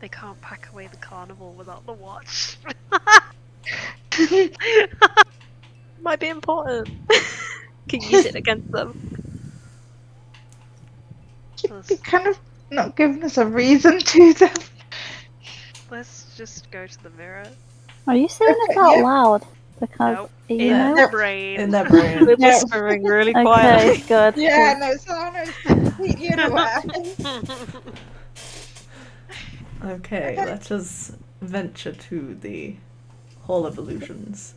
Speaker 1: They can't pack away the carnival without the watch.
Speaker 4: Might be important. Can use it against them.
Speaker 2: You're kind of not giving us a reason to them.
Speaker 1: Let's just go to the mirror.
Speaker 3: Are you saying it out loud? Because
Speaker 1: Nope.
Speaker 3: you
Speaker 1: In
Speaker 3: know.
Speaker 1: their brain.
Speaker 5: In their brain.
Speaker 4: We're whispering really
Speaker 3: Okay,
Speaker 4: quietly.
Speaker 3: good.
Speaker 2: Yeah, no, Solana is completely unaware.
Speaker 5: Okay, let us venture to the Hall of Illusions.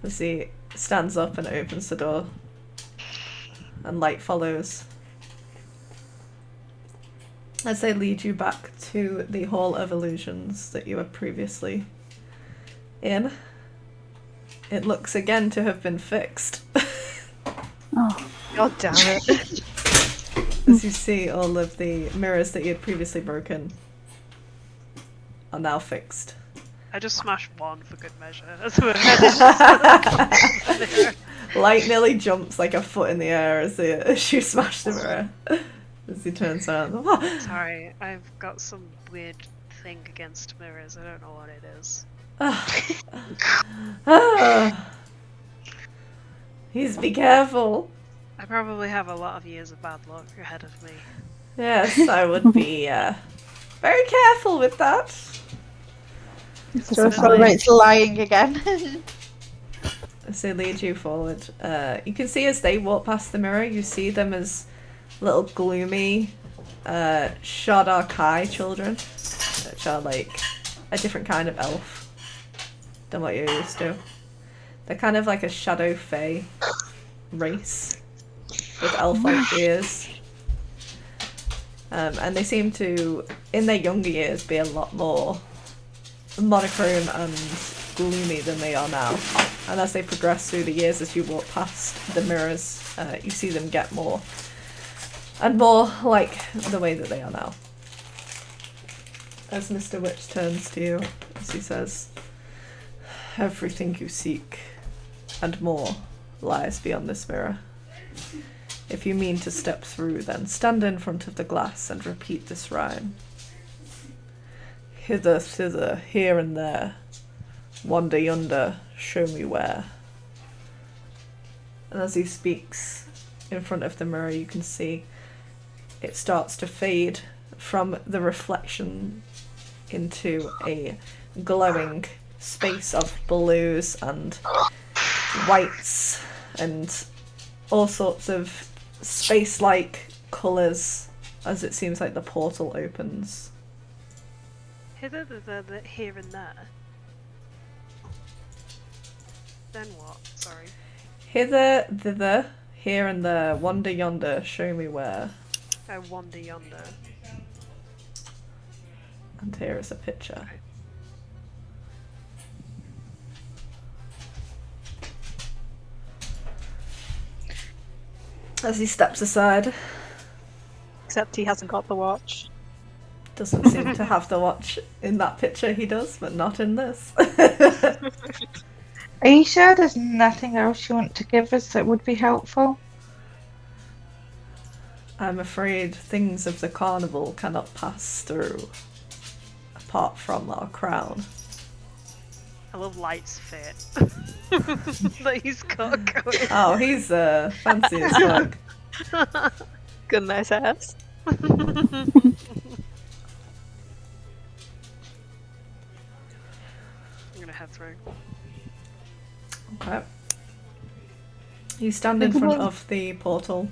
Speaker 5: Lucy stands up and opens the door, and light follows. As they lead you back to the Hall of Illusions that you were previously in, it looks again to have been fixed.
Speaker 3: Oh,
Speaker 4: God damn it.
Speaker 5: As you see, all of the mirrors that you had previously broken are now fixed.
Speaker 1: I just smashed one for good measure. As we're headed.
Speaker 5: Light nearly jumps like a foot in the air as you smash the mirror. As he turns around.
Speaker 1: Sorry, I've got some weird thing against mirrors. I don't know what it is.
Speaker 5: Please be careful.
Speaker 1: I probably have a lot of years of bad luck ahead of me.
Speaker 5: Yes, I would be very careful with that.
Speaker 2: So celebrates lying again.
Speaker 5: As they lead you forward, you can see as they walk past the mirror, you see them as little gloomy Shadar Kai children, which are like a different kind of elf than what you're used to. They're kind of like a shadow fae race with elf-like ears. And they seem to, in their younger years, be a lot more monochrome and gloomy than they are now. And as they progress through the years, as you walk past the mirrors, you see them get more and more like the way that they are now. As Mr. Witch turns to you, as he says, "Everything you seek and more lies beyond this mirror. If you mean to step through, then stand in front of the glass and repeat this rhyme. Hither, thither, here and there. Wander yonder, show me where." And as he speaks in front of the mirror, you can see it starts to fade from the reflection into a glowing space of blues and whites and all sorts of space-like colours as it seems like the portal opens.
Speaker 1: Hither, thither, here and there. Then what? Sorry.
Speaker 5: Hither, thither, here and there, wander yonder, show me where.
Speaker 1: I wander yonder.
Speaker 5: And here is a picture. As he steps aside,
Speaker 4: Except he hasn't got the watch.
Speaker 5: doesn't seem to have the watch in that picture. He does, but not in this.
Speaker 2: Are you sure there's nothing else you want to give us that would be helpful?
Speaker 5: I'm afraid things of the carnival cannot pass through, apart from our crown.
Speaker 1: I love Light's fit. That he's got going.
Speaker 5: Oh, he's fancy as fuck.
Speaker 4: Good nice ass.
Speaker 1: I'm gonna head through.
Speaker 5: Okay. You stand in front of the portal.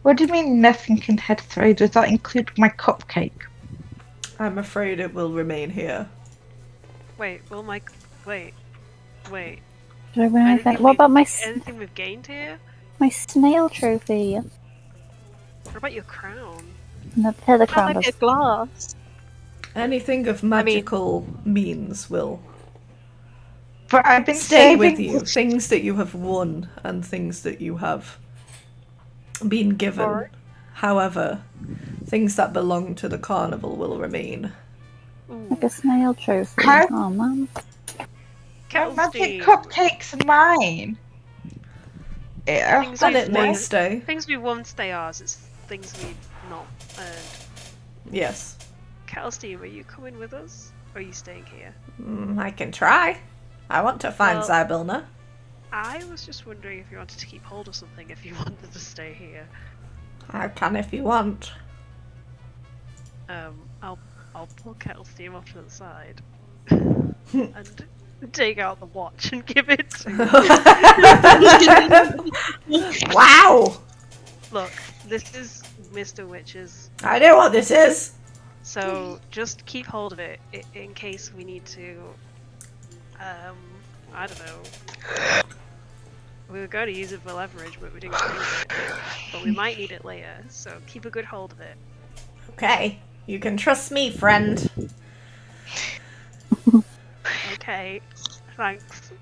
Speaker 2: What do you mean nothing can head through? Does that include my cupcake?
Speaker 5: I'm afraid it will remain here.
Speaker 1: Wait, will my... Wait. Wait.
Speaker 3: Do I win anything?
Speaker 1: Anything
Speaker 3: What
Speaker 1: we've-
Speaker 3: about my
Speaker 1: Anything we've gained here?
Speaker 3: my snail trophy?
Speaker 1: What about your crown?
Speaker 3: No, the
Speaker 4: That
Speaker 3: crown
Speaker 4: might be a
Speaker 3: does.
Speaker 4: glass.
Speaker 5: Anything of magical means will
Speaker 2: But I've been
Speaker 5: stay
Speaker 2: saving
Speaker 5: with you. Things that you have won and things that you have been given.
Speaker 4: Alright.
Speaker 5: However, things that belong to the carnival will remain.
Speaker 3: Like a snail trophy.
Speaker 2: How-
Speaker 3: Oh man.
Speaker 2: My magic
Speaker 1: Kettlestein.
Speaker 2: cupcakes are mine. Yeah.
Speaker 1: Things
Speaker 5: And
Speaker 1: we've
Speaker 5: it may
Speaker 1: won-
Speaker 5: stay.
Speaker 1: Things we won stay ours. It's things we've not earned.
Speaker 5: Yes.
Speaker 1: Kettlestein, are you coming with us? Or are you staying here?
Speaker 5: I can try. I want to find
Speaker 1: Well-
Speaker 5: Zybilna.
Speaker 1: I was just wondering if you wanted to keep hold of something if you wanted to stay here.
Speaker 5: I can if you want.
Speaker 1: I'll pull Kettlestein off to the side and take out the watch and give it to him.
Speaker 5: Wow!
Speaker 1: Look, this is Mr. Witch's,
Speaker 5: I know what this is.
Speaker 1: so just keep hold of it in case we need to. I don't know. We were going to use it for leverage, but we didn't use it. But we might need it later, so keep a good hold of it.
Speaker 5: Okay, you can trust me, friend.
Speaker 1: Okay, thanks.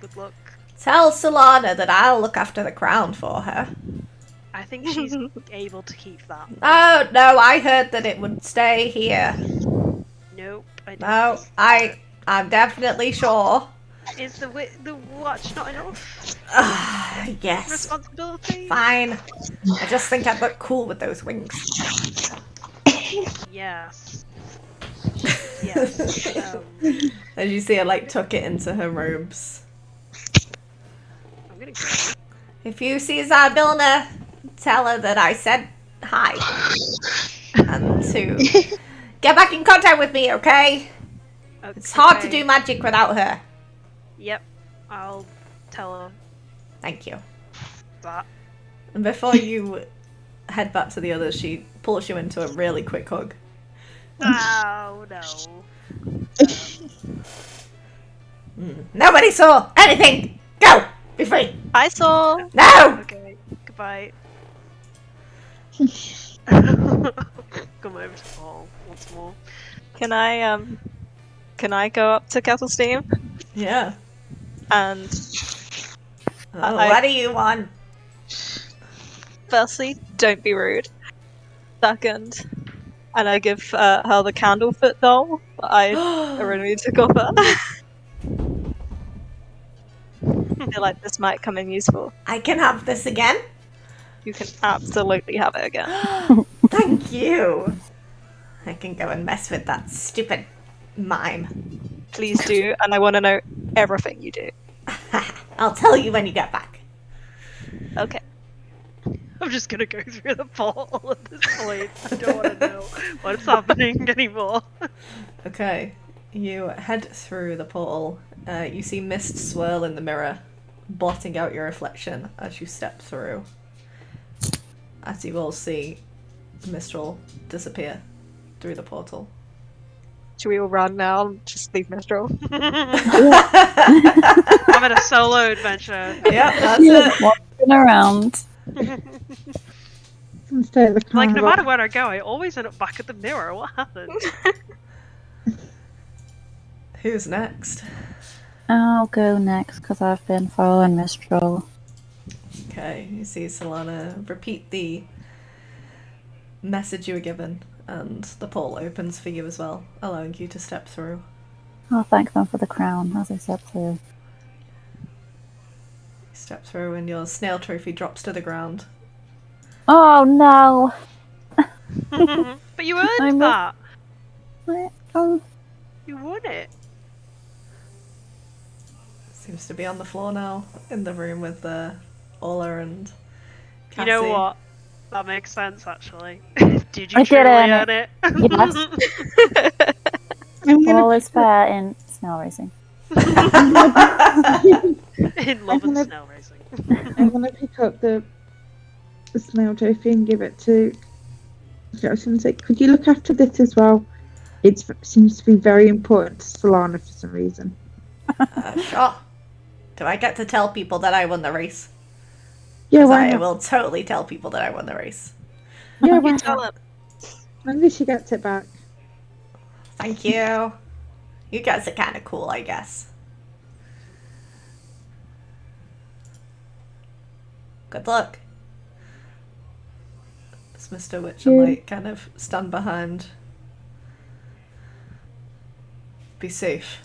Speaker 1: Good luck.
Speaker 5: Tell Solana that I'll look after the crown for her.
Speaker 1: I think she's able to keep that.
Speaker 5: Oh, no, I heard that it would stay here.
Speaker 1: Nope. I don't
Speaker 5: No,
Speaker 1: think so.
Speaker 5: I'm definitely sure.
Speaker 1: Is the watch not enough
Speaker 5: Yes.
Speaker 1: responsibility?
Speaker 5: Fine. I just think I'd look cool with those wings.
Speaker 1: Yes. Yes.
Speaker 5: As you see her, like, tuck it into her robes.
Speaker 1: I'm gonna go.
Speaker 5: If you see Zarbilna, tell her that I said hi. And to get back in contact with me, okay? It's hard to do magic without her.
Speaker 1: Yep. I'll tell her
Speaker 5: Thank you.
Speaker 1: that.
Speaker 5: And before you head back to the others, she pulls you into a really quick hug.
Speaker 1: Oh no.
Speaker 5: Nobody saw anything! Go! Be free!
Speaker 4: I saw.
Speaker 5: No!
Speaker 1: Okay. Goodbye. Come over to Paul once more.
Speaker 4: Can I go up to Kettle Steam?
Speaker 5: Yeah.
Speaker 4: And
Speaker 5: What do you want?
Speaker 4: firstly, don't be rude. Second, and I give her the Candlefoot doll that I originally took off her. I feel like this might come in useful.
Speaker 5: I can have this again?
Speaker 4: You can absolutely have it again.
Speaker 5: Thank you! I can go and mess with that stupid mime.
Speaker 4: Please do, and I want to know everything you do.
Speaker 5: I'll tell you when you get back.
Speaker 4: Okay.
Speaker 1: I'm just gonna go through the portal at this point. I don't want to know what's happening anymore.
Speaker 5: Okay, you head through the portal. You see mist swirl in the mirror, blotting out your reflection as you step through. As you all see Mistral disappear through the portal.
Speaker 4: Should we all run now and just leave Mistral?
Speaker 1: I'm in a solo adventure.
Speaker 5: Yep, that's it.
Speaker 3: Walking around.
Speaker 2: Stay at the
Speaker 1: Like, no
Speaker 2: carnival.
Speaker 1: matter where I go, I always end up back at the mirror. What happened?
Speaker 5: Who's next?
Speaker 3: I'll go next because I've been following Mistral.
Speaker 5: Okay, you see Solana repeat the message you were given, and the portal opens for you as well, allowing you to step through.
Speaker 3: I'll thank them for the crown as I step through.
Speaker 5: You step through and your snail trophy drops to the ground.
Speaker 3: Oh no!
Speaker 1: But you earned that.
Speaker 3: Oh,
Speaker 1: You won it.
Speaker 5: Seems to be on the floor now, in the room with Ola and Cassie.
Speaker 1: You know what? That makes sense, actually. Did you
Speaker 3: I did
Speaker 1: truly
Speaker 3: earn
Speaker 1: earn it?
Speaker 2: I'm gonna,
Speaker 3: all is fair in snail racing.
Speaker 1: In love and
Speaker 2: gonna-
Speaker 1: snail racing.
Speaker 2: I'm gonna pick up the snail trophy and give it to. I was gonna say, could you look after this as well? It seems to be very important to Solana for some reason.
Speaker 5: Sure. Do I get to tell people that I won the race?
Speaker 2: Yeah,
Speaker 5: 'Cause
Speaker 2: why
Speaker 5: I
Speaker 2: not?
Speaker 5: will totally tell people that I won the race.
Speaker 2: Yeah, why
Speaker 4: Tell
Speaker 2: not?
Speaker 4: him.
Speaker 2: As long as she gets it back.
Speaker 5: Thank you. You guys are kind of cool, I guess. Good luck. Does Mr. Witch and Light kind of stand behind? Be safe.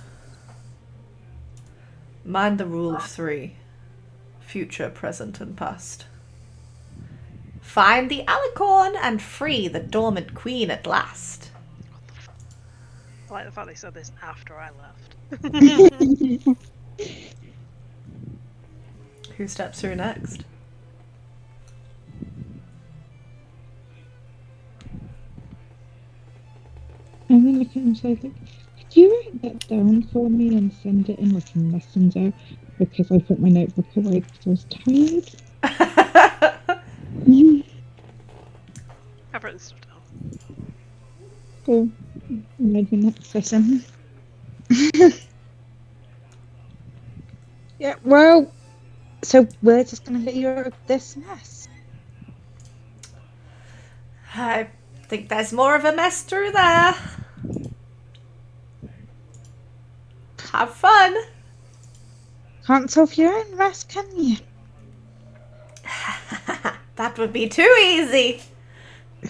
Speaker 5: Mind the rule of 3. Future, present, and past. Find the alicorn and free the dormant queen at last.
Speaker 1: I like the fact they said this after I left.
Speaker 5: Who steps through next?
Speaker 2: I'm gonna look at him and say, like, could you write that down for me and send it in like a messenger? Because I put my notebook away because I was tired.
Speaker 1: I've written stuff down.
Speaker 2: Cool. Maybe next session. Yeah, well, so we're just gonna let you out of this mess.
Speaker 5: I think there's more of a mess through there. Have fun.
Speaker 2: Can't solve your own mess, can you?
Speaker 5: That would be too easy.
Speaker 2: I'm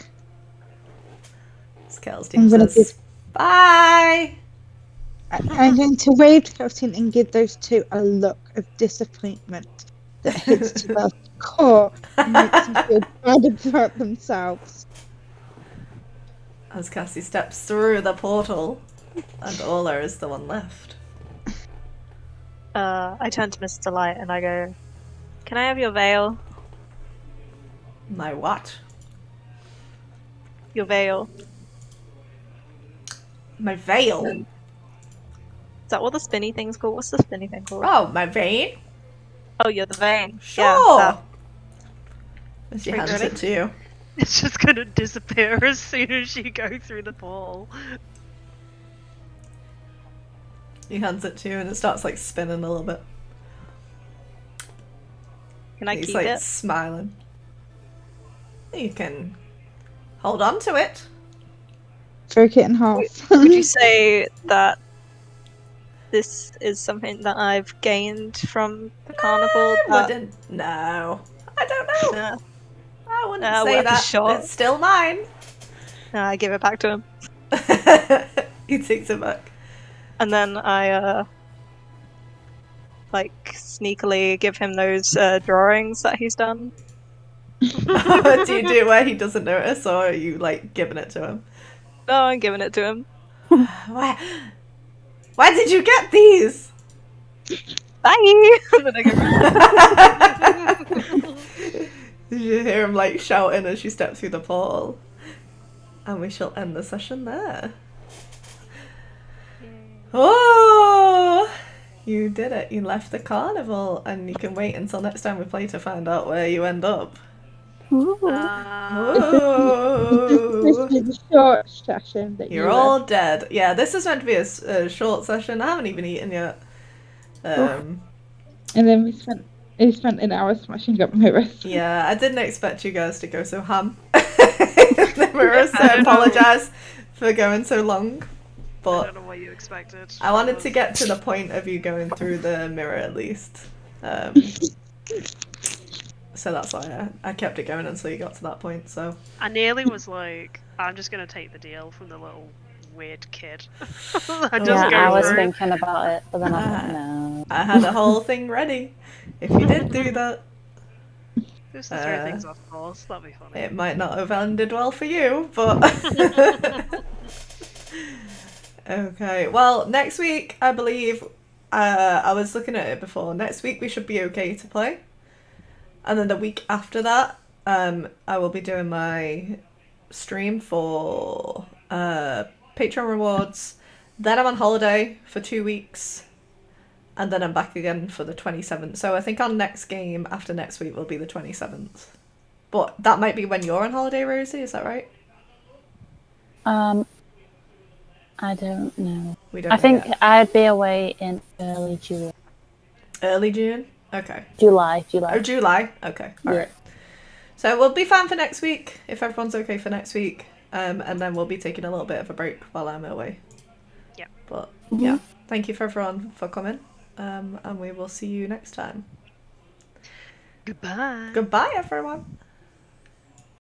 Speaker 5: Skelstein
Speaker 2: gonna
Speaker 5: says, bye.
Speaker 2: I'm going to wave to Kelton and give those two a look of disappointment that hits to their core and makes them feel bad about themselves.
Speaker 5: As Cassie steps through the portal, and Ola is the one left.
Speaker 4: I turn to Mr. Light and I go, "Can I have your veil?
Speaker 5: My what?
Speaker 4: Your veil."
Speaker 5: My veil?
Speaker 4: Is that what the spinny thing's called? What's the spinny thing called?
Speaker 5: Oh, my vein?
Speaker 4: Oh, you're the vein.
Speaker 5: Sure!
Speaker 4: Yeah,
Speaker 5: And she
Speaker 4: Wait,
Speaker 5: hands
Speaker 4: really?
Speaker 5: it to you.
Speaker 1: It's just gonna disappear as soon as you go through the portal.
Speaker 5: He hands it to you and it starts like spinning a little bit.
Speaker 4: Can I
Speaker 5: He's
Speaker 4: keep
Speaker 5: like
Speaker 4: it?
Speaker 5: smiling. You can hold on to it.
Speaker 2: Break it in half.
Speaker 4: Would you say that this is something that I've gained from the carnival?
Speaker 5: I wouldn't. No. I don't know.
Speaker 4: Nah,
Speaker 5: I wouldn't
Speaker 4: worth
Speaker 5: say
Speaker 4: a
Speaker 5: that.
Speaker 4: shot.
Speaker 5: It's still mine.
Speaker 4: nah, I give it back to him.
Speaker 5: He takes it back.
Speaker 4: And then I, like, sneakily give him those drawings that he's done.
Speaker 5: Do you do it where he doesn't notice, or are you like giving it to him?
Speaker 4: No, I'm giving it to him.
Speaker 5: Why did you get these?
Speaker 4: Bye! And then I go,
Speaker 5: You hear him like shouting as she steps through the portal. And we shall end the session there. Oh! You did it. You left the carnival, and you can wait until next time we play to find out where you end up.
Speaker 3: Ooh.
Speaker 5: Oh!
Speaker 2: This is the short session that
Speaker 5: You're all dead. Yeah, this is meant to be a short session. I haven't even eaten yet.
Speaker 2: And then we spent an hour smashing up mirrors.
Speaker 5: Yeah, I didn't expect you guys to go so ham. The mirrors, so I apologise for going so long.
Speaker 1: I
Speaker 5: But
Speaker 1: don't know what you expected.
Speaker 5: I wanted to get to the point of you going through the mirror at least. So that's why I kept it going until you got to that point, so.
Speaker 1: I nearly was like, I'm just gonna take the deal from the little weird kid. I just
Speaker 3: Yeah,
Speaker 1: go
Speaker 3: I was
Speaker 1: through.
Speaker 3: thinking about it, but then I thought, no.
Speaker 5: I had a whole thing ready. If you did do that,
Speaker 1: Just to throw things off course, that'd be funny.
Speaker 5: it might not have ended well for you, but. Okay, well, next week, I believe, I was looking at it before, next week we should be okay to play. And then the week after that, I will be doing my stream for Patreon rewards. Then I'm on holiday for 2 weeks. And then I'm back again for the 27th. So I think our next game after next week will be the 27th. But that might be when you're on holiday, Rosie, is that right?
Speaker 3: I don't know.
Speaker 5: We don't
Speaker 3: I
Speaker 5: know
Speaker 3: think
Speaker 5: yet.
Speaker 3: I'd be away in early July.
Speaker 5: Early June? Okay.
Speaker 3: July.
Speaker 5: Oh, July? Okay, alright. So we'll be fine for next week, if everyone's okay for next week. And then we'll be taking a little bit of a break while I'm away.
Speaker 1: Yeah.
Speaker 5: But, yeah. Thank you for everyone for coming. And we will see you next time.
Speaker 1: Goodbye.
Speaker 5: Goodbye, everyone.